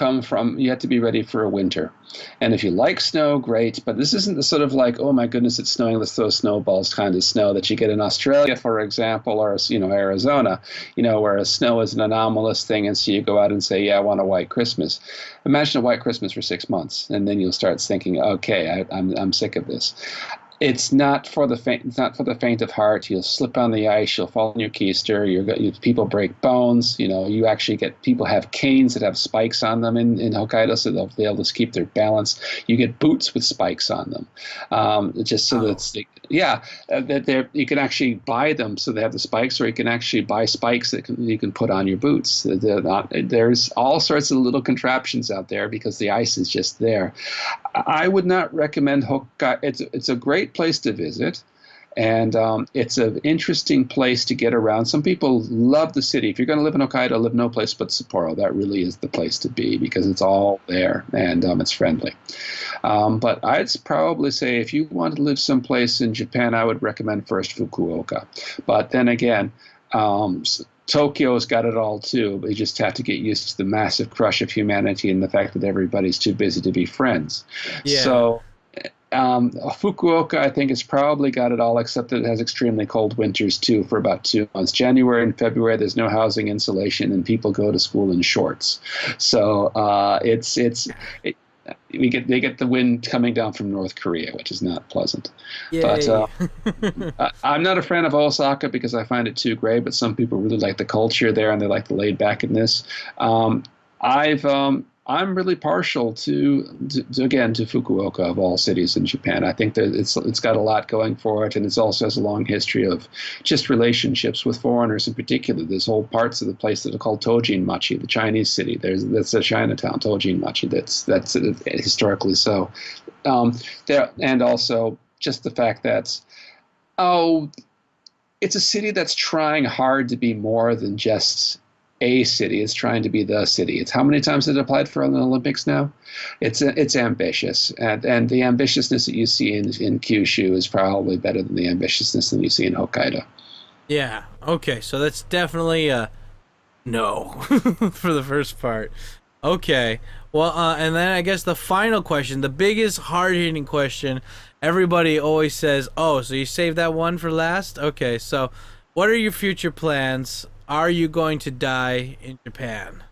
be ready for a winter. And if you like snow, great. But this isn't the sort of like, oh, my goodness, it's snowing, let's throw snowballs kind of snow that you get in Australia, for example, or, Arizona, where snow is an anomalous thing. And so you go out and say, yeah, I want a white Christmas. Imagine a white Christmas for 6 months. And then you'll start thinking, okay, I'm sick of this. It's not for the faint. It's not for the faint of heart. You'll slip on the ice. You'll fall on your keister. People break bones. You actually get people have canes that have spikes on them in Hokkaido, so they'll be able to keep their balance. You get boots with spikes on them, just so that you can actually buy them so they have the spikes, or you can actually buy spikes that you can put on your boots. There's all sorts of little contraptions out there because the ice is just there. I would not recommend Hokkaido. It's a great place to visit, and it's an interesting place to get around. Some people love the city. If you're going to live in Hokkaido, live no place but Sapporo. That really is the place to be because it's all there and it's friendly. But I'd probably say if you want to live someplace in Japan, I would recommend first Fukuoka. But then again, Tokyo's got it all too. But you just have to get used to the massive crush of humanity and the fact that everybody's too busy to be friends. Yeah. So Fukuoka, I think, has probably got it all, except that it has extremely cold winters too for about 2 months. January and February, there's no housing insulation, and people go to school in shorts. So they get the wind coming down from North Korea, which is not pleasant. Yay. But I'm not a fan of Osaka because I find it too gray. But some people really like the culture there, and they like the laid backness. I'm really partial to Fukuoka of all cities in Japan. I think that it's got a lot going for it, and it also has a long history of just relationships with foreigners in particular. There's whole parts of the place that are called Tojinmachi, the Chinese city. That's a Chinatown, Tojinmachi. That's historically so. And also just the fact that it's a city that's trying hard to be more than just a city. Is trying to be the city. It's how many times it applied for the Olympics now? It's ambitious, and the ambitiousness that you see in Kyushu is probably better than the ambitiousness that you see in Hokkaido. Yeah. Okay. So that's definitely a no for the first part. Okay. Well, and then I guess the final question, the biggest hard-hitting question, everybody always says, "Oh, so you saved that one for last?" Okay, so what are your future plans? Are you going to die in Japan?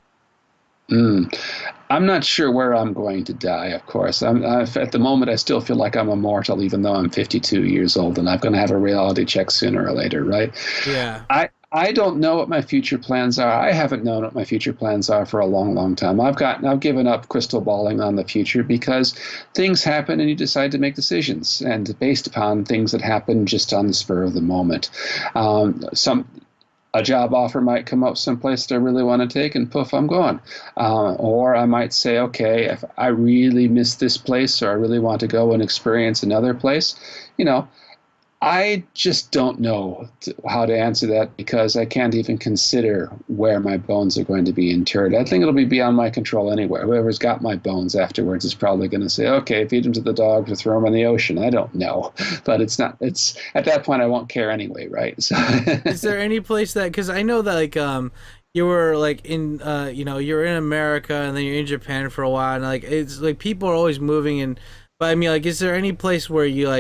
I'm not sure where I'm going to die, of course. At the moment, I still feel like I'm immortal, even though I'm 52 years old, and I'm going to have a reality check sooner or later, right? Yeah. I don't know what my future plans are. I haven't known what my future plans are for a long, long time. I've given up crystal balling on the future because things happen and you decide to make decisions, and based upon things that happen just on the spur of the moment. A job offer might come up someplace that I really want to take, and poof, I'm gone. Or I might say, okay, if I really miss this place, or I really want to go and experience another place, I just don't know how to answer that because I can't even consider where my bones are going to be interred. I think it'll be beyond my control anyway. Whoever's got my bones afterwards is probably going to say, okay, feed them to the dogs or throw them in the ocean. I don't know. But it's at that point, I won't care anyway, right? So Is there any place that, because I know that you were like in you're in America and then you're in Japan for a while, and like it's like people are always moving, and but I mean, like, is there any place where you'd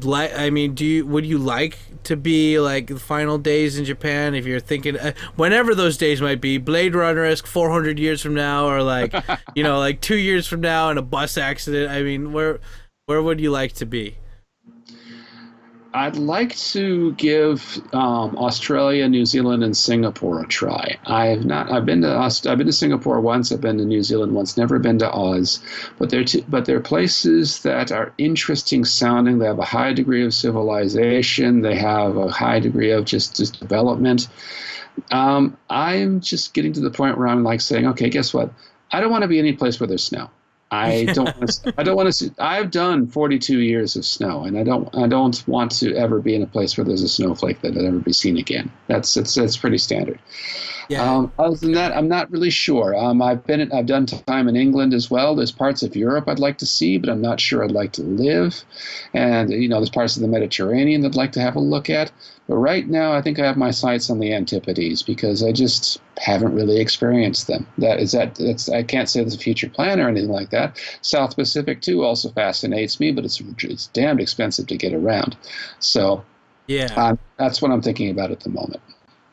like, I mean, would you like to be like the final days in Japan, if you're thinking whenever those days might be, Blade Runner-esque 400 years from now, or like like 2 years from now in a bus accident? I mean, where would you like to be? I'd like to give Australia, New Zealand, and Singapore a try. I've been to Singapore once. I've been to New Zealand once. Never been to Oz, but they're places that are interesting sounding. They have a high degree of civilization. They have a high degree of just development. I'm just getting to the point where I'm like saying, okay, guess what? I don't want to be any place where there's snow. I don't want to see. I've done 42 years of snow, and I don't want to ever be in a place where there's a snowflake that'll ever be seen again. That's pretty standard. Yeah. Other than that, I'm not really sure. I've done time in England as well. There's parts of Europe I'd like to see, but I'm not sure I'd like to live. And there's parts of the Mediterranean that I'd like to have a look at. But right now, I think I have my sights on the Antipodes because I just haven't really experienced them. I can't say there's a future plan or anything like that. South Pacific too also fascinates me, but it's damned expensive to get around. So yeah, that's what I'm thinking about at the moment.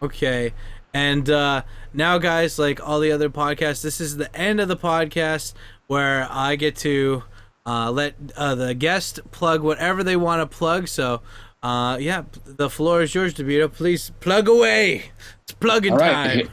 Okay. And now, guys, like all the other podcasts, this is the end of the podcast where I get to let the guest plug whatever they want to plug. So, the floor is yours, Debito. Please plug away. It's plugging time.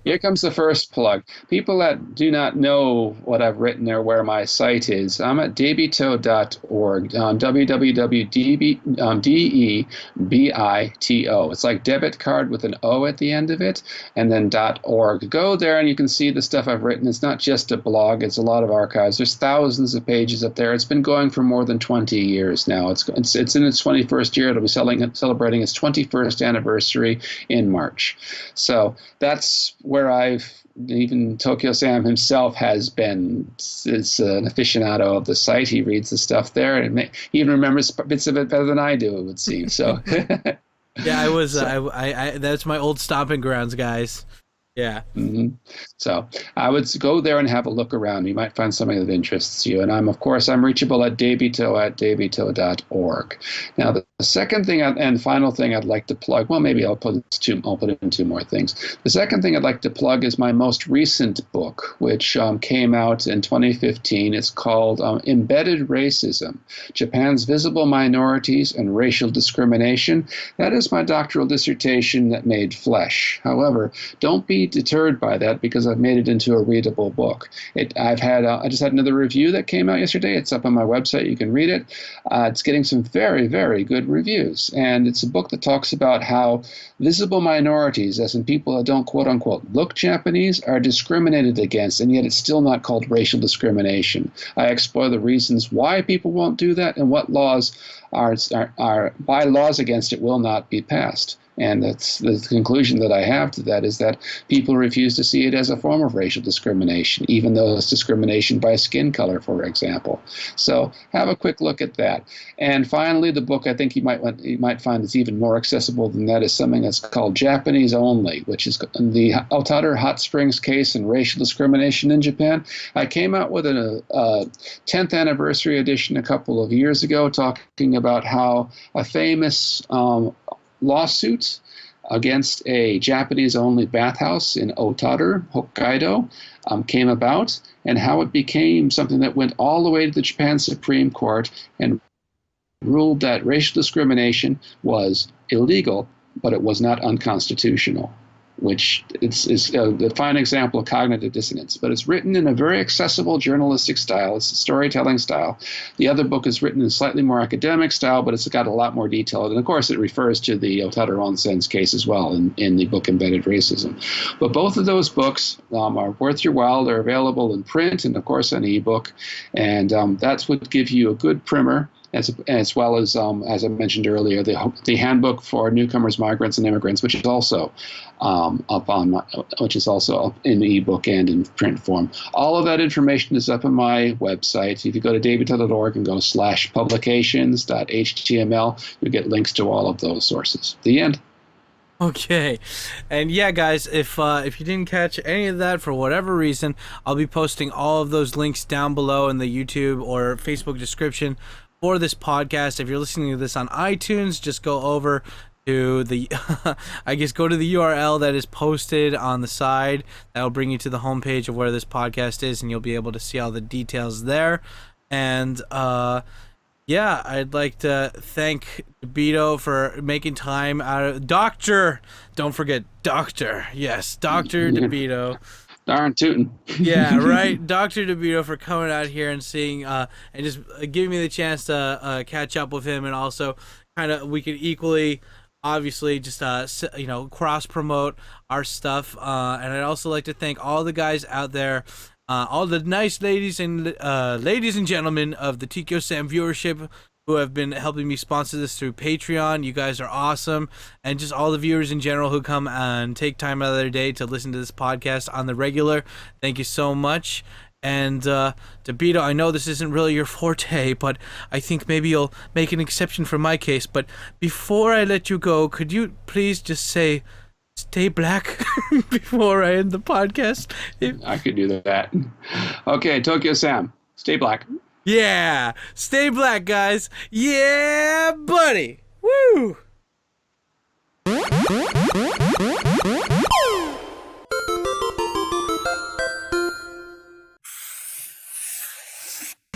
Here comes the first plug. People that do not know what I've written or where my site is, I'm at debito.org, www.debito. It's like debit card with an O at the end of it, and then .org. Go there and you can see the stuff I've written. It's not just a blog. It's a lot of archives. There's thousands of pages up there. It's been going for more than 20 years now. It's in its 21st year. It'll be celebrating its 21st anniversary in March. So that's where even Tkyosam himself has been. Is an aficionado of the site. He reads the stuff there, and he even remembers bits of it better than I do, it would seem. So yeah, I was. I that's my old stomping grounds, guys. Yeah. Mm-hmm. So I would go there and have a look around. You might find something that interests you. And I'm reachable at debito@debito.org. Now, the second thing and final thing I'd like to plug, well, maybe I'll put it in two more things. The second thing I'd like to plug is my most recent book, which came out in 2015. It's called Embedded Racism, Japan's Visible Minorities and Racial Discrimination. That is my doctoral dissertation that made flesh. However, don't be deterred by that because I've made it into a readable book. I just had another review that came out yesterday. It's up on my website. You can read it. It's getting some very, very good reviews. And it's a book that talks about how visible minorities, as in people that don't quote unquote look Japanese, are discriminated against, and yet it's still not called racial discrimination. I explore the reasons why people won't do that and what laws are by laws against it will not be passed. And that's the conclusion that I have to that is that people refuse to see it as a form of racial discrimination, even though it's discrimination by skin color, for example. So have a quick look at that. And finally, the book I think you might find is even more accessible than that is something that's called Japanese Only, which is the Otaru Hot Springs Case and Racial Discrimination in Japan. I came out with a 10th anniversary edition a couple of years ago talking about how a famous lawsuit against a Japanese-only bathhouse in Otaru, Hokkaido, came about, and how it became something that went all the way to the Japan Supreme Court and ruled that racial discrimination was illegal, but it was not unconstitutional, which is a fine example of cognitive dissonance. But it's written in a very accessible journalistic style. It's a storytelling style. The other book is written in a slightly more academic style, but it's got a lot more detail. And of course, it refers to the Otaru Onsen's case as well in the book Embedded Racism. But both of those books are worth your while. They're available in print and, of course, an ebook. And that's what gives you a good primer, as well as I mentioned earlier, the handbook for newcomers, migrants, and immigrants, which is also up in the ebook and in print form. All of that information is up on my website. If you go to davidto.org and go /publications.html, you get links to all of those sources. The end. Okay, and yeah, guys, if you didn't catch any of that for whatever reason, I'll be posting all of those links down below in the YouTube or Facebook description for this podcast. If you're listening to this on iTunes, just go over to the go to the URL that is posted on the side. That'll bring you to the homepage of where this podcast is, and you'll be able to see all the details there. And yeah, I'd like to thank Debito for making time out of Doctor. Don't forget Doctor. Yes, Dr. Debito. Darn tootin'. Yeah, right. Dr. Debito for coming out here and seeing and just giving me the chance to catch up with him, and also kind of we could equally, obviously, just cross promote our stuff. And I'd also like to thank all the guys out there, all the nice ladies and gentlemen of the Tkyosam viewership who have been helping me sponsor this through Patreon. You guys are awesome. And just all the viewers in general who come and take time out of their day to listen to this podcast on the regular. Thank you so much. And Debito, I know this isn't really your forte, but I think maybe you'll make an exception for my case. But before I let you go, could you please just say, stay black before I end the podcast? I could do that. Okay, Tokyo Sam, stay black. Yeah, stay black, guys. Yeah, buddy. Woo!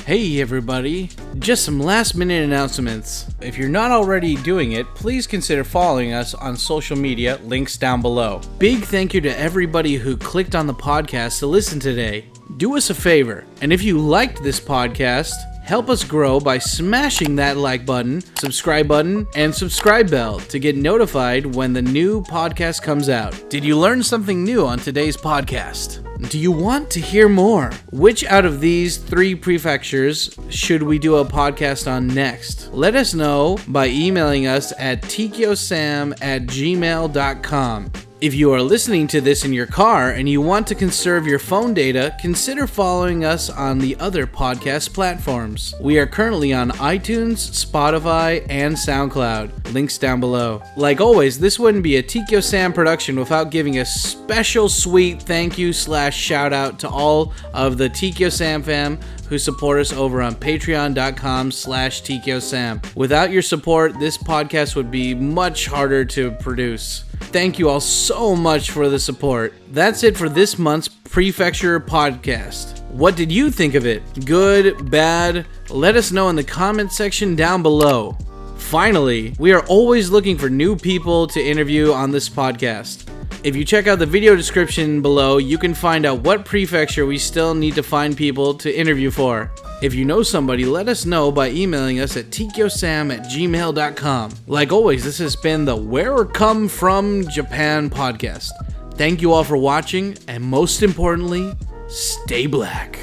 Hey everybody, just some last minute announcements. If you're not already doing it, please consider following us on social media, links down below. Big thank you to everybody who clicked on the podcast to listen today. Do us a favor, and if you liked this podcast, help us grow by smashing that like button, subscribe button, and subscribe bell to get notified when the new podcast comes out. Did you learn something new on today's podcast? Do you want to hear more? Which out of these 3 prefectures should we do a podcast on next? Let us know by emailing us at tkyosam@gmail.com. If you are listening to this in your car and you want to conserve your phone data, consider following us on the other podcast platforms. We are currently on iTunes, Spotify, and SoundCloud. Links down below. Like always, this wouldn't be a Tkyosam production without giving a special sweet thank you / shout out to all of the Tkyosam fam who support us over on patreon.com/Tkyosam. Without your support, this podcast would be much harder to produce. Thank you all so much for the support. That's it for this month's Prefecture podcast. What did you think of it? Good, bad? Let us know in the comment section down below. Finally, we are always looking for new people to interview on this podcast. If you check out the video description below, you can find out what prefecture we still need to find people to interview for. If you know somebody, let us know by emailing us at tkyosam@gmail.com. Like always, this has been the Where Come From Japan podcast. Thank you all for watching, and most importantly, stay black.